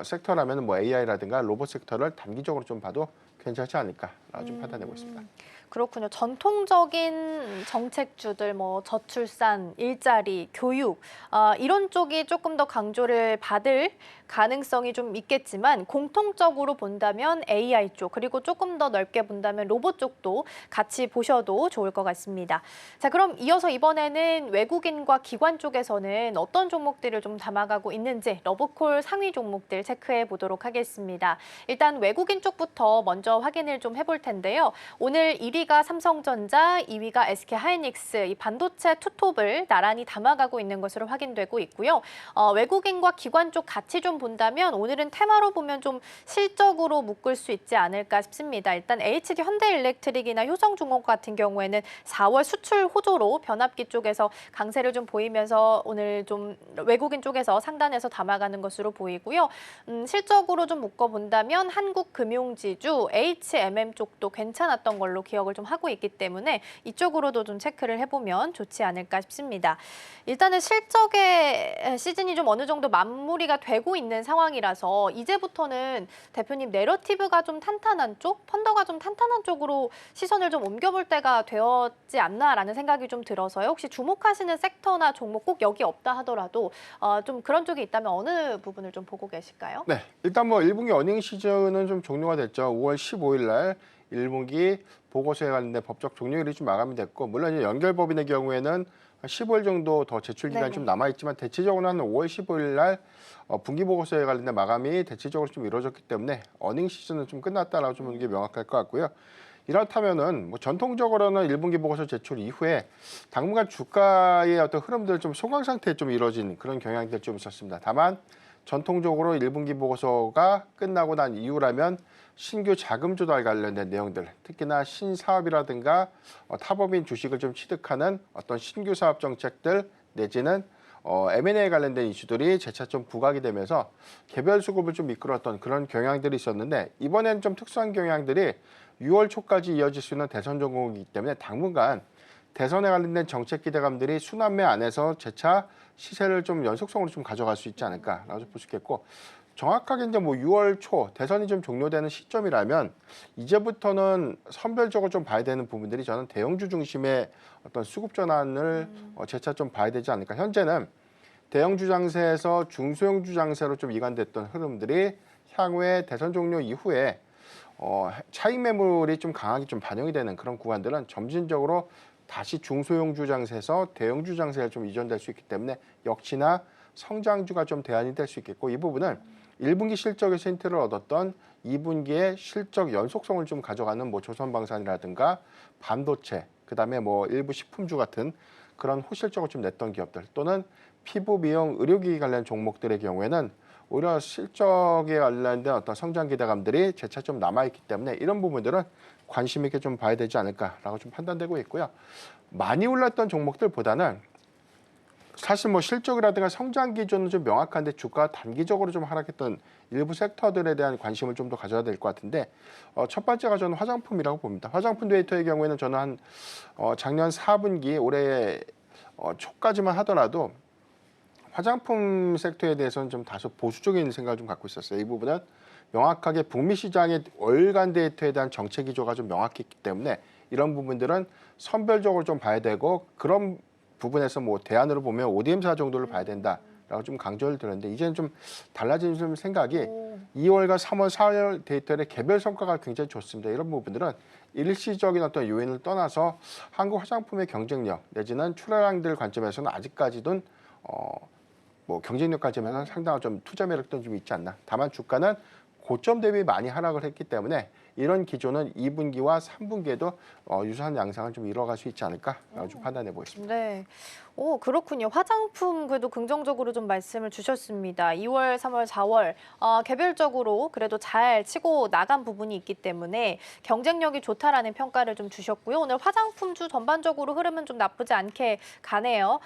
섹터라면 뭐 AI라든가 로봇 섹터를 단기적으로 좀 봐도 괜찮지 않을까라고 좀 판단하고 있습니다. 그렇군요. 전통적인 정책주들, 뭐 저출산, 일자리, 교육 이런 쪽이 조금 더 강조를 받을 가능성이 좀 있겠지만, 공통적으로 본다면 AI 쪽, 그리고 조금 더 넓게 본다면 로봇 쪽도 같이 보셔도 좋을 것 같습니다. 자, 그럼 이어서 이번에는 외국인과 기관 쪽에서는 어떤 종목들을 좀 담아가고 있는지 러브콜 상위 종목들 체크해 보도록 하겠습니다. 일단 외국인 쪽부터 먼저 확인을 좀 해볼 텐데요. 오늘 1위가 삼성전자, 2위가 SK하이닉스, 이 반도체 투톱을 나란히 담아가고 있는 것으로 확인되고 있고요. 외국인과 기관 쪽 같이 좀 본다면 오늘은 테마로 보면 좀 실적으로 묶을 수 있지 않을까 싶습니다. 일단 HD 현대일렉트릭이나 효성중공업 같은 경우에는 4월 수출 호조로 변압기 쪽에서 강세를 좀 보이면서 오늘 좀 외국인 쪽에서 상단에서 담아가는 것으로 보이고요. 실적으로 좀 묶어본다면 한국금융지주, HMM 쪽도 괜찮았던 걸로 기억을 좀 하고 있기 때문에 이쪽으로도 좀 체크를 해보면 좋지 않을까 싶습니다. 일단은 실적의 시즌이 좀 어느 정도 마무리가 되고 있는 상황이라서 이제부터는 대표님 내러티브가 좀 탄탄한 쪽, 펀더가 좀 탄탄한 쪽으로 시선을 좀 옮겨볼 때가 되었지 않나라는 생각이 좀 들어서요. 혹시 주목하시는 섹터나 종목 꼭 여기 없다 하더라도 좀 그런 쪽이 있다면 어느 부분을 좀 보고 계실까요? 네, 일단 뭐 1분기 어닝 시즌은 좀 종료가 됐죠. 5월 15일 날 1분기 보고서에 관련된 법적 종료일이 좀 마감이 됐고, 물론 이제 연결법인의 경우에는 한 15일 정도 더 제출 기간이 네네. 좀 남아있지만 대체적으로는 5월 15일 날 분기 보고서에 관련된 마감이 대체적으로 좀 이루어졌기 때문에 어닝 시즌은 좀 끝났다라고 좀 보는 게 명확할 것 같고요. 이렇다면은 뭐 전통적으로는 1분기 보고서 제출 이후에 당분간 주가의 어떤 흐름들 좀 소강 상태에 좀 이루어진 그런 경향들 좀 있었습니다. 다만 전통적으로 1분기 보고서가 끝나고 난 이후라면 신규 자금 조달 관련된 내용들, 특히나 신사업이라든가 타법인 주식을 좀 취득하는 어떤 신규 사업 정책들 내지는 M&A 관련된 이슈들이 재차 좀 부각이 되면서 개별 수급을 좀 이끌었던 그런 경향들이 있었는데, 이번에는 좀 특수한 경향들이 6월 초까지 이어질 수 있는 대선 전국이기 때문에 당분간 대선에 관련된 정책 기대감들이 순환매 안에서 재차 시세를 좀 연속성으로 좀 가져갈 수 있지 않을까라고 볼 수 있겠고, 정확하게 이제 뭐 6월 초 대선이 좀 종료되는 시점이라면 이제부터는 선별적으로 좀 봐야 되는 부분들이, 저는 대형주 중심의 어떤 수급 전환을 재차 좀 봐야 되지 않을까. 현재는 대형주 장세에서 중소형주 장세로 좀 이관됐던 흐름들이 향후에 대선 종료 이후에 차익 매물이 좀 강하게 좀 반영이 되는 그런 구간들은 점진적으로 다시 중소형주 장세에서 대형주 장세에 좀 이전될 수 있기 때문에 역시나 성장주가 좀 대안이 될 수 있겠고, 이 부분은 1분기 실적에서 힌트를 얻었던 2분기의 실적 연속성을 좀 가져가는 뭐 조선방산이라든가 반도체, 그다음에 뭐 일부 식품주 같은 그런 호실적을 좀 냈던 기업들, 또는 피부, 미용, 의료기기 관련 종목들의 경우에는 오히려 실적에 관련된 어떤 성장 기대감들이 재차 좀 남아있기 때문에 이런 부분들은 관심 있게 좀 봐야 되지 않을까라고 좀 판단되고 있고요. 많이 올랐던 종목들보다는 사실 뭐 실적이라든가 성장 기준은 좀 명확한데 주가가 단기적으로 좀 하락했던 일부 섹터들에 대한 관심을 좀 더 가져야 될 것 같은데, 첫 번째가 저는 화장품이라고 봅니다. 화장품 데이터의 경우에는 저는 한 작년 4분기 올해 초까지만 하더라도 화장품 섹터에 대해서는 좀 다소 보수적인 생각을 좀 갖고 있었어요. 이 부분은 명확하게 북미 시장의 월간 데이터에 대한 정책 기조가 좀 명확했기 때문에 이런 부분들은 선별적으로 좀 봐야 되고 그런 부분에서 뭐 대안으로 보면 ODM사 정도를 봐야 된다라고 좀 강조를 드렸는데 이제는 좀 달라진 좀 생각이 2월과 3월, 4월 데이터의 개별 성과가 굉장히 좋습니다. 이런 부분들은 일시적인 어떤 요인을 떠나서 한국 화장품의 경쟁력 내지는 출하량들 관점에서는 아직까지도 뭐 경쟁력 관점에서는 상당한 좀 투자 매력도 좀 있지 않나. 다만 주가는 고점 대비 많이 하락을 했기 때문에 이런 기조는 2분기와 3분기에도 유사한 양상을 좀 이뤄갈 수 있지 않을까라고 좀 판단해 보겠습니다. 네. 오, 그렇군요. 화장품 그래도 긍정적으로 좀 말씀을 주셨습니다. 2월, 3월, 4월 개별적으로 그래도 잘 치고 나간 부분이 있기 때문에 경쟁력이 좋다라는 평가를 좀 주셨고요. 오늘 화장품주 전반적으로 흐름은 좀 나쁘지 않게 가네요.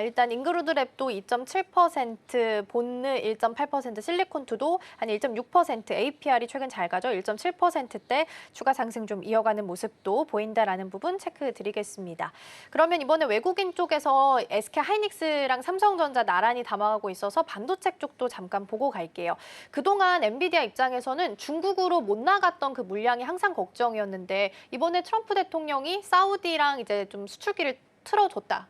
일단 잉그루드랩도 2.7%, 본느 1.8%, 실리콘투도 한 1.6%, APR이 최근 잘 가죠. 1.7%대 추가 상승 좀 이어가는 모습도 보인다라는 부분 체크 드리겠습니다. 그러면 이번에 외국인 쪽에서 SK 하이닉스랑 삼성전자 나란히 담아가고 있어서 반도체 쪽도 잠깐 보고 갈게요. 그동안 엔비디아 입장에서는 중국으로 못 나갔던 그 물량이 항상 걱정이었는데 이번에 트럼프 대통령이 사우디랑 이제 좀 수출기를 틀어줬다.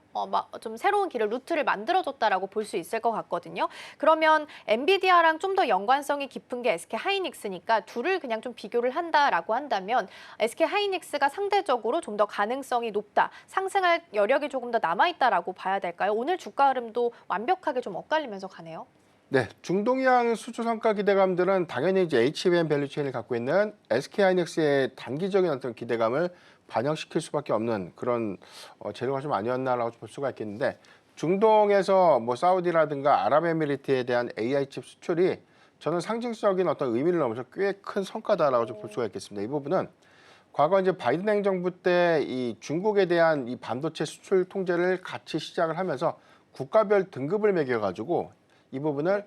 좀 새로운 길을 루트를 만들어줬다라고 볼 수 있을 것 같거든요. 그러면 엔비디아랑 좀 더 연관성이 깊은 게 SK하이닉스니까 둘을 그냥 좀 비교를 한다라고 한다면 SK하이닉스가 상대적으로 좀 더 가능성이 높다. 상승할 여력이 조금 더 남아있다라고 봐야 될까요? 오늘 주가 흐름도 완벽하게 좀 엇갈리면서 가네요. 네, 중동향 수주 성과 기대감들은 당연히 이제 HBM 밸류체인을 갖고 있는 SK하이닉스의 단기적인 어떤 기대감을 반영시킬 수밖에 없는 그런 재료가 좀 아니었나라고 볼 수가 있겠는데 중동에서 뭐 사우디라든가 아랍에미리트에 대한 AI 칩 수출이 저는 상징적인 어떤 의미를 넘어서 꽤 큰 성과다라고 좀 볼 수가 있겠습니다. 이 부분은 과거 이제 바이든 행정부 때 이 중국에 대한 이 반도체 수출 통제를 같이 시작을 하면서 국가별 등급을 매겨가지고 이 부분을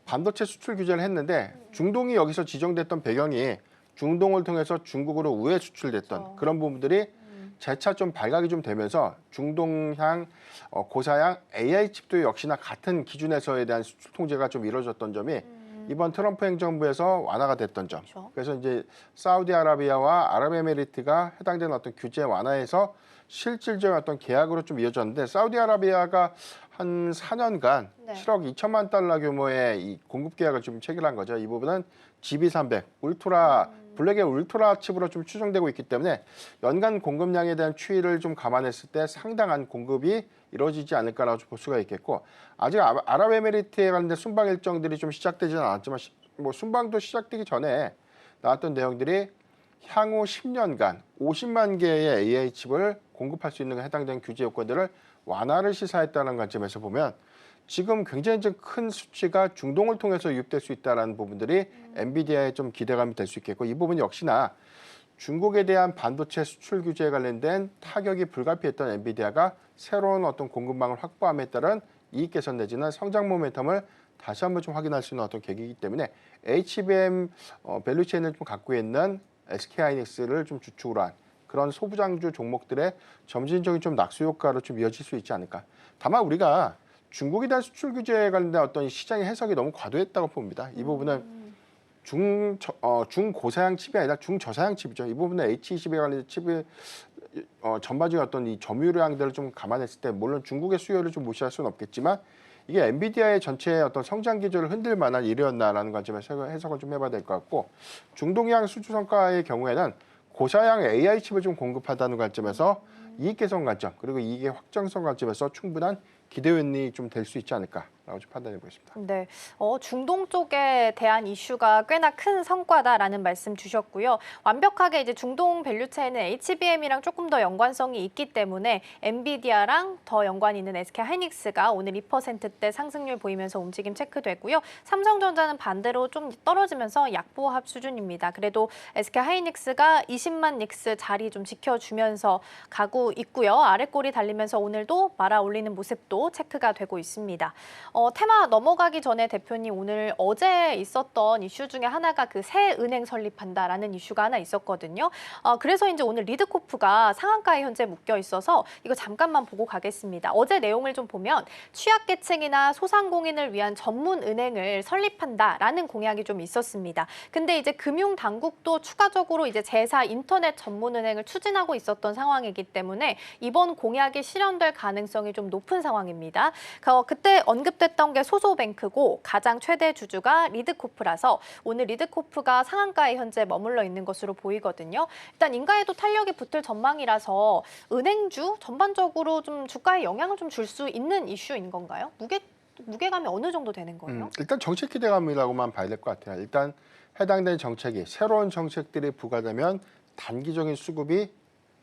반도체 수출 규제를 했는데 중동이 여기서 지정됐던 배경이 중동을 통해서 중국으로 우회 수출됐던 그런 부분들이 재차 좀 발각이 좀 되면서 중동향, 고사양 AI 칩도 역시나 같은 기준에서에 대한 수출 통제가 좀 이루어졌던 점이 이번 트럼프 행정부에서 완화가 됐던 점. 그렇죠. 그래서 이제 사우디아라비아와 아랍에미리트가 해당되는 어떤 규제 완화에서 실질적인 어떤 계약으로 좀 이어졌는데 사우디아라비아가 한 4년간 네. 7억 2천만 달러 규모의 이 공급 계약을 좀 체결한 거죠. 이 부분은 GB300 울트라 블랙의 울트라 칩으로 좀 추정되고 있기 때문에 연간 공급량에 대한 추이를 좀 감안했을 때 상당한 공급이 이루어지지 않을까라고 볼 수가 있겠고 아직 아랍에미리트에 관련된 순방 일정들이 좀 시작되지는 않았지만 뭐 순방도 시작되기 전에 나왔던 내용들이 향후 10년간 50만 개의 AI 칩을 공급할 수 있는 해당되는 규제 요건들을 완화를 시사했다는 관점에서 보면 지금 굉장히 좀 큰 수치가 중동을 통해서 유입될 수 있다는 부분들이 엔비디아의 좀 기대감이 될 수 있겠고 이 부분 역시나 중국에 대한 반도체 수출 규제에 관련된 타격이 불가피했던 엔비디아가 새로운 어떤 공급망을 확보함에 따른 이익 개선 내지는 성장 모멘텀을 다시 한번 좀 확인할 수 있는 어떤 계기이기 때문에 HBM 밸류체인을 좀 갖고 있는 SK하이닉스를 좀 주축으로 한 그런 소부장주 종목들의 점진적인 좀 낙수 효과로 좀 이어질 수 있지 않을까. 다만 우리가 중국에 대한 수출 규제에 관련된 어떤 시장의 해석이 너무 과도했다고 봅니다. 이 부분은 중고사양 칩이 아니라 중저사양 칩이죠. 이 부분은 H20에 관련된 칩의 전반적인 어떤 이 점유량들을 좀 감안했을 때 물론 중국의 수요를 좀 무시할 수는 없겠지만 이게 엔비디아의 전체 어떤 성장 기조를 흔들 만한 일이었나라는 관점에서 해석을 좀 해봐야 될 것 같고 중동향 수주 성과의 경우에는 고사양 AI 칩을 좀 공급한다는 관점에서 이익 개선 관점 그리고 이익의 확정성 관점에서 충분한 기대 요인이 좀 될 수 있지 않을까라고 좀 판단해 보겠습니다. 네, 중동 쪽에 대한 이슈가 꽤나 큰 성과다라는 말씀 주셨고요. 완벽하게 이제 중동 밸류체에는 HBM이랑 조금 더 연관성이 있기 때문에 엔비디아랑 더 연관이 있는 SK하이닉스가 오늘 2%대 상승률 보이면서 움직임 체크되고요. 삼성전자는 반대로 좀 떨어지면서 약보합 수준입니다. 그래도 SK하이닉스가 20만 닉스 자리 좀 지켜주면서 가고 있고요. 아랫골이 달리면서 오늘도 말아 올리는 모습도 체크가 되고 있습니다. 테마 넘어가기 전에 대표님 오늘 어제 있었던 이슈 중에 하나가 그 새 은행 설립한다라는 이슈가 하나 있었거든요. 그래서 이제 오늘 리드코프가 상한가에 현재 묶여 있어서 이거 잠깐만 보고 가겠습니다. 어제 내용을 좀 보면 취약계층이나 소상공인을 위한 전문 은행을 설립한다라는 공약이 좀 있었습니다. 근데 이제 금융당국도 추가적으로 이제 제사 인터넷 전문 은행을 추진하고 있었던 상황이기 때문에 이번 공약이 실현될 가능성이 좀 높은 상황입니다. 그때 언급됐던 게 소소뱅크고 가장 최대 주주가 리드코프라서 오늘 리드코프가 상한가에 현재 머물러 있는 것으로 보이거든요. 일단 인가에도 탄력이 붙을 전망이라서 은행주 전반적으로 좀 주가에 영향을 좀 줄 수 있는 이슈인 건가요? 무게감이 어느 정도 되는 거예요? 일단 정책 기대감이라고만 봐야 될 것 같아요. 일단 해당된 정책이 새로운 정책들이 부과되면 단기적인 수급이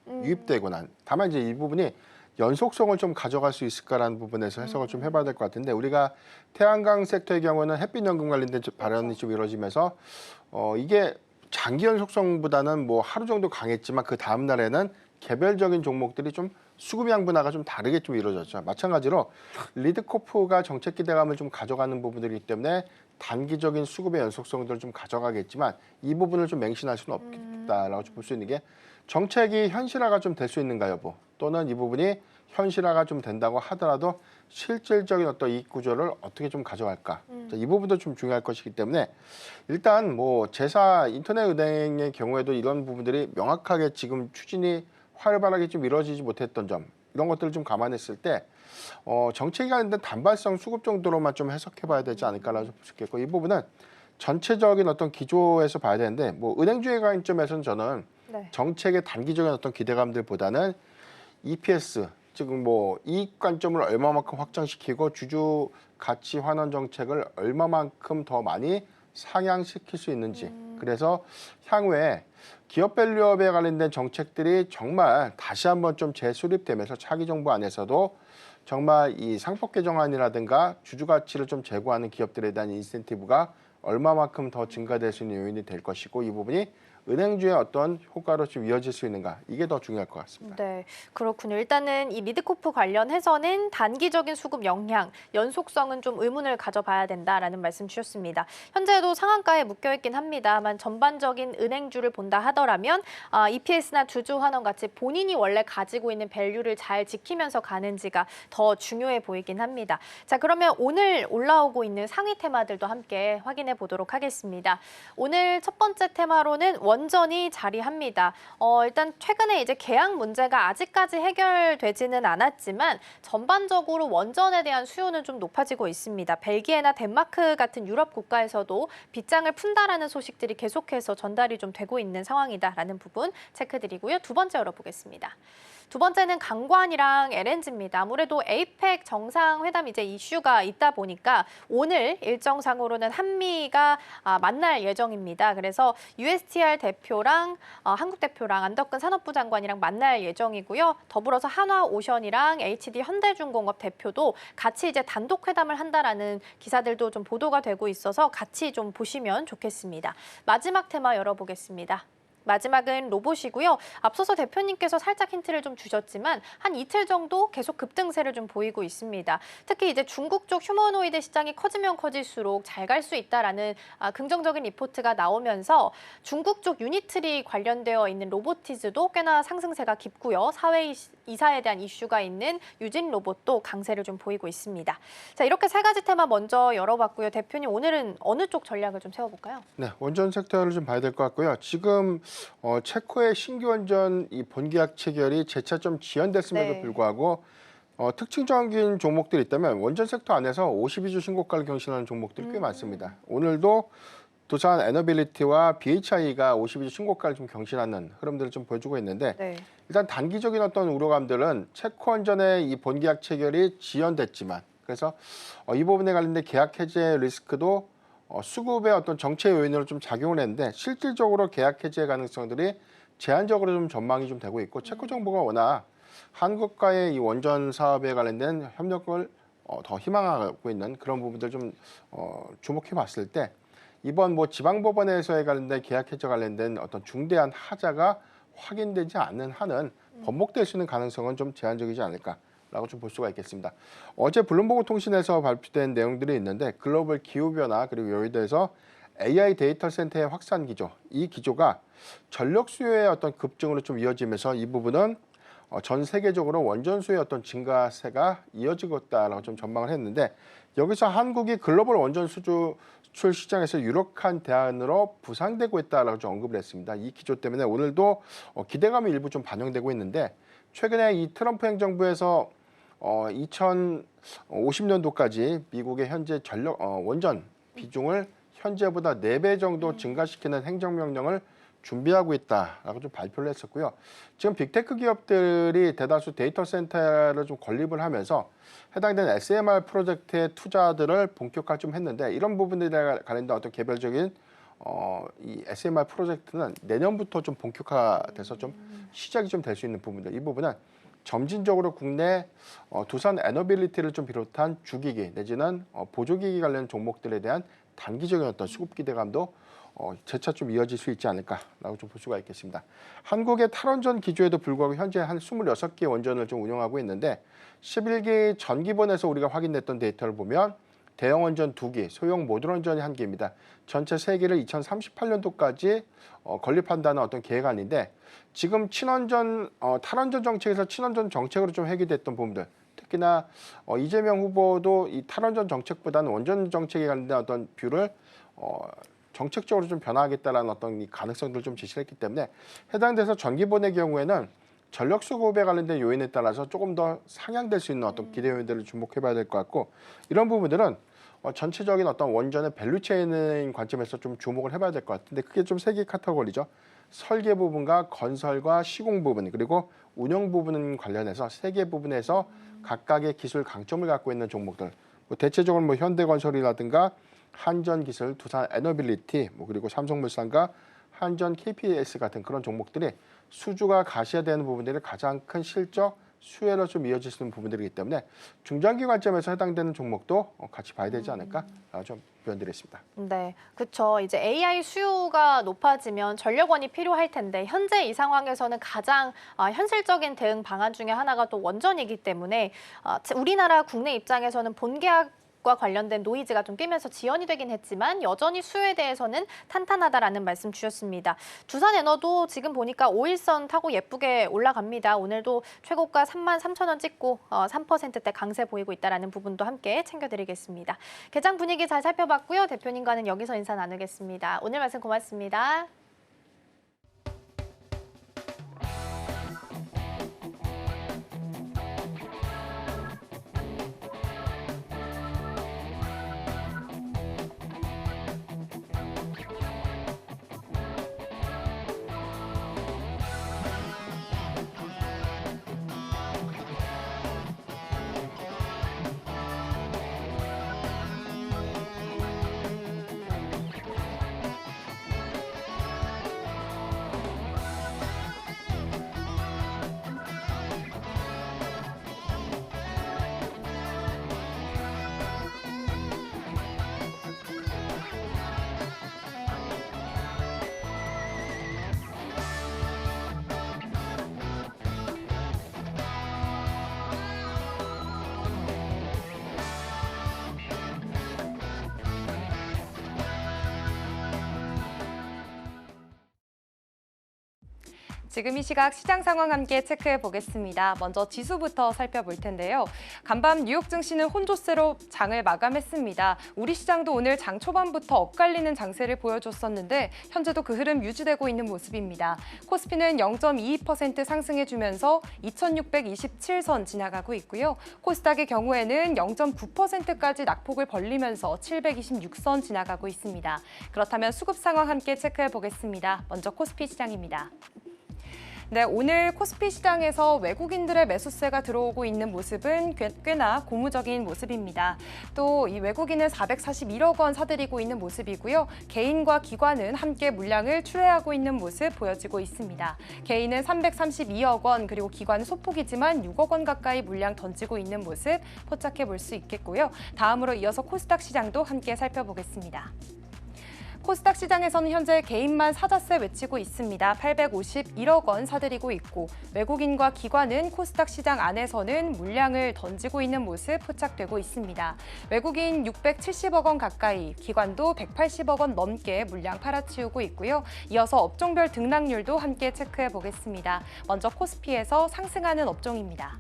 유입되고 다만 이제 이 부분이 연속성을 좀 가져갈 수 있을까라는 부분에서 해석을 좀 해봐야 될 것 같은데 우리가 태양광 섹터의 경우는 햇빛연금 관련된 발언이 좀 이루어지면서 이게 장기 연속성보다는 뭐 하루 정도 강했지만 그 다음 날에는 개별적인 종목들이 좀 수급 양분화가 좀 다르게 좀 이루어졌죠. 마찬가지로 리드코프가 정책 기대감을 좀 가져가는 부분들이기 때문에 단기적인 수급의 연속성들을 좀 가져가겠지만 이 부분을 좀 맹신할 수는 없겠다라고 볼 수 있는 게 정책이 현실화가 좀 될 수 있는가 여부 또는 이 부분이 현실화가 좀 된다고 하더라도 실질적인 어떤 이익 구조를 어떻게 좀 가져갈까 이 부분도 좀 중요할 것이기 때문에 일단 뭐 제사 인터넷 은행의 경우에도 이런 부분들이 명확하게 지금 추진이 활발하게 좀 이루어지지 못했던 점 이런 것들을 좀 감안했을 때 정책이 관련된 단발성 수급 정도로만 좀 해석해봐야 되지 않을까라고 볼 수 있겠고 이 부분은 전체적인 어떤 기조에서 봐야 되는데 뭐 은행주의 관점에서는 저는 네. 정책의 단기적인 어떤 기대감들보다는 EPS 즉 뭐 이익 관점을 얼마만큼 확장시키고 주주 가치 환원 정책을 얼마만큼 더 많이 상향시킬 수 있는지 그래서 향후에 기업 밸류업에 관련된 정책들이 정말 다시 한번 좀 재수립되면서 차기 정부 안에서도 정말 이 상법 개정안이라든가 주주 가치를 좀 제고하는 기업들에 대한 인센티브가 얼마만큼 더 증가될 수 있는 요인이 될 것이고 이 부분이 은행주의 어떤 효과로 좀 이어질 수 있는가 이게 더 중요할 것 같습니다. 네, 그렇군요. 일단은 이 리드코프 관련해서는 단기적인 수급 영향, 연속성은 좀 의문을 가져봐야 된다라는 말씀 주셨습니다. 현재도 상한가에 묶여있긴 합니다만 전반적인 은행주를 본다 하더라면 EPS나 주주 환원 가치 본인이 원래 가지고 있는 밸류를 잘 지키면서 가는지가 더 중요해 보이긴 합니다. 자, 그러면 오늘 올라오고 있는 상위 테마들도 함께 확인해 보도록 하겠습니다. 오늘 첫 번째 테마로는 원전이 자리합니다. 일단 최근에 이제 계약 문제가 아직까지 해결되지는 않았지만 전반적으로 원전에 대한 수요는 좀 높아지고 있습니다. 벨기에나 덴마크 같은 유럽 국가에서도 빗장을 푼다라는 소식들이 계속해서 전달이 좀 되고 있는 상황이다라는 부분 체크드리고요. 두 번째 열어보겠습니다. 두 번째는 강관이랑 LNG입니다. 아무래도 에이펙 정상회담 이제 이슈가 있다 보니까 오늘 일정상으로는 한미가 만날 예정입니다. 그래서 USTR 대표랑 한국 대표랑 안덕근 산업부 장관이랑 만날 예정이고요. 더불어서 한화오션이랑 HD 현대중공업 대표도 같이 이제 단독 회담을 한다라는 기사들도 좀 보도가 되고 있어서 같이 좀 보시면 좋겠습니다. 마지막 테마 열어보겠습니다. 마지막은 로봇이고요. 앞서서 대표님께서 살짝 힌트를 좀 주셨지만 한 이틀 정도 계속 급등세를 좀 보이고 있습니다. 특히 이제 중국 쪽 휴머노이드 시장이 커지면 커질수록 잘 갈 수 있다라는 긍정적인 리포트가 나오면서 중국 쪽 유니트리 관련되어 있는 로보티즈도 꽤나 상승세가 깊고요. 사회 이사에 대한 이슈가 있는 유진 로봇도 강세를 좀 보이고 있습니다. 자, 이렇게 세 가지 테마 먼저 열어봤고요. 대표님 오늘은 어느 쪽 전략을 좀 세워볼까요? 네, 원전 섹터를 좀 봐야 될 것 같고요. 지금 체코의 신규 원전 이 본계약 체결이 재차 좀 지연됐음에도 네. 불구하고 특징적인 종목들이 있다면 원전 섹터 안에서 52주 신고가를 경신하는 종목들이 꽤 많습니다. 오늘도 두산 에너빌리티와 BHI가 52주 신고가를 좀 경신하는 흐름들을 좀 보여주고 있는데 네. 일단 단기적인 어떤 우려감들은 체코 원전의 이 본계약 체결이 지연됐지만 그래서 이 부분에 관련된 계약 해제 리스크도 수급의 어떤 정체 요인으로 좀 작용을 했는데 실질적으로 계약 해지의 가능성들이 제한적으로 좀 전망이 좀 되고 있고 체코 정부가 워낙 한국과의 이 원전 사업에 관련된 협력을 더 희망하고 있는 그런 부분들 좀 주목해 봤을 때 이번 뭐 지방법원에서의 관련된 계약 해지 관련된 어떤 중대한 하자가 확인되지 않는 한은 번복될 수 있는 가능성은 좀 제한적이지 않을까 라고 좀 볼 수가 있겠습니다. 어제 블룸버그 통신에서 발표된 내용들이 있는데 글로벌 기후변화 그리고 여기에 대해서 AI 데이터 센터의 확산 기조, 이 기조가 전력 수요의 어떤 급증으로 좀 이어지면서 이 부분은 전 세계적으로 원전 수요의 어떤 증가세가 이어지겠다라고 좀 전망을 했는데 여기서 한국이 글로벌 원전 수출 시장에서 유력한 대안으로 부상되고 있다라고 좀 언급을 했습니다. 이 기조 때문에 오늘도 기대감이 일부 좀 반영되고 있는데 최근에 이 트럼프 행정부에서 2050년도까지 미국의 현재 원전 비중을 현재보다 4배 정도 증가시키는 행정명령을 준비하고 있다라고 좀 발표를 했었고요. 지금 빅테크 기업들이 대다수 데이터 센터를 좀 건립을 하면서 해당되는 SMR 프로젝트의 투자들을 본격화 좀 했는데 이런 부분들에 관련된 어떤 개별적인 이 SMR 프로젝트는 내년부터 좀 본격화돼서 좀 시작이 좀 될 수 있는 부분들, 이 부분은 점진적으로 국내 두산 에너빌리티를 좀 비롯한 주기기 내지는 보조기기 관련 종목들에 대한 단기적인 어떤 수급 기대감도 재차 좀 이어질 수 있지 않을까라고 좀 볼 수가 있겠습니다. 한국의 탈원전 기조에도 불구하고 현재 한 26개 원전을 좀 운영하고 있는데 11기 전기본에서 우리가 확인됐던 데이터를 보면 대형 원전 2기, 소형 모듈 원전이 1기입니다. 전체 3기를 2038년도까지 건립한다는 어떤 계획안인데 지금 탈원전 정책에서 친원전 정책으로 좀 회귀됐던 부분들, 특히나 이재명 후보도 이 탈원전 정책보다는 원전 정책에 관련된 어떤 뷰를 정책적으로 좀 변화하겠다라는 어떤 이 가능성들을 좀 제시를 했기 때문에 해당돼서 전기본의 경우에는 전력 수급에 관련된 요인에 따라서 조금 더 상향될 수 있는 어떤 기대 요인들을 주목해봐야 될 것 같고 이런 부분들은 전체적인 어떤 원전의 밸류체인 관점에서 좀 주목을 해봐야 될 것 같은데 그게 좀 세 개 카테고리죠. 설계 부분과 건설과 시공 부분 그리고 운영 부분 관련해서 세 개 부분에서 각각의 기술 강점을 갖고 있는 종목들, 대체적으로 뭐 현대건설이라든가 한전기술, 두산 에너빌리티, 그리고 삼성물산과 한전 KPS 같은 그런 종목들이 수주가 가시화되는 부분들이 가장 큰 실적 수혜로 좀 이어질 수 있는 부분들이기 때문에 중장기 관점에서 해당되는 종목도 같이 봐야 되지 않을까 좀 표현드리겠습니다. 네, 그렇죠. 이제 AI 수요가 높아지면 전력원이 필요할 텐데 현재 이 상황에서는 가장 현실적인 대응 방안 중에 하나가 또 원전이기 때문에 우리나라 국내 입장에서는 본계약 과 관련된 노이즈가 좀 끼면서 지연이 되긴 했지만 여전히 수요에 대해서는 탄탄하다라는 말씀 주셨습니다. 두산에너도 지금 보니까 5일선 타고 예쁘게 올라갑니다. 오늘도 최고가 33,000원 찍고 3%대 강세 보이고 있다는 부분도 함께 챙겨드리겠습니다. 개장 분위기 잘 살펴봤고요. 대표님과는 여기서 인사 나누겠습니다. 오늘 말씀 고맙습니다. 지금 이 시각 시장 상황 함께 체크해 보겠습니다. 먼저 지수부터 살펴볼 텐데요. 간밤 뉴욕 증시는 혼조세로 장을 마감했습니다. 우리 시장도 오늘 장 초반부터 엇갈리는 장세를 보여줬었는데 현재도 그 흐름 유지되고 있는 모습입니다. 코스피는 0.22% 상승해주면서 2627선 지나가고 있고요. 코스닥의 경우에는 0.9%까지 낙폭을 벌리면서 726선 지나가고 있습니다. 그렇다면 수급 상황 함께 체크해 보겠습니다. 먼저 코스피 시장입니다. 네, 오늘 코스피 시장에서 외국인들의 매수세가 들어오고 있는 모습은 꽤나 고무적인 모습입니다. 또 이 외국인은 441억 원 사들이고 있는 모습이고요. 개인과 기관은 함께 물량을 출회하고 있는 모습 보여지고 있습니다. 개인은 332억 원, 그리고 기관은 소폭이지만 6억 원 가까이 물량 던지고 있는 모습 포착해 볼 수 있겠고요. 다음으로 이어서 코스닥 시장도 함께 살펴보겠습니다. 코스닥 시장에서는 현재 개인만 사자세 외치고 있습니다. 851억 원 사들이고 있고 외국인과 기관은 코스닥 시장 안에서는 물량을 던지고 있는 모습 포착되고 있습니다. 외국인 670억 원 가까이, 기관도 180억 원 넘게 물량 팔아치우고 있고요. 이어서 업종별 등락률도 함께 체크해 보겠습니다. 먼저 코스피에서 상승하는 업종입니다.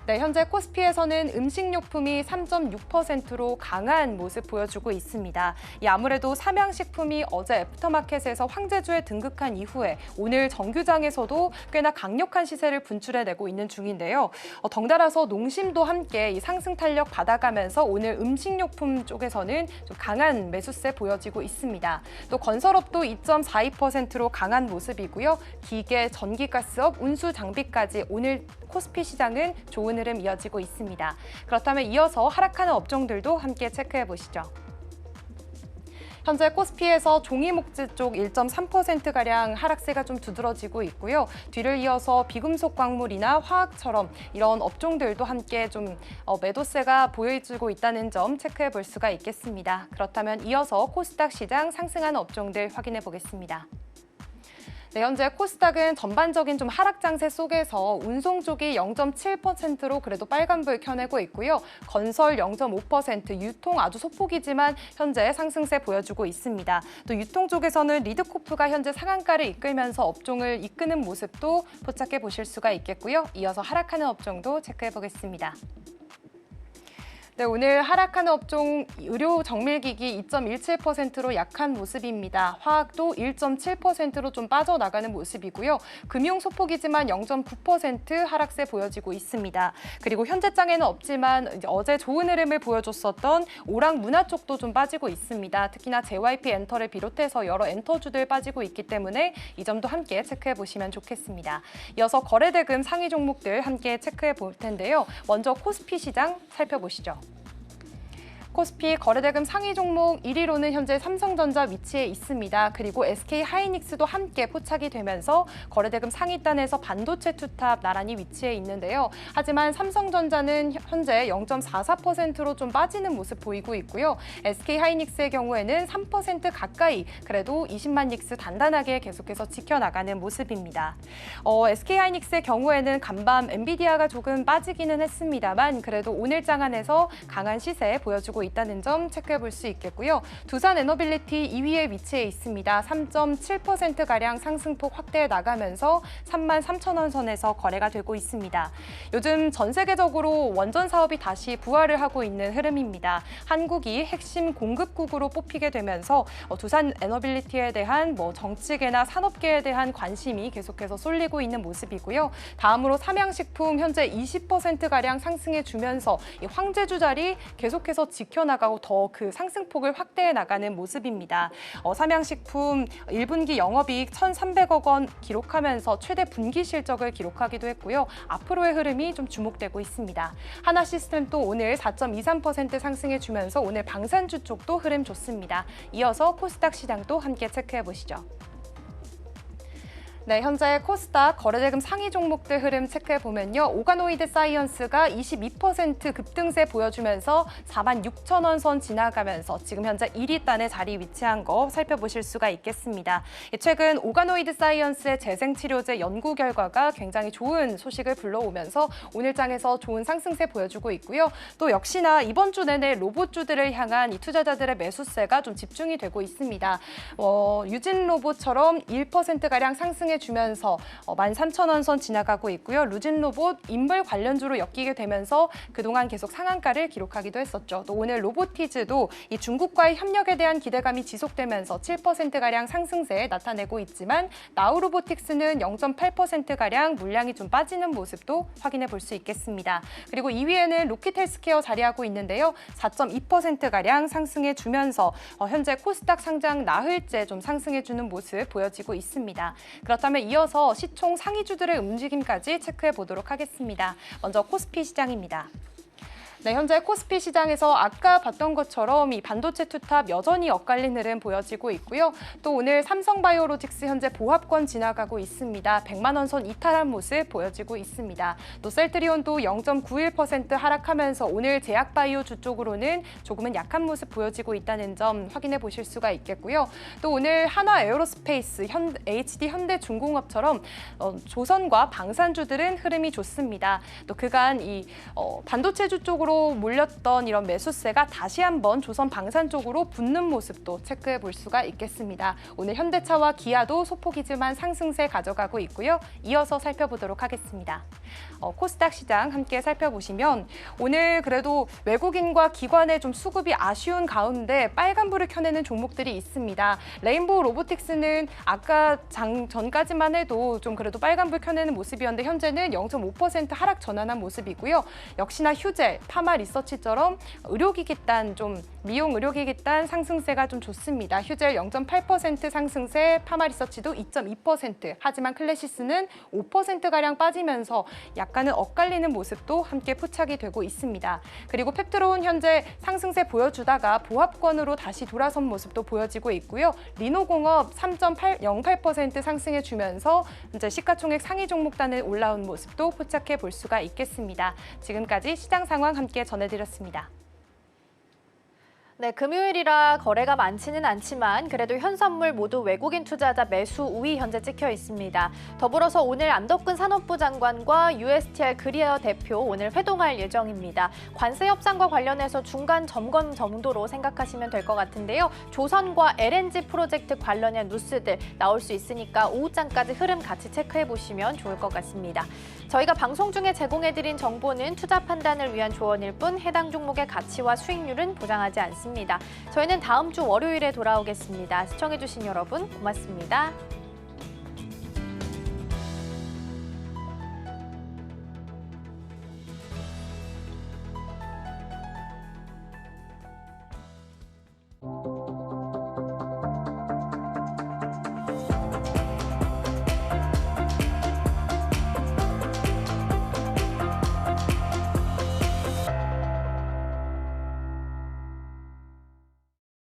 네, 현재 코스피에서는 음식료품이 3.6%로 강한 모습 보여주고 있습니다. 아무래도 삼양식품이 어제 애프터마켓에서 황제주에 등극한 이후에 오늘 정규장에서도 꽤나 강력한 시세를 분출해내고 있는 중인데요. 덩달아서 농심도 함께 이 상승 탄력 받아가면서 오늘 음식료품 쪽에서는 좀 강한 매수세 보여지고 있습니다. 또 건설업도 2.42%로 강한 모습이고요. 기계, 전기가스업, 운수 장비까지 오늘 코스피 시장은 좋은 흐름 이어지고 있습니다. 그렇다면 이어서 하락하는 업종들도 함께 체크해 보시죠. 현재 코스피에서 종이목재 쪽 1.3%가량 하락세가 좀 두드러지고 있고요. 뒤를 이어서 비금속 광물이나 화학처럼 이런 업종들도 함께 좀 매도세가 보여지고 있다는 점 체크해 볼 수가 있겠습니다. 그렇다면 이어서 코스닥 시장 상승하는 업종들 확인해 보겠습니다. 네, 현재 코스닥은 전반적인 좀 하락 장세 속에서 운송 쪽이 0.7%로 그래도 빨간불 켜내고 있고요. 건설 0.5%, 유통 아주 소폭이지만 현재 상승세 보여주고 있습니다. 또 유통 쪽에서는 리드코프가 현재 상한가를 이끌면서 업종을 이끄는 모습도 포착해 보실 수가 있겠고요. 이어서 하락하는 업종도 체크해 보겠습니다. 네, 오늘 하락하는 업종 의료 정밀기기 2.17%로 약한 모습입니다. 화학도 1.7%로 좀 빠져나가는 모습이고요. 금융 소폭이지만 0.9% 하락세 보여지고 있습니다. 그리고 현재장에는 없지만 어제 좋은 흐름을 보여줬었던 오락 문화 쪽도 좀 빠지고 있습니다. 특히나 JYP 엔터를 비롯해서 여러 엔터주들 빠지고 있기 때문에 이 점도 함께 체크해 보시면 좋겠습니다. 이어서 거래대금 상위 종목들 함께 체크해 볼 텐데요. 먼저 코스피 시장 살펴보시죠. 코스피 거래대금 상위 종목 1위로는 현재 삼성전자 위치해 있습니다. 그리고 SK하이닉스도 함께 포착이 되면서 거래대금 상위단에서 반도체 투탑 나란히 위치해 있는데요. 하지만 삼성전자는 현재 0.44%로 좀 빠지는 모습 보이고 있고요. SK하이닉스의 경우에는 3% 가까이 그래도 20만 닉스 단단하게 계속해서 지켜나가는 모습입니다. SK하이닉스의 경우에는 간밤 엔비디아가 조금 빠지기는 했습니다만 그래도 오늘 장안에서 강한 시세 보여주고 있다는 점 체크해 볼 수 있겠고요. 두산 에너빌리티 2위에 위치해 있습니다. 3.7%가량 상승폭 확대해 나가면서 33,000원 선에서 거래가 되고 있습니다. 요즘 전 세계적으로 원전 사업이 다시 부활을 하고 있는 흐름입니다. 한국이 핵심 공급국으로 뽑히게 되면서 두산 에너빌리티에 대한 정치계나 산업계에 대한 관심이 계속해서 쏠리고 있는 모습이고요. 다음으로 삼양식품 현재 20%가량 상승해 주면서 이 황제주 자리 계속해서 지켜나가고 더 그 상승폭을 확대해 나가는 모습입니다. 삼양식품 1분기 영업이익 1,300억 원 기록하면서 최대 분기 실적을 기록하기도 했고요. 앞으로의 흐름이 좀 주목되고 있습니다. 하나시스템도 오늘 4.23% 상승해 주면서 오늘 방산주 쪽도 흐름 좋습니다. 이어서 코스닥 시장도 함께 체크해 보시죠. 네, 현재 코스닥 거래대금 상위 종목들 흐름 체크해 보면요. 오가노이드 사이언스가 22% 급등세 보여주면서 46,000원 선 지나가면서 지금 현재 1위 단에 자리 위치한 거 살펴보실 수가 있겠습니다. 최근 오가노이드 사이언스의 재생치료제 연구 결과가 굉장히 좋은 소식을 불러오면서 오늘 장에서 좋은 상승세 보여주고 있고요. 또 역시나 이번 주 내내 로봇주들을 향한 이 투자자들의 매수세가 좀 집중이 되고 있습니다. 유진로봇처럼 1%가량 상승해 주면서 13,000원 선 지나가고 있고요. 루진로봇 인물 관련주로 엮이게 되면서 그동안 계속 상한가를 기록하기도 했었죠. 또 오늘 로보티즈도 이 중국과의 협력에 대한 기대감이 지속되면서 7%가량 상승세 나타내고 있지만 나우로보틱스는 0.8%가량 물량이 좀 빠지는 모습도 확인해 볼 수 있겠습니다. 그리고 2위에는 로킷헬스케어 자리하고 있는데요. 4.2%가량 상승해 주면서 현재 코스닥 상장 나흘째 좀 상승해 주는 모습 보여지고 있습니다. 그렇다면 이어서 시총 상위주들의 움직임까지 체크해 보도록 하겠습니다. 먼저 코스피 시장입니다. 네, 현재 코스피 시장에서 아까 봤던 것처럼 이 반도체 투탑 여전히 엇갈린 흐름 보여지고 있고요. 또 오늘 삼성바이오로직스 현재 보합권 지나가고 있습니다. 100만 원 선 이탈한 모습 보여지고 있습니다. 또 셀트리온도 0.91% 하락하면서 오늘 제약바이오주 쪽으로는 조금은 약한 모습 보여지고 있다는 점 확인해 보실 수가 있겠고요. 또 오늘 한화에어로스페이스, HD 현대중공업처럼 조선과 방산주들은 흐름이 좋습니다. 또 그간 이 반도체주 쪽으로 몰렸던 이런 매수세가 다시 한번 조선 방산 쪽으로 붙는 모습도 체크해 볼 수가 있겠습니다. 오늘 현대차와 기아도 소폭이지만 상승세 가져가고 있고요. 이어서 살펴보도록 하겠습니다. 코스닥 시장 함께 살펴보시면 오늘 그래도 외국인과 기관의 좀 수급이 아쉬운 가운데 빨간불을 켜내는 종목들이 있습니다. 레인보우 로보틱스는 아까 전까지만 해도 좀 그래도 빨간불 켜내는 모습이었는데 현재는 0.5% 하락 전환한 모습이고요. 역시나 휴젤, 파마 리서치처럼 의료기기단 좀 미용 의료기기단 상승세가 좀 좋습니다. 휴젤 0.8% 상승세, 파마 리서치도 2.2%. 하지만 클래시스는 5%가량 빠지면서 약간은 엇갈리는 모습도 함께 포착이 되고 있습니다. 그리고 펩트론 현재 상승세 보여주다가 보합권으로 다시 돌아선 모습도 보여지고 있고요. 리노공업 3.08% 상승해 주면서 현재 시가총액 상위 종목단에 올라온 모습도 포착해 볼 수가 있겠습니다. 지금까지 시장 상황 함께 전해드렸습니다. 네, 금요일이라 거래가 많지는 않지만 그래도 현선물 모두 외국인 투자자 매수 우위 현재 찍혀 있습니다. 더불어서 오늘 안덕근 산업부 장관과 USTR 그리어 대표 오늘 회동할 예정입니다. 관세 협상과 관련해서 중간 점검 정도로 생각하시면 될 것 같은데요. 조선과 LNG 프로젝트 관련한 뉴스들 나올 수 있으니까 오후장까지 흐름 같이 체크해 보시면 좋을 것 같습니다. 저희가 방송 중에 제공해드린 정보는 투자 판단을 위한 조언일 뿐 해당 종목의 가치와 수익률은 보장하지 않습니다. 저희는 다음 주 월요일에 돌아오겠습니다. 시청해주신 여러분 고맙습니다.